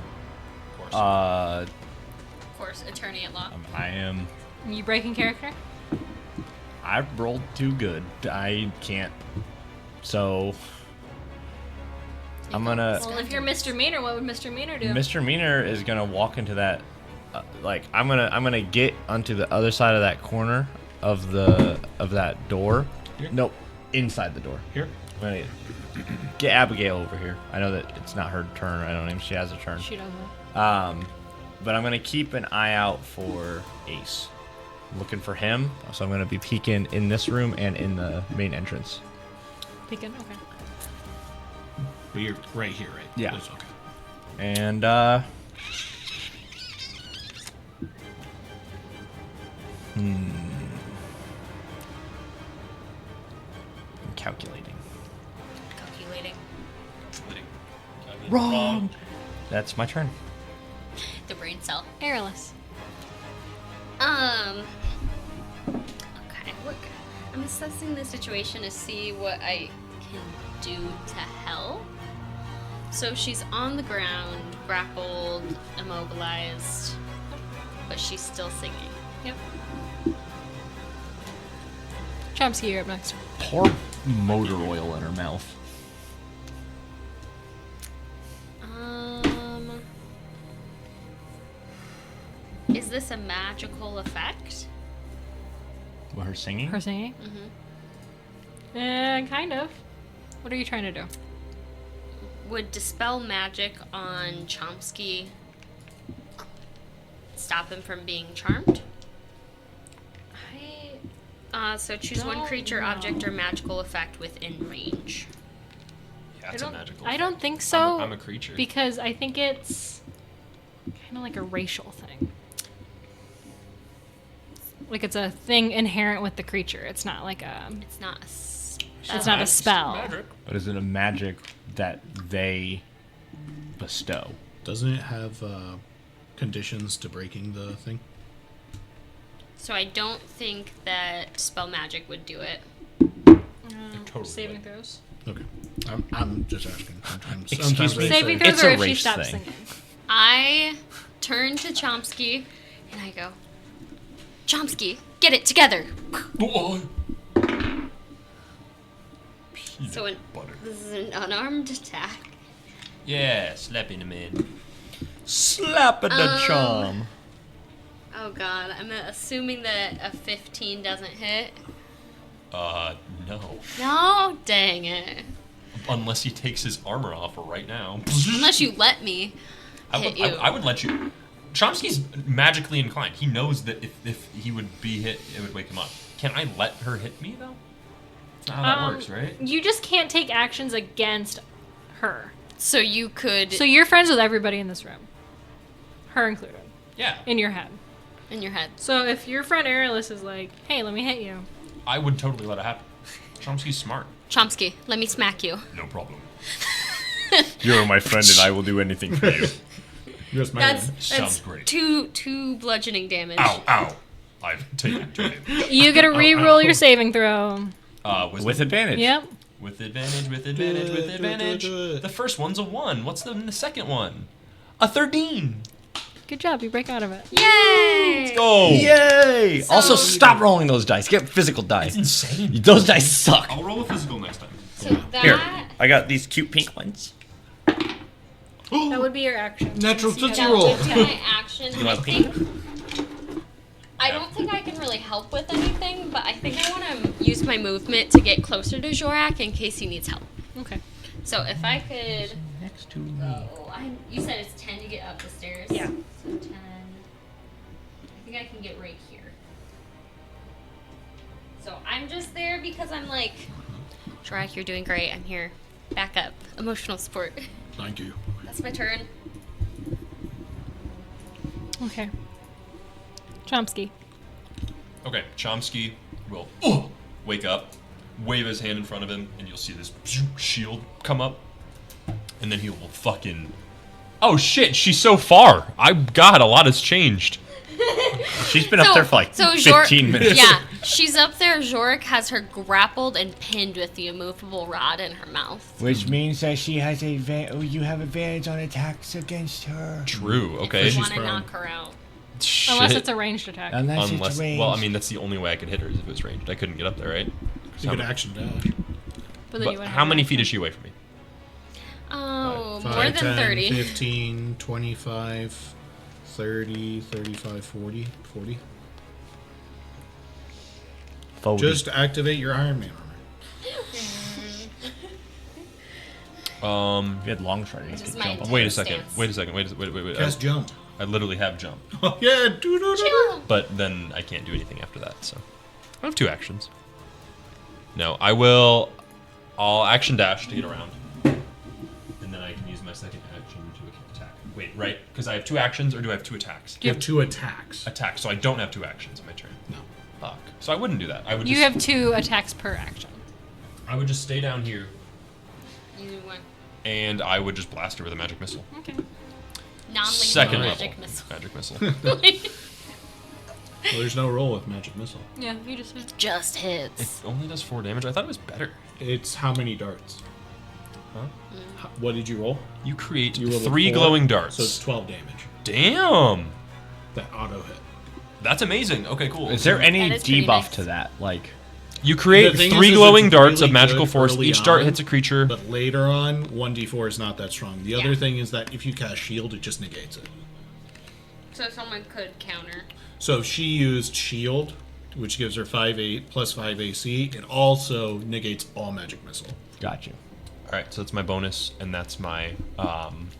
Of course. Of course, attorney at law. I am. You breaking character? I rolled too good. I can't. So I'm gonna. Well, if you're Mr. Meaner, what would Mr. Meaner do? Mr. Meaner is gonna walk into that. I'm gonna get onto the other side of that corner of that door. Here? Nope, inside the door. Here. I'm gonna get Abigail over here. I know that it's not her turn. I don't think she has a turn. She doesn't. But I'm gonna keep an eye out for Ace. Looking for him. So I'm gonna be peeking in this room and in the main entrance. Peeking? Okay. But you're right here, right? Yeah. That's okay. And I'm calculating. Calculating. Wrong. That's my turn. The brain cell. Airless. Okay, look. I'm assessing the situation to see what I can do to help. So she's on the ground, grappled, immobilized, but she's still singing. Yep. Chomsky, you're up next. Pour motor oil in her mouth. Is this a magical effect? What, her singing? Her singing? Kind of. What are you trying to do? Would dispel magic on Chomsky stop him from being charmed? So choose one don't creature, know. object, or magical effect within range. Yeah, it's a magical. I don't think so. I'm a creature. Because I think it's kind of like a racial thing. Like it's a thing inherent with the creature. It's not like a. It's not a spell. It's not a spell. Magic. But is it a magic that they bestow? Doesn't it have conditions to breaking the thing? So I don't think that spell magic would do it. Totally. Saving throws. Okay. I'm just asking. Excuse Sometimes me. they Saving say- throws, It's or a if she race stops thing. singing. I turn to Chomsky and I go, Chomsky, get it together. Oh, So this is an unarmed attack. Yeah, slapping him in. Slap at the charm. Oh god, I'm assuming that a 15 doesn't hit. No. No, dang it. Unless he takes his armor off right now. Unless you let me hit you. I would let you. Chomsky's magically inclined. He knows that if he would be hit, it would wake him up. Can I let her hit me, though? That's not how that works, right? You just can't take actions against her. So you could, So you're friends with everybody in this room, her included, Yeah. in your head. in your head. So if your friend Aerolus is like, "Hey, let me hit you," I would totally let it happen. Chomsky's smart. Chomsky, let me smack you. No problem. You're my friend, and I will do anything for you. Just my That's Sounds great. two bludgeoning damage. Ow, ow. I've taken 2 damage. you get to re-roll your saving throw. With advantage. Yep. With advantage, with advantage, with advantage. The first one's a 1. What's the second one? A 13. Good job. You break out of it. Yay! Oh, Yay! Also, stop rolling those dice. Get physical dice. insane. Those dice suck. I'll roll a physical next time. So that Here, I got these cute pink ones. That would be your action. Natural You see Tootsie how- Roll. would be my action. You I want think I don't think I can really help with anything, but I think I want to use my movement to get closer to Jorak in case he needs help. Okay. So if I could Next to me. you said it's 10 to get up the stairs. Yeah. So 10. I think I can get right here. So I'm just there because I'm like, Jorak, you're doing great. I'm here. Back up. Emotional support. Thank you. That's my turn. Okay. Chomsky. Okay, Chomsky will wake up, wave his hand in front of him, and you'll see this shield come up. And then he will fucking... Oh shit, she's so far. God, a lot has changed. She's been up there for like 15 minutes. Yeah, she's up there. Jorik has her grappled and pinned with the immovable rod in her mouth. Which means that she has you have advantage on attacks against her. True, If okay. you want to prone. knock her out. Shit. Unless it's a ranged attack. Unless, it's ranged. Well, I mean, that's the only way I could hit her is if it was ranged. I couldn't get up there, right? You could action dash. But then you But would how have many your feet is action. she away from me? Oh, 5, more than 10, 30. 15, 25, 30, 35, 40. 40. Just activate your Iron Man armor. You had long stride. You Which is could my jump up. Wait a intense second. stance. Wait a second. Wait. Cast jump. I literally have jump, Oh, yeah. Do. but then I can't do anything after that. So I have 2 actions. No, I'll action dash to get around, and then I can use my second action to attack. Wait, right? Because I have 2 actions, or do I have 2 attacks? You have 2 attacks. Attack. So I don't have 2 actions on my turn. No. Fuck. So I wouldn't do that. I would. You just, have 2 attacks per action. I would just stay down here, You do one. and I would just blast her with a magic missile. Okay. Non-lethal Second magic level. missile. Magic missile. Well, there's no roll with magic missile. Yeah, you just said. Just It hits. only does 4 damage. I thought it was better. It's how many darts? Huh? What did you roll? You create You rolled a 3 4, glowing darts. So it's 12 damage. Damn. That auto hit. That's amazing. Okay, cool. Is there any That is pretty debuff nice. to that? Like, You create The thing 3 is glowing it's darts really of magical good force. early Each dart on, hits a creature. But later on, 1d4 is not that strong. The other Yeah. thing is that if you cast shield, it just negates it. So someone could counter. So if she used shield, which gives her 5/8 plus 5 AC, it also negates all magic missile got you. All right, so that's my bonus, and that's my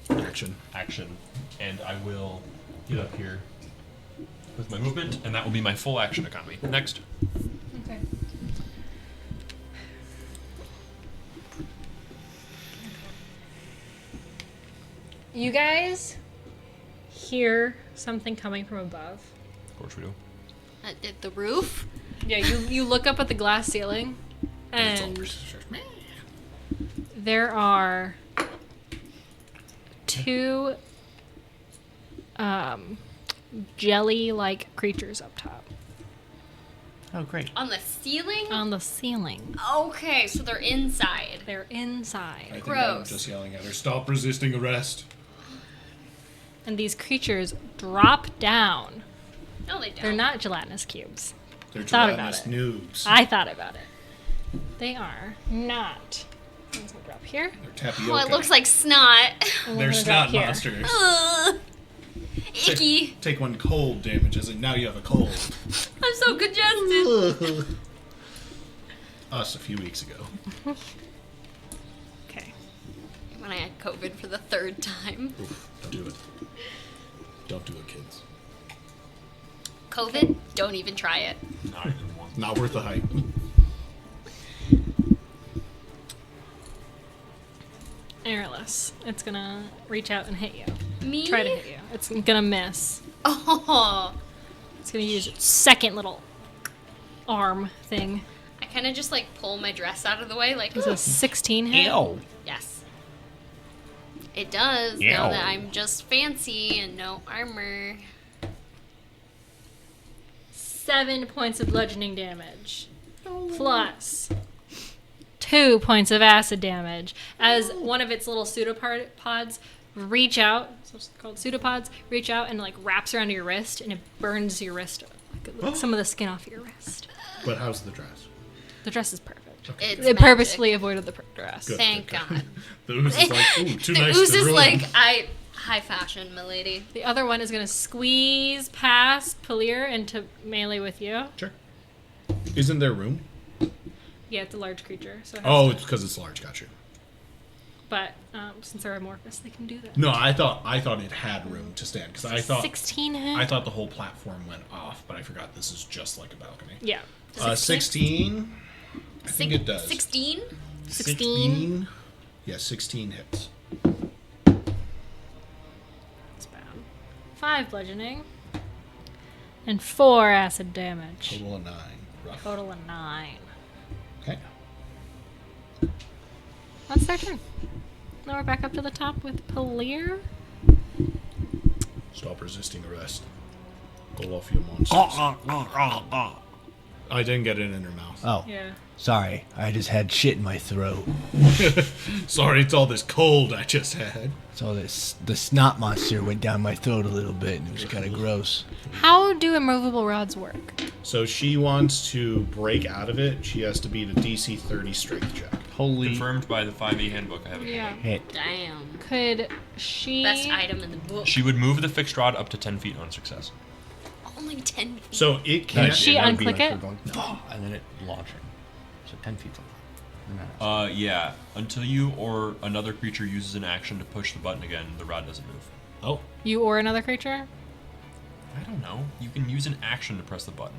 action. action. And I will get up here with my movement, and that will be my full action economy. Next. Okay. You guys hear something coming from above. Of course we do. At the roof? Yeah, you look up at the glass ceiling, and there are two jelly-like creatures up top. Oh, great. On the ceiling? On the ceiling. Okay, so they're inside. They're I inside. think Gross. I'm just yelling at her. Stop resisting arrest. And these creatures drop down. No, they don't. They're not gelatinous cubes. They're Thought about gelatinous noobs. I thought about it. They are not. One's gonna drop here. They're tapioca. Oh, it looks like snot. And They're one's gonna drop snot here. monsters. Ugh. Icky. Take one cold damage, as in now you have a cold. I'm so congested. Us a few weeks ago. Okay. When I had COVID for the 3rd time. Oof, don't do it. Don't do it, kids. COVID? Don't even try it. Not even one. Not worth the hype. Airless. It's gonna reach out and hit you. Me? Try to hit you. It's gonna miss. Oh. It's gonna use its second little arm thing. I kind of just like pull my dress out of the way, like, It's a 16 hit. Ew. yes. It does, Ew. now that I'm just fancy and no armor. 7 points of bludgeoning damage. Plus 2 points of acid damage. As one of its little pseudopods reach out, so it's called pseudopods, reach out and like wraps around your wrist and it burns your wrist, like some of the skin off your wrist. But how's the dress? The dress is perfect. It's It magic. purposely avoided the dress. Good. Thank God. The ooze is like, ooh, too The nice ooze to is ruin. like, high fashion, milady. The other one is going to squeeze past Palir into melee with you. Sure. Isn't there room? Yeah, it's a large creature. So it has Oh, to- it's because it's large. Got you. but since they're amorphous, they can do that. No, I thought it had room to stand because I thought 16 hit? I thought the whole platform went off, but I forgot this is just like a balcony. Yeah. 16. I think it does. 16? 16. Yeah, 16 hits. It's bad. 5 bludgeoning. And 4 acid damage. Total of 9. Rough. Total of 9. Okay. That's their turn. Now we're back up to the top with Palir. Stop resisting arrest. Go off your monsters. I didn't get it in her mouth. Oh, Yeah. sorry. I just had shit in my throat. Sorry, it's all this cold I just had. So the snot monster went down my throat a little bit, and it was kind of gross. How do immovable rods work? So she wants to break out of it. She has to beat a DC 30 strength check. Holy Confirmed by the 5e handbook I have. Yeah. Hit. Damn. Could she... Best item in the book. She would move the fixed rod up to 10 feet on success. Only 10 feet. So it can't. Could she That would be unclick like her it? going, "No," and then it launching. So 10 feet's a lot. Yeah. Until you or another creature uses an action to push the button again, the rod doesn't move. Oh, You or another creature? I don't know. You can use an action to press the button.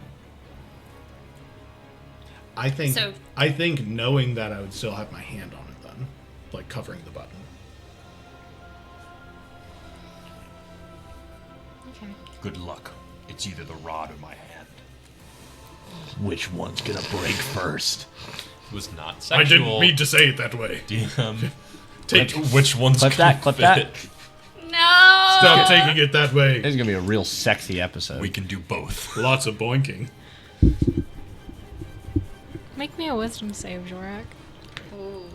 I think. So- I think knowing that I would still have my hand on it then, like covering the button. Okay. Good luck. It's either the rod or my hand. Which one's gonna break first? It was not I sexual. didn't mean to say it that way. DM. Take. Which one's Clip gonna that, clip fit? that. No! Stop taking it that way. This is gonna be a real sexy episode. We can do both. Lots of boinking. Make me a wisdom save, Jorak. Ooh.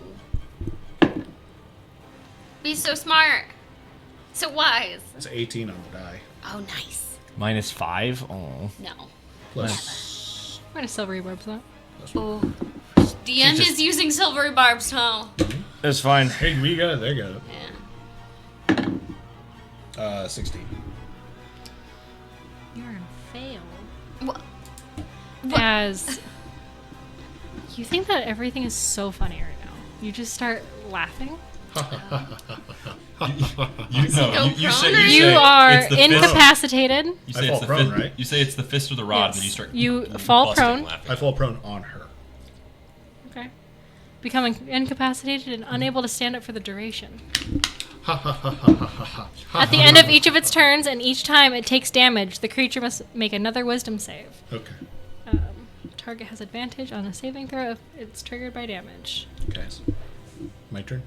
Be so smart. So wise. It's 18 on the die. Oh, nice. -5. Oh. No. Plus. I'm gonna silvery barbs that. Oh. DM is using silvery barbs, huh? It's fine. Hey, we got it. They got it. Yeah. 16. You're on fail. What? As you think that everything is so funny right now. You just start laughing. You say You are it's the fist. incapacitated. You I say fall it's the prone, fist. right? You say it's the fist or the rod, and then you Yes. start. You fall busting prone. laughing. I fall prone on her. Okay. Becoming incapacitated and unable to stand up for the duration. At the end of each of its turns, and each time it takes damage, the creature must make another wisdom save. Okay. Target has advantage on a saving throw if it's triggered by damage. Okay. My turn.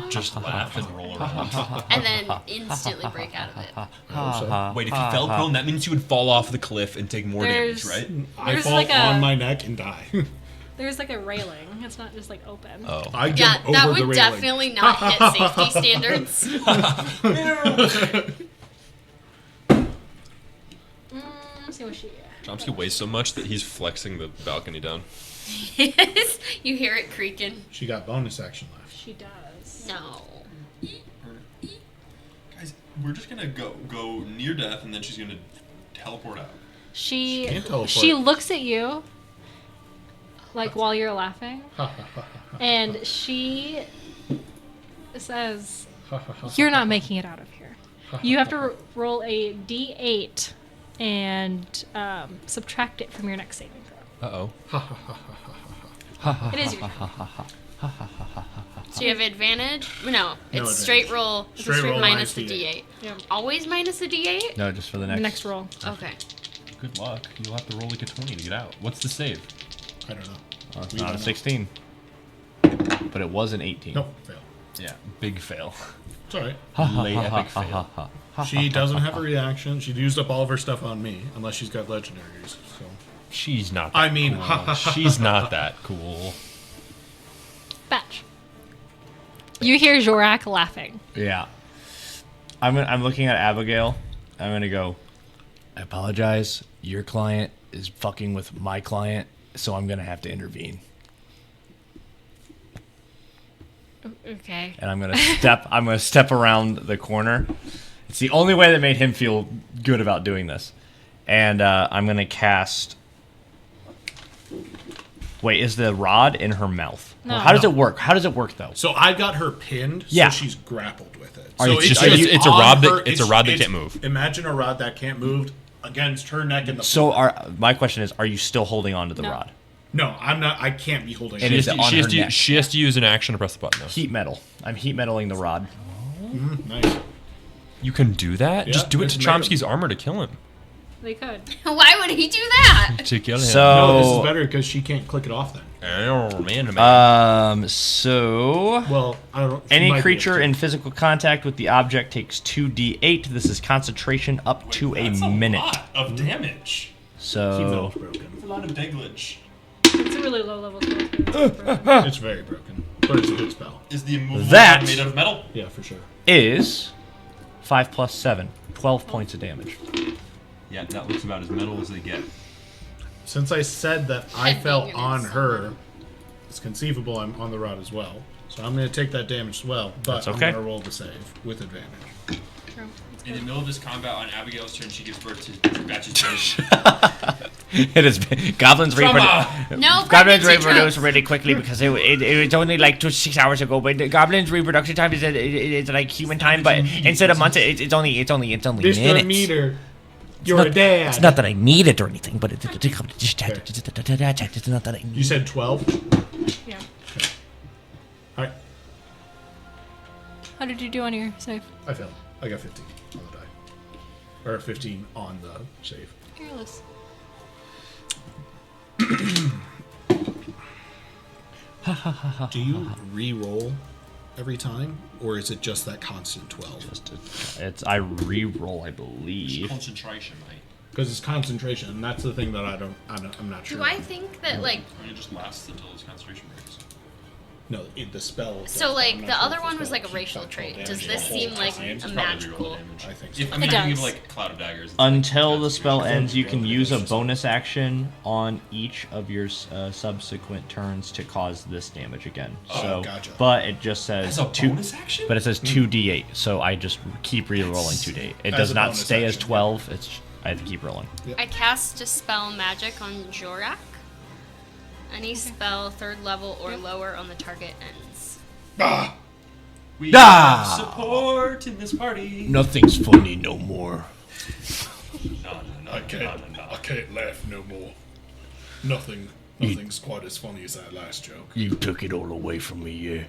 Just laugh and roll around. And then instantly break out of it. I hope so. Wait, if you fell prone, that means you would fall off the cliff and take more damage, There's- right? I There's fall like a- on my neck and die. There's like a railing. It's not just like open. Oh. I Yeah, jump over that the would railing. definitely not hit safety standards. Let's see what she. Chomsky weighs so much that he's flexing the balcony down. Yes, you hear it creaking. She got bonus action left. She does. No. Guys, we're just gonna go near death, and then she's gonna teleport out. She can't teleport. she looks at you like while you're laughing, and she says, "You're not making it out of here. You have to roll a d8 and subtract it from your next saving throw. Uh-oh. It is your turn. So you have advantage? No, it's advantage. straight roll. It's Straight roll minus minus the D8. D8. Yeah. Always minus the D8? No, just for the The next. next roll. Okay. Good luck. You'll have to roll like a 20 to get out. What's the save? I don't know. Oh, it's We not don't a know. 16. But it was an 18. Nope, fail. Yeah, big fail. It's alright. Lay epic fail. She doesn't have a reaction. She used up all of her stuff on me, unless she's got legendaries. So She's not that I mean, cool. She's not that cool. Batch. You hear Jorak laughing. Yeah. I'm looking at Abigail. I'm gonna go. I apologize. Your client is fucking with my client, so I'm gonna have to intervene. Okay. And I'm gonna step. I'm gonna step around the corner. It's the only way that made him feel good about doing this. And I'm gonna cast. Wait, is the rod in her mouth? No. How does it work? How does it work though? so I got her pinned, Yeah. so she's grappled with it. Are So you- It's a on rod that her- it's a rod that can't move. Imagine a rod that can't move against her neck in the So my question is, are you still holding on to the No. rod? No, I'm not. I can't be holding And it. is it on her neck? She has to use an action to press the button. Though. Heat metal. I'm heat metaling the rod. Nice. You can do that. Yeah, Just do it to it's made Chomsky's armor to kill him. They could. Why would he do that? To kill him. No, this is So better because she can't click it off then. Oh man. so Well, I don't. she any might be creature able to. in physical contact with the object takes 2d8. This is concentration up to a minute. lot of damage. Heat So metal's broken. That's a lot of damage. It's a really low level spell. It's very broken, but it's a good spell. Is the immovable That- rod made out of metal? Yeah, for sure. is 5 plus 7, 12 points of damage. Yeah, that looks about as metal as they get. Since I said that I Head fell fingers. on her, it's conceivable I'm on the rod as well. So I'm going to take that damage as well, but That's I'm okay. going to roll the save with advantage. True. In the middle of this combat on Abigail's turn, she gives birth to Batch's baby. It is goblins Trauma! No, Goblins pregnancy reproduce drugs. really quickly because it's only like 6 hours ago. But the goblins' reproduction time is like human time, but instead of months, it's only Mr. minutes. Meter, you're a dad. It's not that I need it or anything, but it's not that I need. You said 12? Yeah. Alright, How did you do on your save? I failed. I got 15 on the die. Or 15 on the save. Careless. Do you re-roll every time? Or is it just that constant 12? It's I re-roll, I believe. Concentration, mate. Because it's concentration, and that's the thing that I'm not sure. Do I think that, like, It just lasts until his concentration breaks. No, the spell. so, I'm like, not the sure other if one the was spell like a keeps racial that trait. 12 Does damage this the whole seem like time. a It's probably magical? reroll damage. I think so. If, I'm It thinking of does. like Cloud of Daggers. Until the spell ends, you can use a bonus action on each of your subsequent turns to cause this damage again. Oh, So, gotcha. but it just says As a two. bonus action? But it says 2d8, so I just keep re-rolling 2d8. It As does a not bonus stay as action, 12. It's I have to keep rolling. I cast Dispel Magic on Jorak. Any spell third level or lower on the target ends. We Ah! have support in this party. Nothing's funny no more. No, I can't laugh no more. Nothing's quite as funny as that last joke. You took it all away from me, yeah.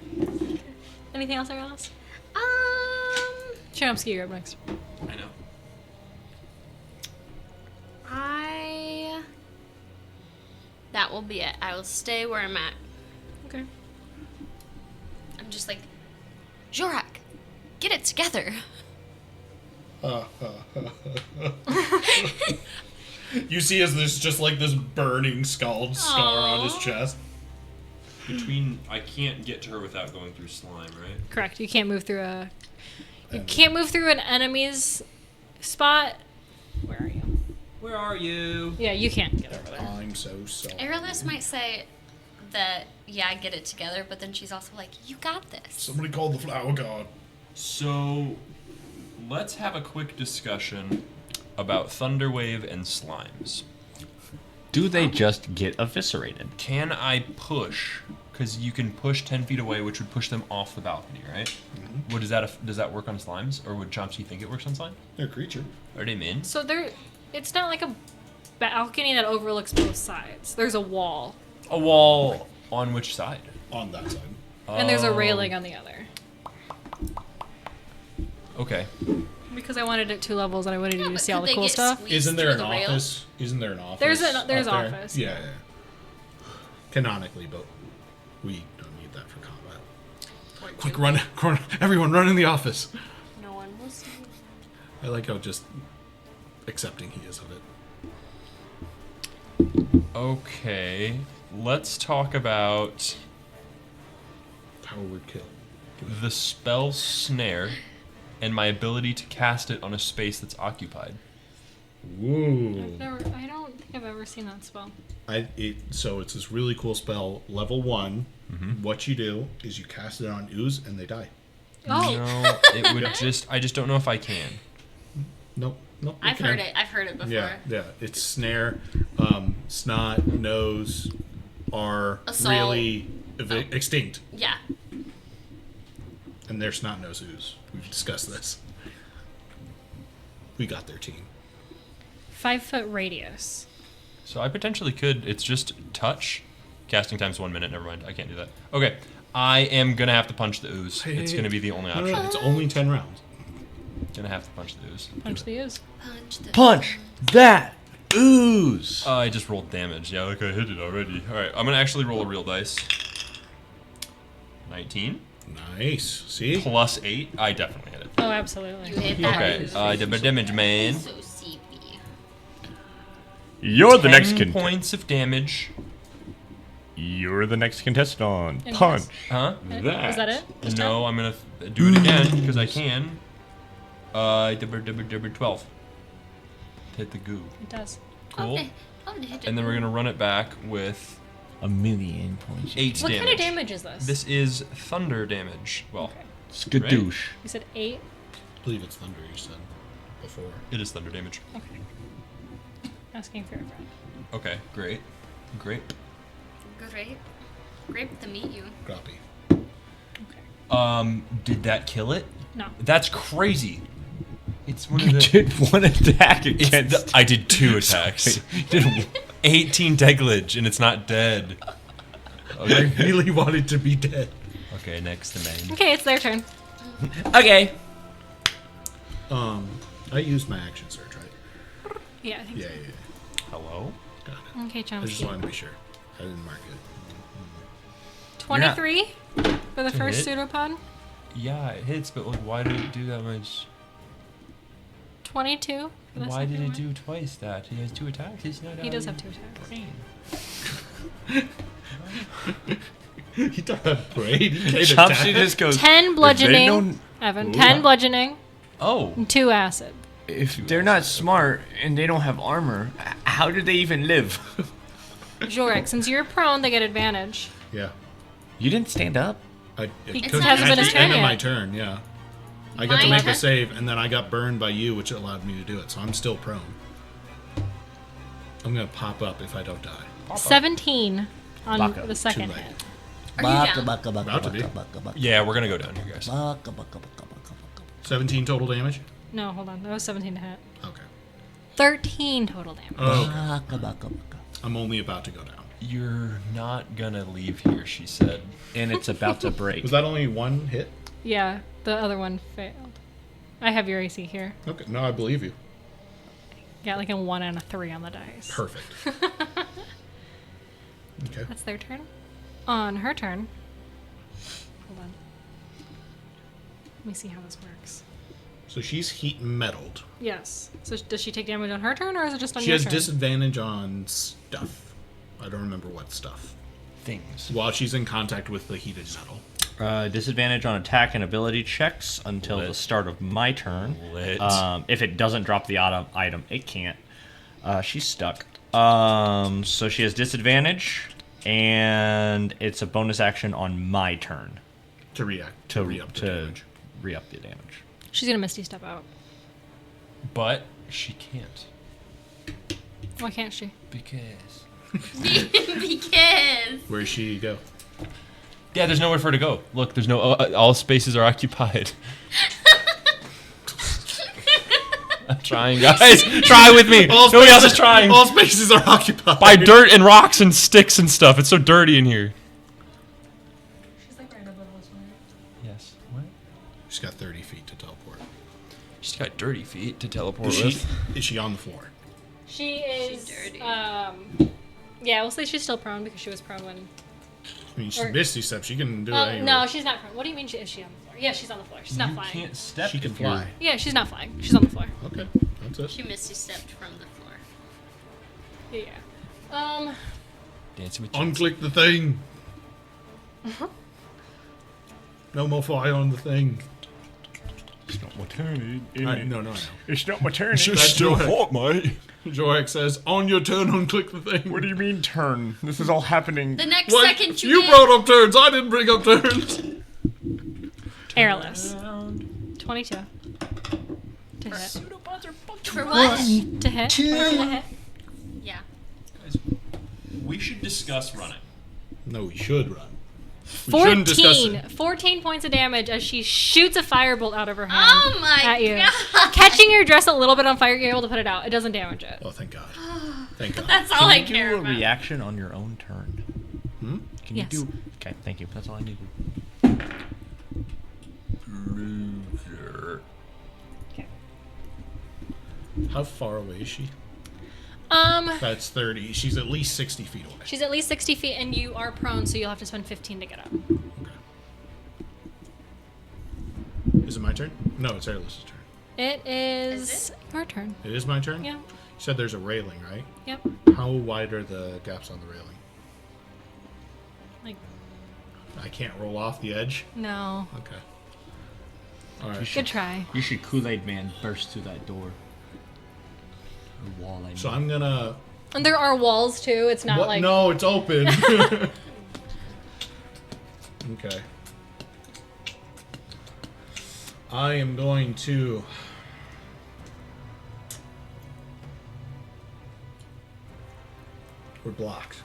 Anything else, everyone else? Um, Chomsky, you're up next. I know. That will be it. I will stay where I'm at. Okay. I'm just like, Jorak, get it together. You see as there's just like this burning scar on his chest. I can't get to her without going through slime, right? Correct. You can't move through an enemy's spot. Where are you? Where are you? Yeah, you can't get over there. I'm so sorry. Aerolus might say that, yeah, get it together, but then she's also like, you got this. Somebody called the flower god. So, let's have a quick discussion about Thunderwave and slimes. Do they just get eviscerated? Can I push? Because you can push 10 feet away, which would push them off the balcony, right? Mm-hmm. What does that work on slimes, or would Chomsky think it works on slime? They're a creature. Are they min? So it's not like a balcony that overlooks both sides. There's a wall, A wall on which side? On that side. and there's a Oh. railing on the other. Okay. Because I wanted it 2 levels, and I wanted you to but see all could the they cool get stuff. squeezed Isn't there through an the rails? office? Isn't there an office? There's up there? office. Yeah. Canonically, but we don't need that for combat. Quick, run! Everyone, run in the office. No one will see. I like how just accepting he is of it. Okay. Let's talk about Power word kill. the spell Snare and my ability to cast it on a space that's occupied. Woo! I don't think I've ever seen that spell. So it's this really cool spell, level 1. Mm-hmm. What you do is you cast it on ooze and they die. Oh, No, it would I just don't know if I can. Nope. you I've can. heard it. I've heard it before. Yeah. It's snare, snot, nose are Assault. really extinct, Yeah. and they're snot nose ooze. We've discussed this. We got their team. 5-foot radius. So I potentially could. It's just touch. Casting time's 1 minute. Never mind. I can't do that. Okay. I am going to have to punch the ooze. It's going to be the only option. No, it's only 10 rounds. Going to have to punch the ooze. Punch the ooze. Punch that ooze. I just rolled damage. Yeah, like I hit it already. Alright, I'm going to actually roll a real dice. 19. Nice. See? Plus 8. I definitely hit it. Oh, absolutely. You hit that. Okay, damage, man. So seepy. You're the 10 next contestant. points of damage. You're the next contestant. And Punch. Huh? Is that it? Just No, I'm going to do it again because I can. 12. Hit the goo. It does. Cool. Okay. Hit And then we're going to run it back with 1,000,000 points. 8 What damage. kind of damage is this? This is thunder damage. Well, Okay. Skadoosh. You said 8? I believe it's thunder, you said before. it is thunder damage. Okay. Asking for a friend. Okay, great. Great. Great. Great to meet you. Groppy. Okay. Did that kill it? No. That's crazy. It's one of You the. did one attack It's against. I did 2 attacks. did 18 deglage, and it's not dead. I really wanted to be dead. Okay, next the main. Okay, it's their turn. Okay. I used my action surge, right? Yeah, I think Yeah. Hello? Got it. so. Okay, I just Chomsky. wanted to be sure. I didn't mark it. 23 for the first hit. pseudopod. Yeah, it hits, but like, why did it do that much? 22 for the Why did second it one. do twice that? He has 2 attacks. He's not. He does out have 2 attacks. brain. He thought I'd prayed. He can't Chomsky attack. just goes. 10 bludgeoning. don't- Evan, 10 bludgeoning Oh. and 2 acid. If they're not smart and they don't have armor, how do they even live? Jorek, since you're prone, they get advantage. Yeah. You didn't stand up. It It's took hasn't at been his the end turn of my yet. turn, yeah. I got to My make turn? a save, and then I got burned by you, which allowed me to do it. So I'm still prone. I'm gonna pop up if I don't die. 17 on Baka. the second Too late. hit. Are you down? About to be. Yeah, we're gonna go down here, guys. 17 total damage. No, hold on. That was 17 to hit. Okay. 13 total damage. Oh, I'm only about to go down. You're not gonna leave here, she said. And it's about to break. Was that only one hit? Yeah, the other one failed. I have your AC here. Okay, no, I believe you. Got like a 1 and a 3 on the dice. Perfect. Okay. That's their turn. On her turn. Hold on. Let me see how this works. So she's heat meddled. Yes. So does she take damage on her turn, or is it just on She your has turn? disadvantage on stuff. I don't remember what stuff. Things. While she's in contact with the heated metal. Disadvantage on attack and ability checks until Lit. the start of my turn. Lit. If it doesn't drop the item, it can't. She's stuck. So she has disadvantage, and it's a bonus action on my turn To react. to re-up the damage. re-up the damage. She's gonna Misty Step out. But she can't. Why can't she? Because. Because. Where's she go? Yeah, there's nowhere for her to go. Look, there's no. All spaces are occupied. I'm trying, guys. Try with me. Nobody else is trying. All spaces are occupied. By dirt and rocks and sticks and stuff. It's so dirty in here. She's like right above us, Yes. What? She's got 30 feet to teleport. She's got dirty feet to teleport Is with. she on the floor? She is. dirty. Yeah, we'll say she's still prone because she was prone when. I mean, she's Or- Misty Step. She can do it anywhere. No, she's not prone. What do you mean? Is she on the floor? Yeah, she's on the floor. She's not You flying. can't step. She can if you're- fly. Yeah, she's not flying. She's on the floor. Okay, that's it. She misty stepped from the floor. Yeah. Dancing with Johannsen. Unclick the thing. No more fire on the thing. It's not my turn. No. It's not my turn. That's Jorak. hot, mate. Jorak says, on your turn, unclick the thing. What do you mean turn? This is all happening. The next What? second You get- brought up turns. I didn't bring up turns. Airless. 22. To hit. For what? To hit. To hit. Yeah. We should discuss running. No, we should run. We shouldn't discuss 14. it. 14 points of damage as she shoots a firebolt out of her hand Oh my at you. god. Catching your dress a little bit on fire, you're able to put it out. It doesn't damage it. Oh, thank God. Thank God. That's all I Can you care do a about. reaction on your own turn? Can Yes. you do? Okay, thank you. That's all I need. Loser. How far away is she? Um, That's 30. She's at least 60 feet away. she's at least 60 feet, and you are prone, so you'll have to spend 15 to get up. Okay. Is it my turn? No, it's Airless's turn. It is, Is your turn. It is my turn? Yeah. You said there's a railing, right? Yep. How wide are the gaps on the railing? Like, I can't roll off the edge? no. Okay. All right. Good try. You should Kool-Aid Man burst through that door. Or wall, I mean. So I'm gonna... And there are walls, too. It's not What? like... No, it's open. Okay. I am going to... We're blocked.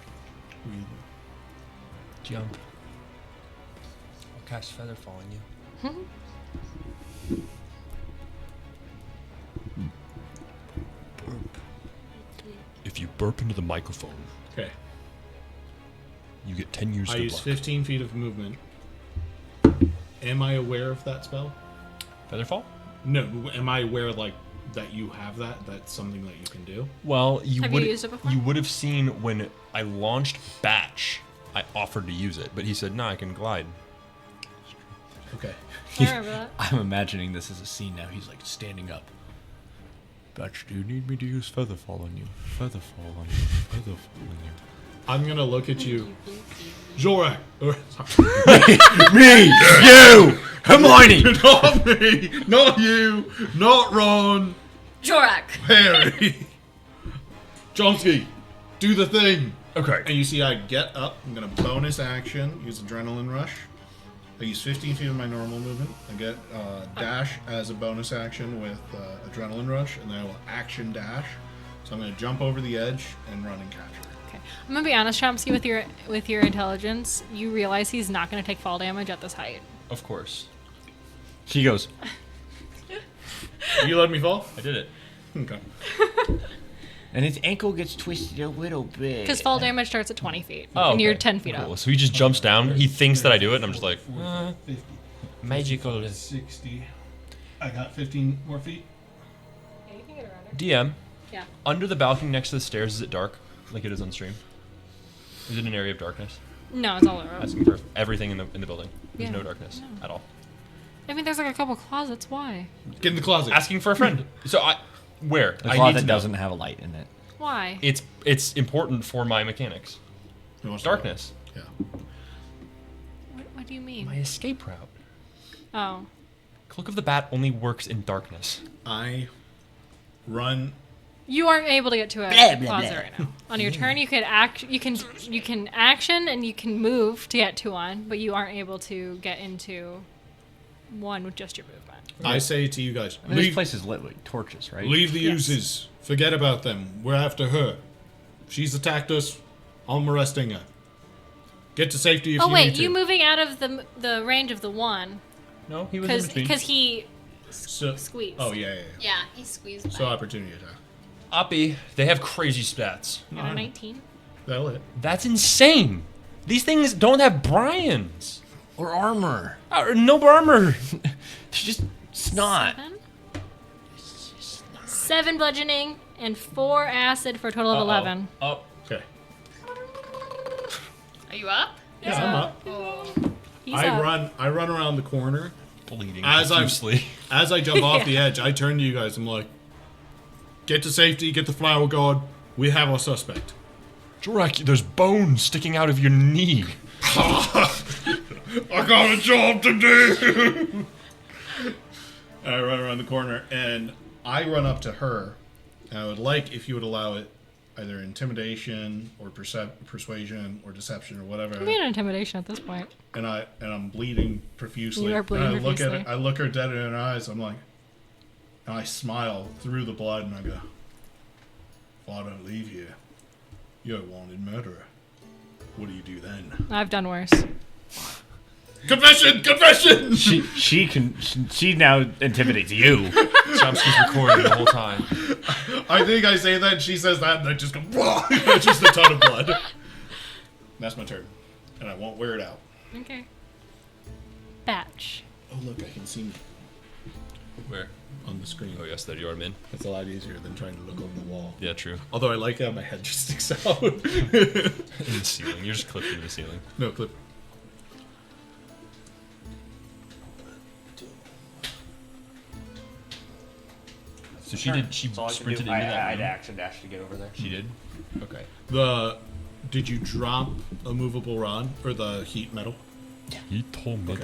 Jump. I'll cast Featherfall on you. Burp. If you burp into the microphone, Okay. you get 10 years I to use block. 15 feet of movement. Am I aware of that spell? Featherfall? No. Am I aware, like, that you have that? That's something that you can do? Well, you Have you would used it before? you would have seen when I launched Batch. I offered to use it, but he said, "No, I can glide." Okay. I remember that. I'm imagining this as a scene now. He's like standing up. Batch, do you need me to use Featherfall on you? Featherfall on you. Featherfall on you. I'm gonna look at you. Jorak! Me! You! Hermione! Not me! Not you! Not Ron! Jorak. Harry! Chomsky! Do the thing! Okay. And you see I get up, I'm gonna bonus action, use Adrenaline Rush. I use 15 feet of my normal movement. I get dash as a bonus action with Adrenaline Rush, and then I will action dash. So I'm gonna jump over the edge and run and catch her. Okay. I'm gonna be honest, Chomsky, with your intelligence, you realize he's not gonna take fall damage at this height. Of course, He goes, You let me fall? I did it. Okay. And his ankle gets twisted a little bit. Because fall damage starts at 20 feet, Oh, and you're okay. 10 feet Cool. up. So he just jumps down. He thinks that I do it, and I'm just like, magical 60. I got 15 more feet. Yeah, you can get around her. DM. Yeah. Under the balcony next to the stairs, is it dark like it is on stream? Is it an area of darkness? No, it's all around. Asking for everything in the building. There's Yeah. no darkness at all. I mean, there's like a couple closets. Why? Get in the closet. Asking for a friend. So where? The I need closet to know. doesn't have a light in it. Why? It's important for my mechanics. Who wants to Darkness. go? Yeah. What do you mean? My escape route. Oh. Cloak of the Bat only works in darkness. I run. You aren't able to get to a Blah, blah, closet blah. right now. On your turn, you could you can action and you can move to get to one, but you aren't able to get into one with just your movement. I say to you guys, I mean, this leave, place is lit with torches, right? leave the Yes. uses. Forget about them. We're after her. She's attacked us. I'm arresting her. Get to safety if Oh you wait, need to. you moving out of the range of the one No, he was in between. because he So, squeezed. Oh, yeah. Yeah, he squeezed So by. opportunity attack. Oppie, they have crazy stats. Got a 19. That'll hit. That's insane. These things don't have Brian's. Or armor. No armor. They're just snot. 7 bludgeoning and 4 acid for a total of 11. Oh, Okay. Are you up? Yeah, I'm up. He's I up. run around the corner. bleeding As I'm- profusely. As I jump off the edge, I turn to you guys. I'm like, get to safety, get the flower guard. We have our suspect. Drek, there's bones sticking out of your knee. I got a job to do. I run around the corner and I run up to her. And I would like if you would allow it either intimidation or persuasion or deception or whatever. I'm being intimidation at this point. And I'm bleeding profusely. You are bleeding and I look at profusely. it. I look her dead in her eyes. I'm like, and I smile through the blood and I go, if I don't leave here, you're a wanted murderer. What do you do then? I've done worse. Confession! Confession! She now intimidates you. Chomsky's recording the whole time. I think I say that, she says that, and I just go, just a ton of blood. And that's my turn. And I won't wear it out. Okay. Batch. Oh, look, I can see me Where? on the screen. Oh, yes, there you are, man. That's a lot easier than trying to look over the wall. Yeah, true. Although I like how my head just sticks out. In the ceiling. You're just clipped into the ceiling. No, clip. So she did. She sprinted into that I'd room. action dash to get over there. She did. Okay. Did you drop a movable rod or the heat metal? He told me.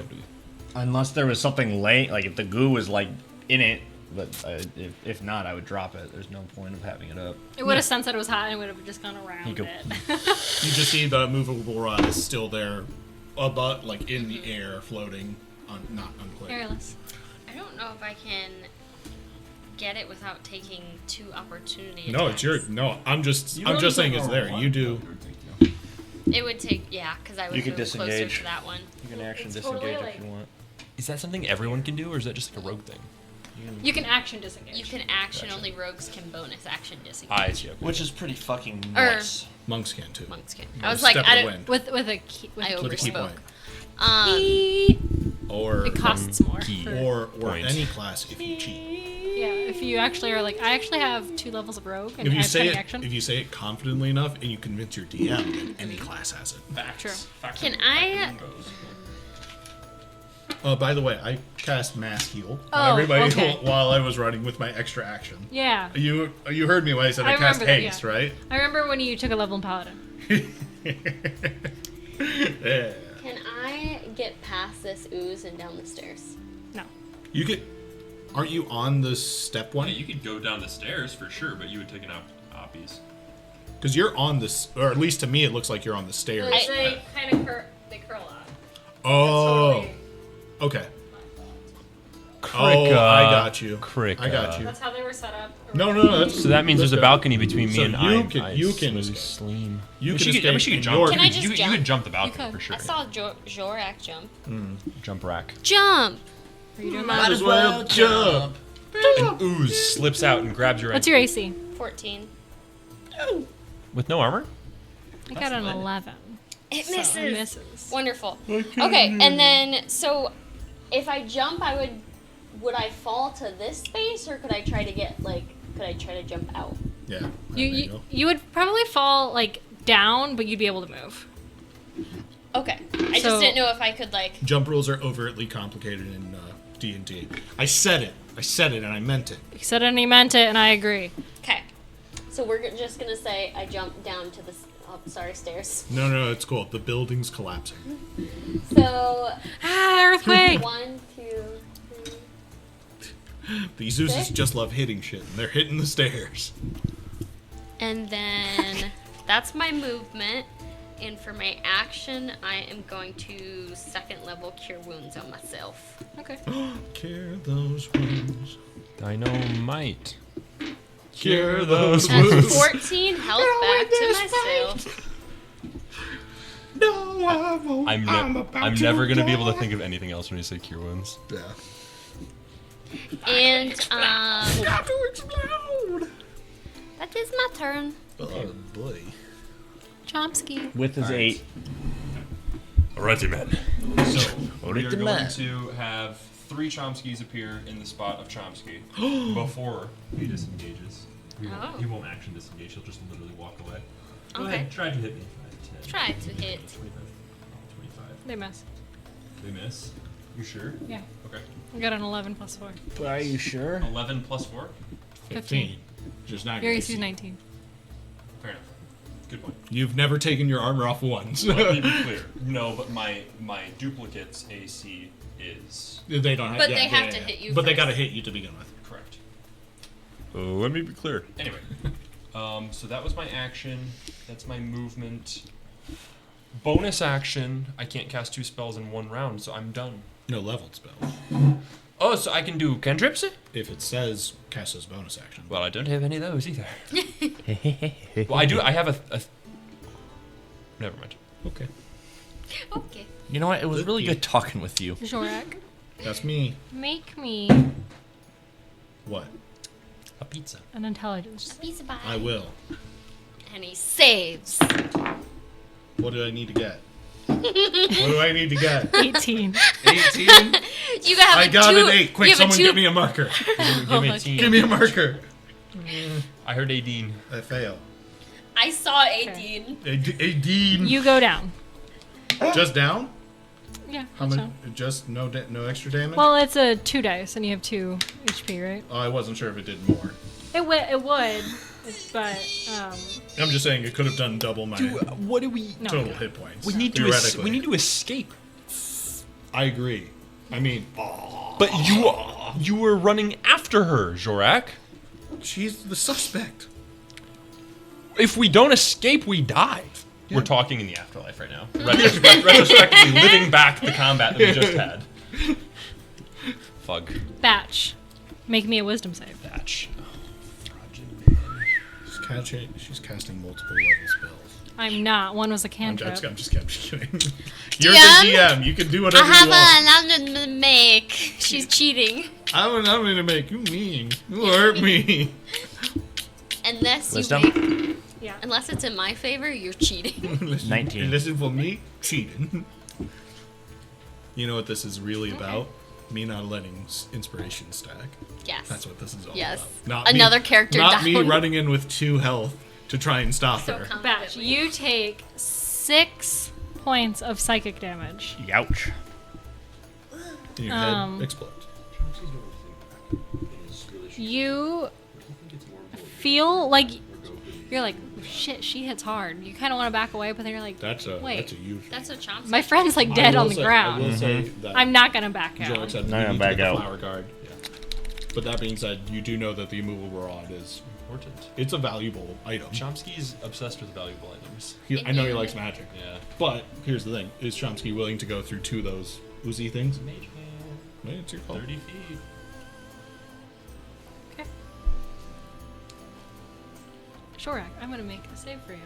Unless there was something late, like if the goo was like in it, but if not, I would drop it. There's no point of having it up. It would have sensed that it was hot and would have just gone around You go- it. You just see the movable rod is still there, above, like in the air, floating, not unclear. Careless. I don't know if I can get it without taking 2 opportunity No, attacks. it's your. No, I'm just saying it's there. You do. It would take, yeah, because I would You could move closer disengage. to that one. You can action It's disengage totally if like- you want. Is that something everyone can do, or is that just like a rogue thing? You can action disengage. You can action, only rogues can bonus action disengage. I see. Okay. Which is pretty fucking Or- nice. Monks can too. Monks can. With I a was like, step I of the don't. wind. with a key. With I a With a key overspoke. point. Or It costs more. key. for- or Points. any class if you cheat. yeah, if you actually are like, I actually have 2 levels of rogue and If I you have say cunning it, action. if you say it confidently enough, and you convince your DM, then any class has it. True. Can I? By the way, I cast mass heal on Oh, everybody okay. while I was running with my extra action. Yeah. You heard me when I said I, I cast remember that, haste, yeah. right? I remember when you took a level in paladin. Yeah. Can I get past this ooze and down the stairs? No. You could. Aren't you on the step one? Yeah, you could go down the stairs for sure, but you would take an oppies. Because you're on this, or at least to me, it looks like you're on the stairs. They kind of curl up. Oh. Okay. Oh, I got you. Krika. I got you. That's how they were set up. No, that's. So that means there's a that's balcony between me So and you I. can- you can escape. Slim. You I can mean, she could escape jump. in your- Can I just you jump? could jump the balcony could. for sure. I saw Jorak jump. Jump rack. Jump! Are you doing Might that? as well jump. An ooze slips out and grabs your What's ankle. your AC? 14. With no armor? I got an 11. It So misses. it misses. Wonderful. Okay, and then so if I jump, would I fall to this space, or could I try to jump out? Yeah. You would probably fall like down, but you'd be able to move. Okay. I So- just didn't know if I could like. Jump rules are overtly complicated in D&D. I said it, and I meant it. You said it and you meant it, and I agree. Okay. So we're just gonna say I jump down to the stairs. No, it's cool. The building's collapsing. So Earthquake! 1, 2, 3. These Zeus's Six? just love hitting shit, and they're hitting the stairs. And then that's my movement. And for my action, I am going to second level Cure Wounds on myself. Okay. Cure those wounds. Dynamite. Cure those That's wounds. 14 health back to myself. No, I won't. I'm never gonna be able to think of anything else when you say cure wounds. Yeah. And Stop to explode. that is my turn. Oh boy. Chomsky. With his 8. Alrighty, man. So we are going to have 3 Chomskys appear in the spot of Chomsky before he disengages. Oh. He won't action disengage. He'll just literally walk away. Go Okay. ahead, try to hit me. 5, 10, Try to hit. 25. 25. They miss. They miss. You sure? Yeah. Okay. I got an 11 plus 4. Are you sure? 11 plus 4. 15. Just not Your gonna AC's see. 19. Fair enough. Good point. You've never taken your armor off once. Let me be clear. No, but my duplicate's AC is They don't have. But yeah, they yeah, have yeah, to yeah. hit you But they first. gotta hit you to begin with. correct. Let me be clear. Anyway, so that was my action. That's my movement. Bonus action. I can't cast 2 spells in 1 round, so I'm done. No leveled spell. Oh, so I can do cantrips? If it says cast as bonus action. Well, I don't have any of those either. Well, I do. I have a never mind. Okay. Okay. You know what? It was really good talking with you. Jorak. That's me. Make me What? A pizza. an intelligence. He's a bye. I will. And he saves. What do I need to get? What do I need to get? 18. 18? You have I a got 2. an 8. Quick, you have a someone 2. give me a marker. Give me a team. Give me a marker. I heard Adine. I fail. I saw 18. 18. You go down. Just down? Yeah. How that's much? fine. Just no extra damage? Well, it's a 2 dice, and you have 2 HP, right? Oh, I wasn't sure if it did more. It would, but I'm just saying it could have done double my What do we? no. total hit points. We need to. theoretically. We need to escape. I agree. I mean, But you were running after her, Jorak. she's the suspect. If we don't escape, we die. We're talking in the afterlife right now. Retrospectively living back the combat that we just had. Fug. Batch. Make me a wisdom save. Batch. She's casting multiple level spells. I'm not. One was a I'm cantrip. just kidding. You're the DM. You can do whatever I you have want. an allowed to make. She's cheating. I'm gonna make you mean. You hurt me. Unless Wisdom? you make. Yeah. Unless it's in my favor, you're cheating. 19. Listen for me, cheating. You know what this is really about? Me not letting inspiration stack. Yes. That's what this is all Yes. about. Not Another me, character Not me down. running in with 2 health to try and stop So her. Batch, you take 6 points of psychic damage. Ouch. And your Um, head explodes. You feel like you're like, shit, she hits hard. You kind of want to back away, but then you're like, That's a wait, huge. That's what Chomsky. my friend's like dead on the I ground. will say that I'm not gonna back Jordan out. said Not we gonna need to back get the out. flower guard. Yeah. But that being said, you do know that the immovable rod is Important. it's a valuable item. Chomsky's obsessed with valuable items. I know he likes magic. Yeah. But here's the thing: is Chomsky willing to go through 2 of those oozy things? Mage man. Maybe it's your call. 30 feet. Okay. Shorak, I'm gonna make a save for you.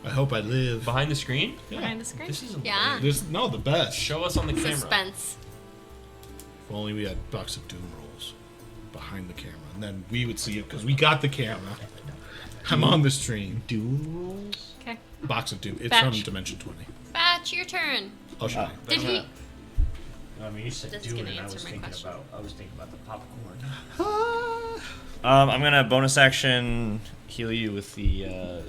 I hope I live. Behind the screen? Behind the screen. This is Yeah. This the best. Show us on the camera. Suspense. If only we had Box of Doom rolls behind the camera, and then we would see it because we got the camera. I'm on the stream. Doom rules? Okay. Box of Doom. It's Batch. from Dimension 20. Batch, your turn. I'll show you. Did he? I mean, you said That's do it, gonna and I answer was my thinking question. about the popcorn. I'm gonna bonus action heal you with the.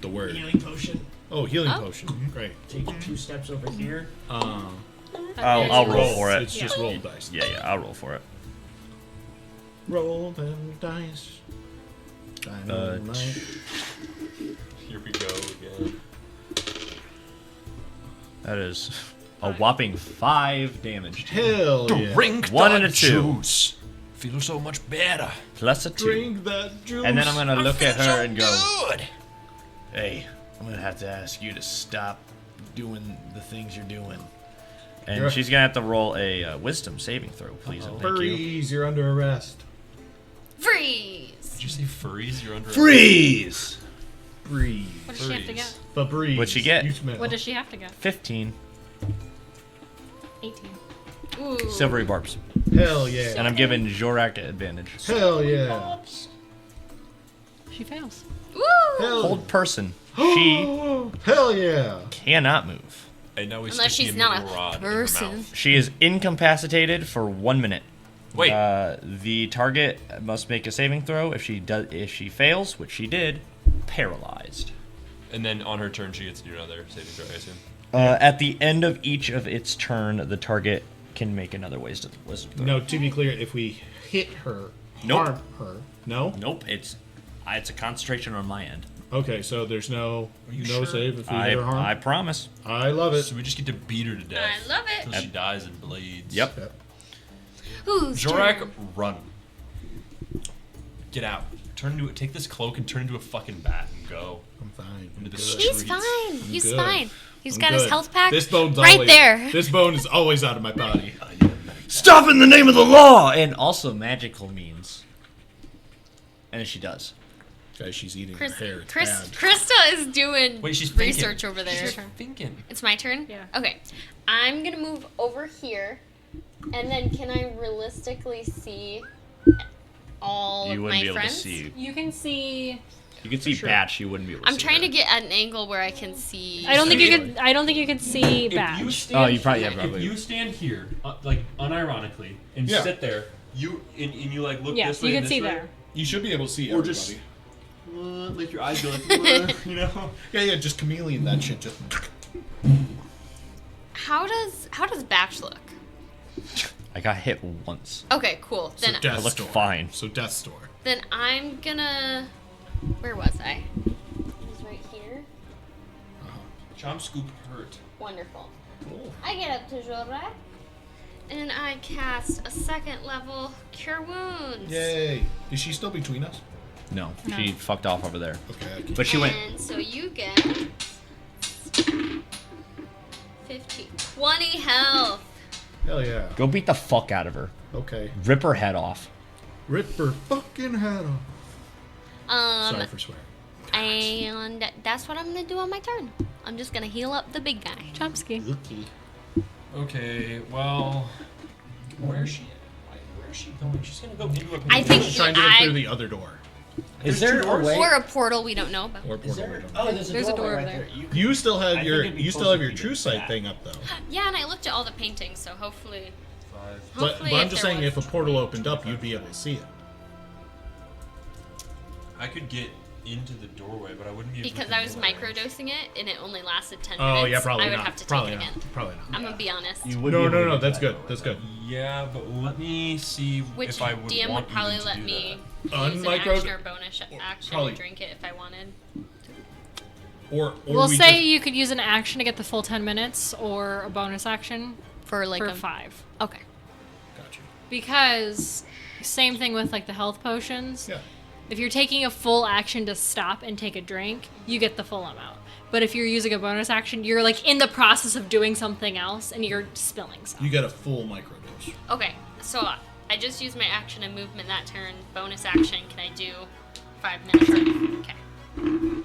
The word. Healing potion. Oh, healing Oh. potion. Great. Take 2 steps over here. I'll roll for it. It's just roll dice. Yeah, I'll roll for it. Roll them dice. Dynamite. Here we go again. That is a whopping 5 damage. Hell yeah. Drink 1 that and a 2. juice. Feel so much better. Plus a 2. Drink that juice. And then I'm gonna look at her and go, Good. Hey, I'm gonna have to ask you to stop doing the things you're doing. and she's gonna have to roll a wisdom saving throw, please. And thank you. Freeze, you're under arrest. Freeze. Did you say furries? You're under. Freeze! Breathe. What does she have to get? Febreze. What'd she get? You smell. What does she have to get? 15 18. Ooh. silvery barbs, Hell yeah. and I'm giving Jorak advantage. Hell yeah. She fails. Woo. Hell, Hold person. She Hell yeah. cannot move. And now we Unless stick she's the not immortal a rod in her person. mouth. She is incapacitated for 1 minute. Wait. The target must make a saving throw. If she fails, which she did, paralyzed. And then on her turn, she gets to do another saving throw, I assume. At the end of each of its turn, the target can make another wisdom throw. No, to be clear, if we hit her, Nope. harm her. No? Nope. It's a concentration on my end. Okay, so there's no you no sure? save if we hit her harm? I promise. I love it. So we just get to beat her to death. I love it. Until she dies and bleeds. Yep. Yep. Who's Jorak, turn? run. Get out. Take this cloak and turn into a fucking bat and go I'm fine. into the Good. He's streets. fine. He's good. fine. He's I'm got his good. health pack This bone's right always, there. This bone is always out of my body. Stop in the name of the law! And also magical means. And she does. Guys, she's eating Chris, her hair. It's Chris, bad. Krista is doing Wait, she's thinking. research over there. She's thinking. It's my turn? Yeah. Okay. I'm going to move over here. And then can I realistically see all You of wouldn't my be able friends? to see. You can see. You can see Batch. You wouldn't be able to I'm see trying her. to get at an angle where I can see. I don't think you Really? could. I don't think you could see If you Batch. stand Oh, you probably- yeah, here- probably. If you stand here, like unironically, and Yeah. sit there, and you like look Yes, this way. you and can this see way, there. You should be able to see Or everybody. just like your eyes go like, you know. Yeah, just chameleon that shit. Just How does Batch look? I got hit once. Okay, cool. Then I looked fine. So Death's Door. then I'm gonna. Where was I? It was right here. Chomp scoop hurt. Wonderful. I get up to Jorak, and I cast a 2nd level Cure Wounds. Yay. Is she still between us? No, she fucked off over there. Okay. I can- But she went. And so you get 15, 20 health. Hell yeah. Go beat the fuck out of her. Okay. Rip her head off. Rip her fucking head off. Sorry for swearing. And that's what I'm gonna do on my turn. I'm just gonna heal up the big guy. Chomsky. Okay, well, where's she? Where's she going? She's gonna go into a. I think She's trying to get through the other door. Is there a way? or a portal we don't know about. Or portal. Oh, there's There's a door right over there. You You still have I your think it'd be you still closer have your if you true did sight that. thing up though. Yeah, and I looked at all the paintings, so hopefully. But Hopefully I'm if just there saying was- if a portal opened up, you'd be able to see it. I could get into the doorway, but I wouldn't be able Because to I was go in. microdosing it and it only lasted 10 Oh minutes. yeah, probably I would not. have to probably take it not. again. Probably not. I'm gonna be honest. You would No, be able no, to no. do That's that, good. though, That's right? good. Yeah, but let me see Which if I would DM want would probably even to let do me that. use an Unmicro- action or bonus action probably- to drink it if I wanted. Or We'll we say just, you could use an action to get the full 10 minutes, or a bonus action For like for a 5. Okay. Got you. Because same thing with like the health potions. Yeah. If you're taking a full action to stop and take a drink, you get the full amount. But if you're using a bonus action, you're like in the process of doing something else and you're spilling some. You get a full microdose. Okay. So I just used my action and movement that turn. Bonus action. Can I do 5 minutes? Okay.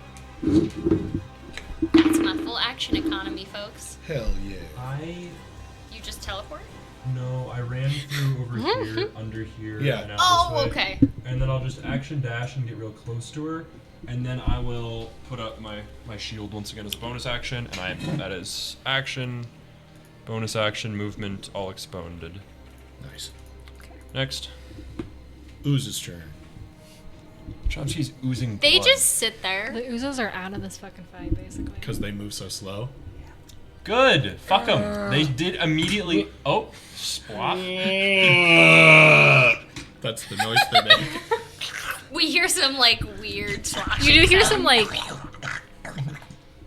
That's my full action economy, folks. Hell yeah. You just teleport? No, I ran through over here, under here, Yeah. and out Oh, this way. okay. And then I'll just action dash and get real close to her, and then I will put up my shield once again as a bonus action, and that is action, Bonus action, movement, all expended. Nice. Next. Ooze's turn. Chomsky's oozing They blood. just sit there. The Uzos are out of this fucking fight, basically. Because they move so slow. Good. Fuck them. They did immediately. Oh, splop. That's the noise they make. We hear some like weird sloshing. You do hear sound. some like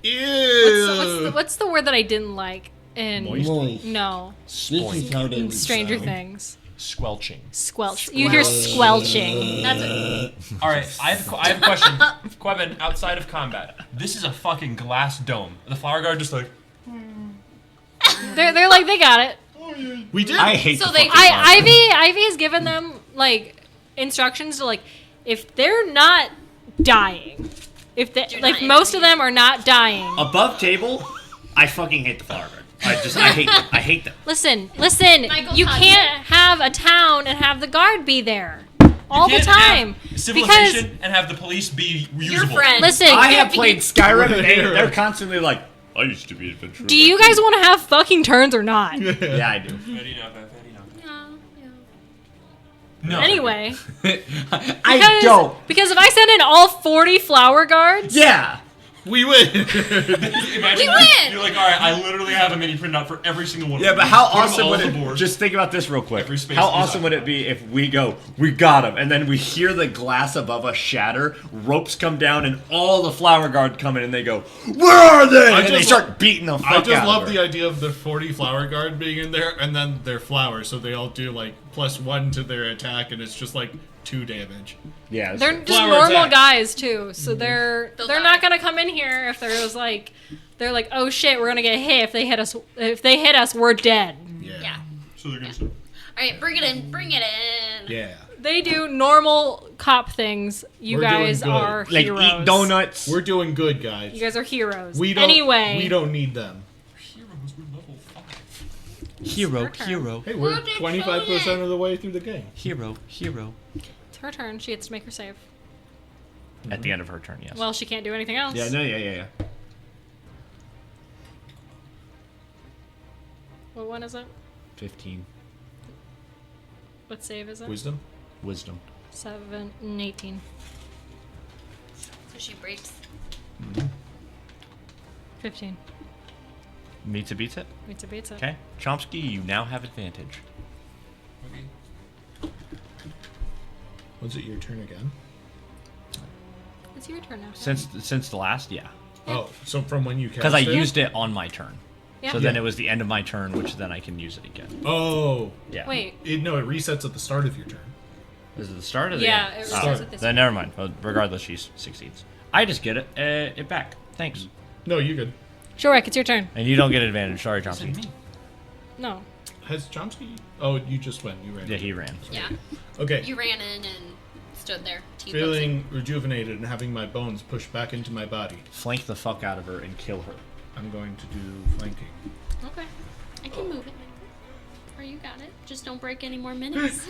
Ew. what's the word that I didn't like in Moist. no This is how they in would Stranger sound. Things. Squelching. Squelch. You hear squelching. That's it. All right, I have a question. Quevin, outside of combat, this is a fucking glass dome. The flower guard just like. They're like they got it. We did. I hate So the they fucking Fargo. Ivy has given them like instructions to like if they're not dying, if they Do like not most of them are not dying. Above table, I fucking hate the flower guard. I hate them. I hate them. Listen, Michael you Todd. can't have a town and have the guard be there all the Can't time have because civilization and have the police be Your reusable. friend. listen. I have played Skyrim and Hero. they're constantly like, I used to be adventurous. Do you guys want to have fucking turns or not? Yeah, I do. Very enough, very enough. No, No. Anyway, I don't. because if I send in all 40 flower guards, Yeah. We win. Imagine We win! You're like, all right, I literally have a mini printout for every single one. Yeah, of but them. how Put 'em awesome all would on the it? board. Just think about this real quick. Every space How is awesome would it be if we go, we got him, and then we hear the glass above us shatter, ropes come down, and all the flower guard come in, and they go, where are they? And they just start beating the fuck I just out love of the her. idea of the 40 flower guard being in there, and then their flowers, so they all do like +1 to their attack, and it's just like 2 damage. Yeah, that's they're right. just Flower normal attack. guys too, so they're They'll they're die. not gonna come in here if there's like they're like, oh shit, we're gonna get hit if they hit us. If they hit us, we're dead. Yeah. So they're gonna say, All right, bring it in. Bring it in. Yeah. They do normal cop things. You We're doing guys good. are Like heroes. eat donuts. We're doing good, guys. You guys are heroes. We don't. Anyway, We don't need them. heroes were level 5. Hero, Her turn. hero, Hey, we're We're doing 25% of the way through the game. hero, hero. it's her turn. She gets to make her save. At the end of her turn, yes. Well, she can't do anything else. yeah, no, yeah. What one is it? 15. What save is it? Wisdom. Wisdom. 7 and 18. So she breaks. 15. Meets it, beats it. Meets it, beats it. Okay. Chomsky, you now have advantage. Was it your turn again? It's your turn now. Since the last, yeah. Oh, so from when you cast Because I it? used it on my turn. Yeah. So then it was the end of my turn, which then I can use it again. Oh. Yeah. Wait. It resets at the start of your turn. Is it the start of the Yeah, end? it Oh, resets at this then never mind. Well, regardless, she succeeds. I just get it back. Thanks. No, you good. Shorek, it's your turn. And you don't get advantage. Sorry, Chomsky. No. Has Chomsky? Oh, you just went. You ran. Yeah, he ran. Yeah. Okay. You ran in and stood there. Teeth Feeling rejuvenated and having my bones pushed back into my body, Flank the fuck out of her and kill her. I'm going to do flanking. Okay. I can move it. Or you got it. Just don't break any more minutes.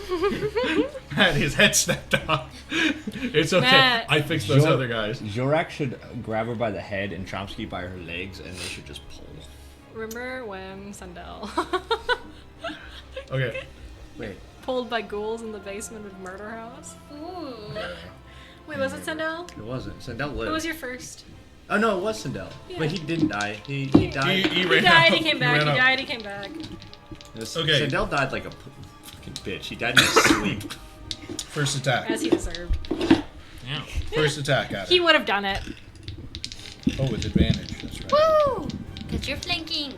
Matt, his head snapped off. It's okay. Matt. I fixed those Sure. other guys. Jorak should grab her by the head and Chomsky by her legs, and they should just pull. Remember when Sandel Okay. Wait. pulled by ghouls in the basement of Murder House? Ooh. Wait, was it Sandel? It wasn't. Sandel lived. Who was your first? Oh no, it was Sandel. Yeah. But he didn't die. He died. He He ran died, out. he came back. He ran out. died, he came back. Okay. Sandel died like a fucking bitch. He died in his sleep. First attack. As he deserved. First attack at He it. would have done it. Oh, with advantage. That's right. Woo! Because you're flanking.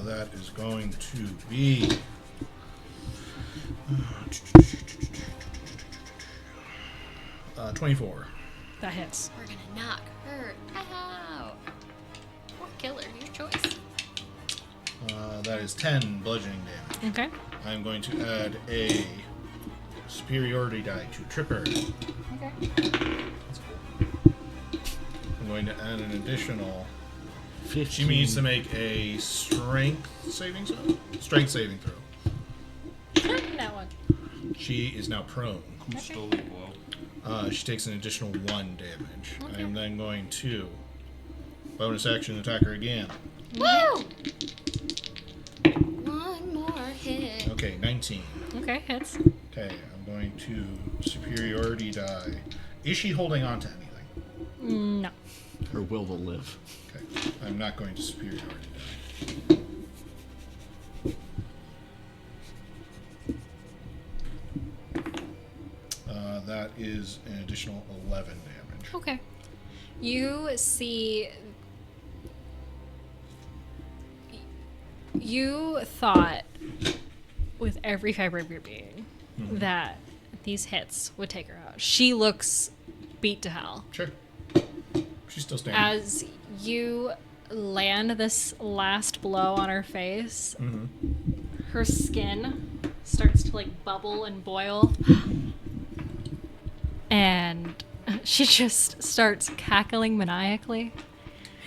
That is going to be. 24. That hits. We're gonna knock her out. Or kill her. Your choice. That is 10 bludgeoning damage. Okay. I'm going to add a superiority die to trip her. Okay. I'm going to add an additional. She needs to make a strength saving throw. Strength saving throw. That one. She is now prone. Slowly blow. She takes an additional 1 damage. Okay. I'm then going to bonus action attack her again. Woo! One more hit. Okay, 19. Okay, hits. Okay, I'm going to superiority die. Is she holding on to anything? No. Her will to live. Okay, I'm not going to superiority die. That is an additional 11 damage. Okay. You see. You thought, with every fiber of your being, that these hits would take her out. She looks beat to hell. Sure. She's still standing. As you land this last blow on her face, her skin starts to like bubble and boil. And she just starts cackling maniacally.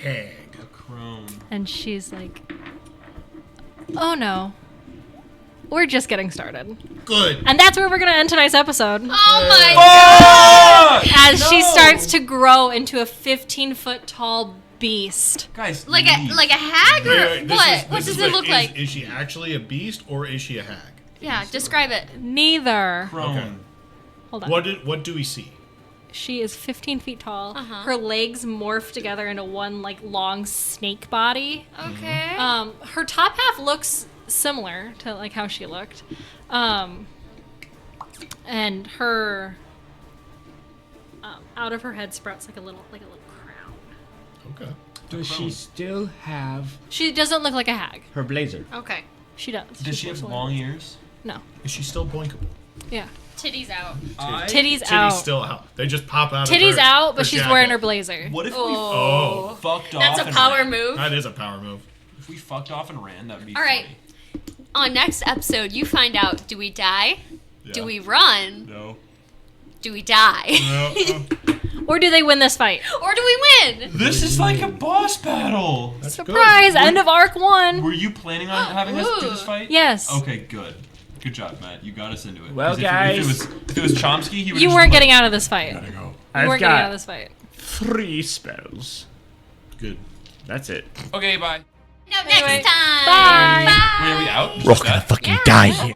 Hag. A crone. And she's like, oh no. We're just getting started. Good. And that's where we're going to end tonight's episode. Oh my god! As she starts to grow into a 15-foot tall beast. Guys, Like a hag or Wait, what? What does it look is, like? Is she actually a beast or is she a hag? Yeah, describe it. Neither. crone. Okay. Hold on. What do we see? She is 15 feet tall. Uh-huh. Her legs morph together into one like long snake body. Okay. Her top half looks similar to like how she looked. And her out of her head sprouts like a little crown. Okay. Does she still have She doesn't look like a hag. her blazer? Okay. She does. Does she have long ears? No. Is she still boinkable? Yeah. Titties out. Titties Titty's out. still out. They just pop out. Titties of her, out, but her she's jacket. wearing her blazer. What if Oh, we fucked off? That's a and power ran? move. that is a power move. If we fucked off and ran, that'd be All right. funny. On next episode, you find out: do we die? Do Yeah. we run? No. Do we die? Or do they win this fight? Or do we win? This is like a boss battle. That's Surprise! End of arc 1. Were you planning on having us do this Ooh. fight? Yes. Okay, good. Good job, Matt. You got us into it. Well, 'Cause guys. if it was Chomsky, he would. You weren't getting out of this fight. Gotta go. You I've weren't getting out got of this fight. 3 spells. Good. That's it. Okay, bye. No, Anyway, next time. bye. Bye. Wait, are we out? We're all gonna fucking die here.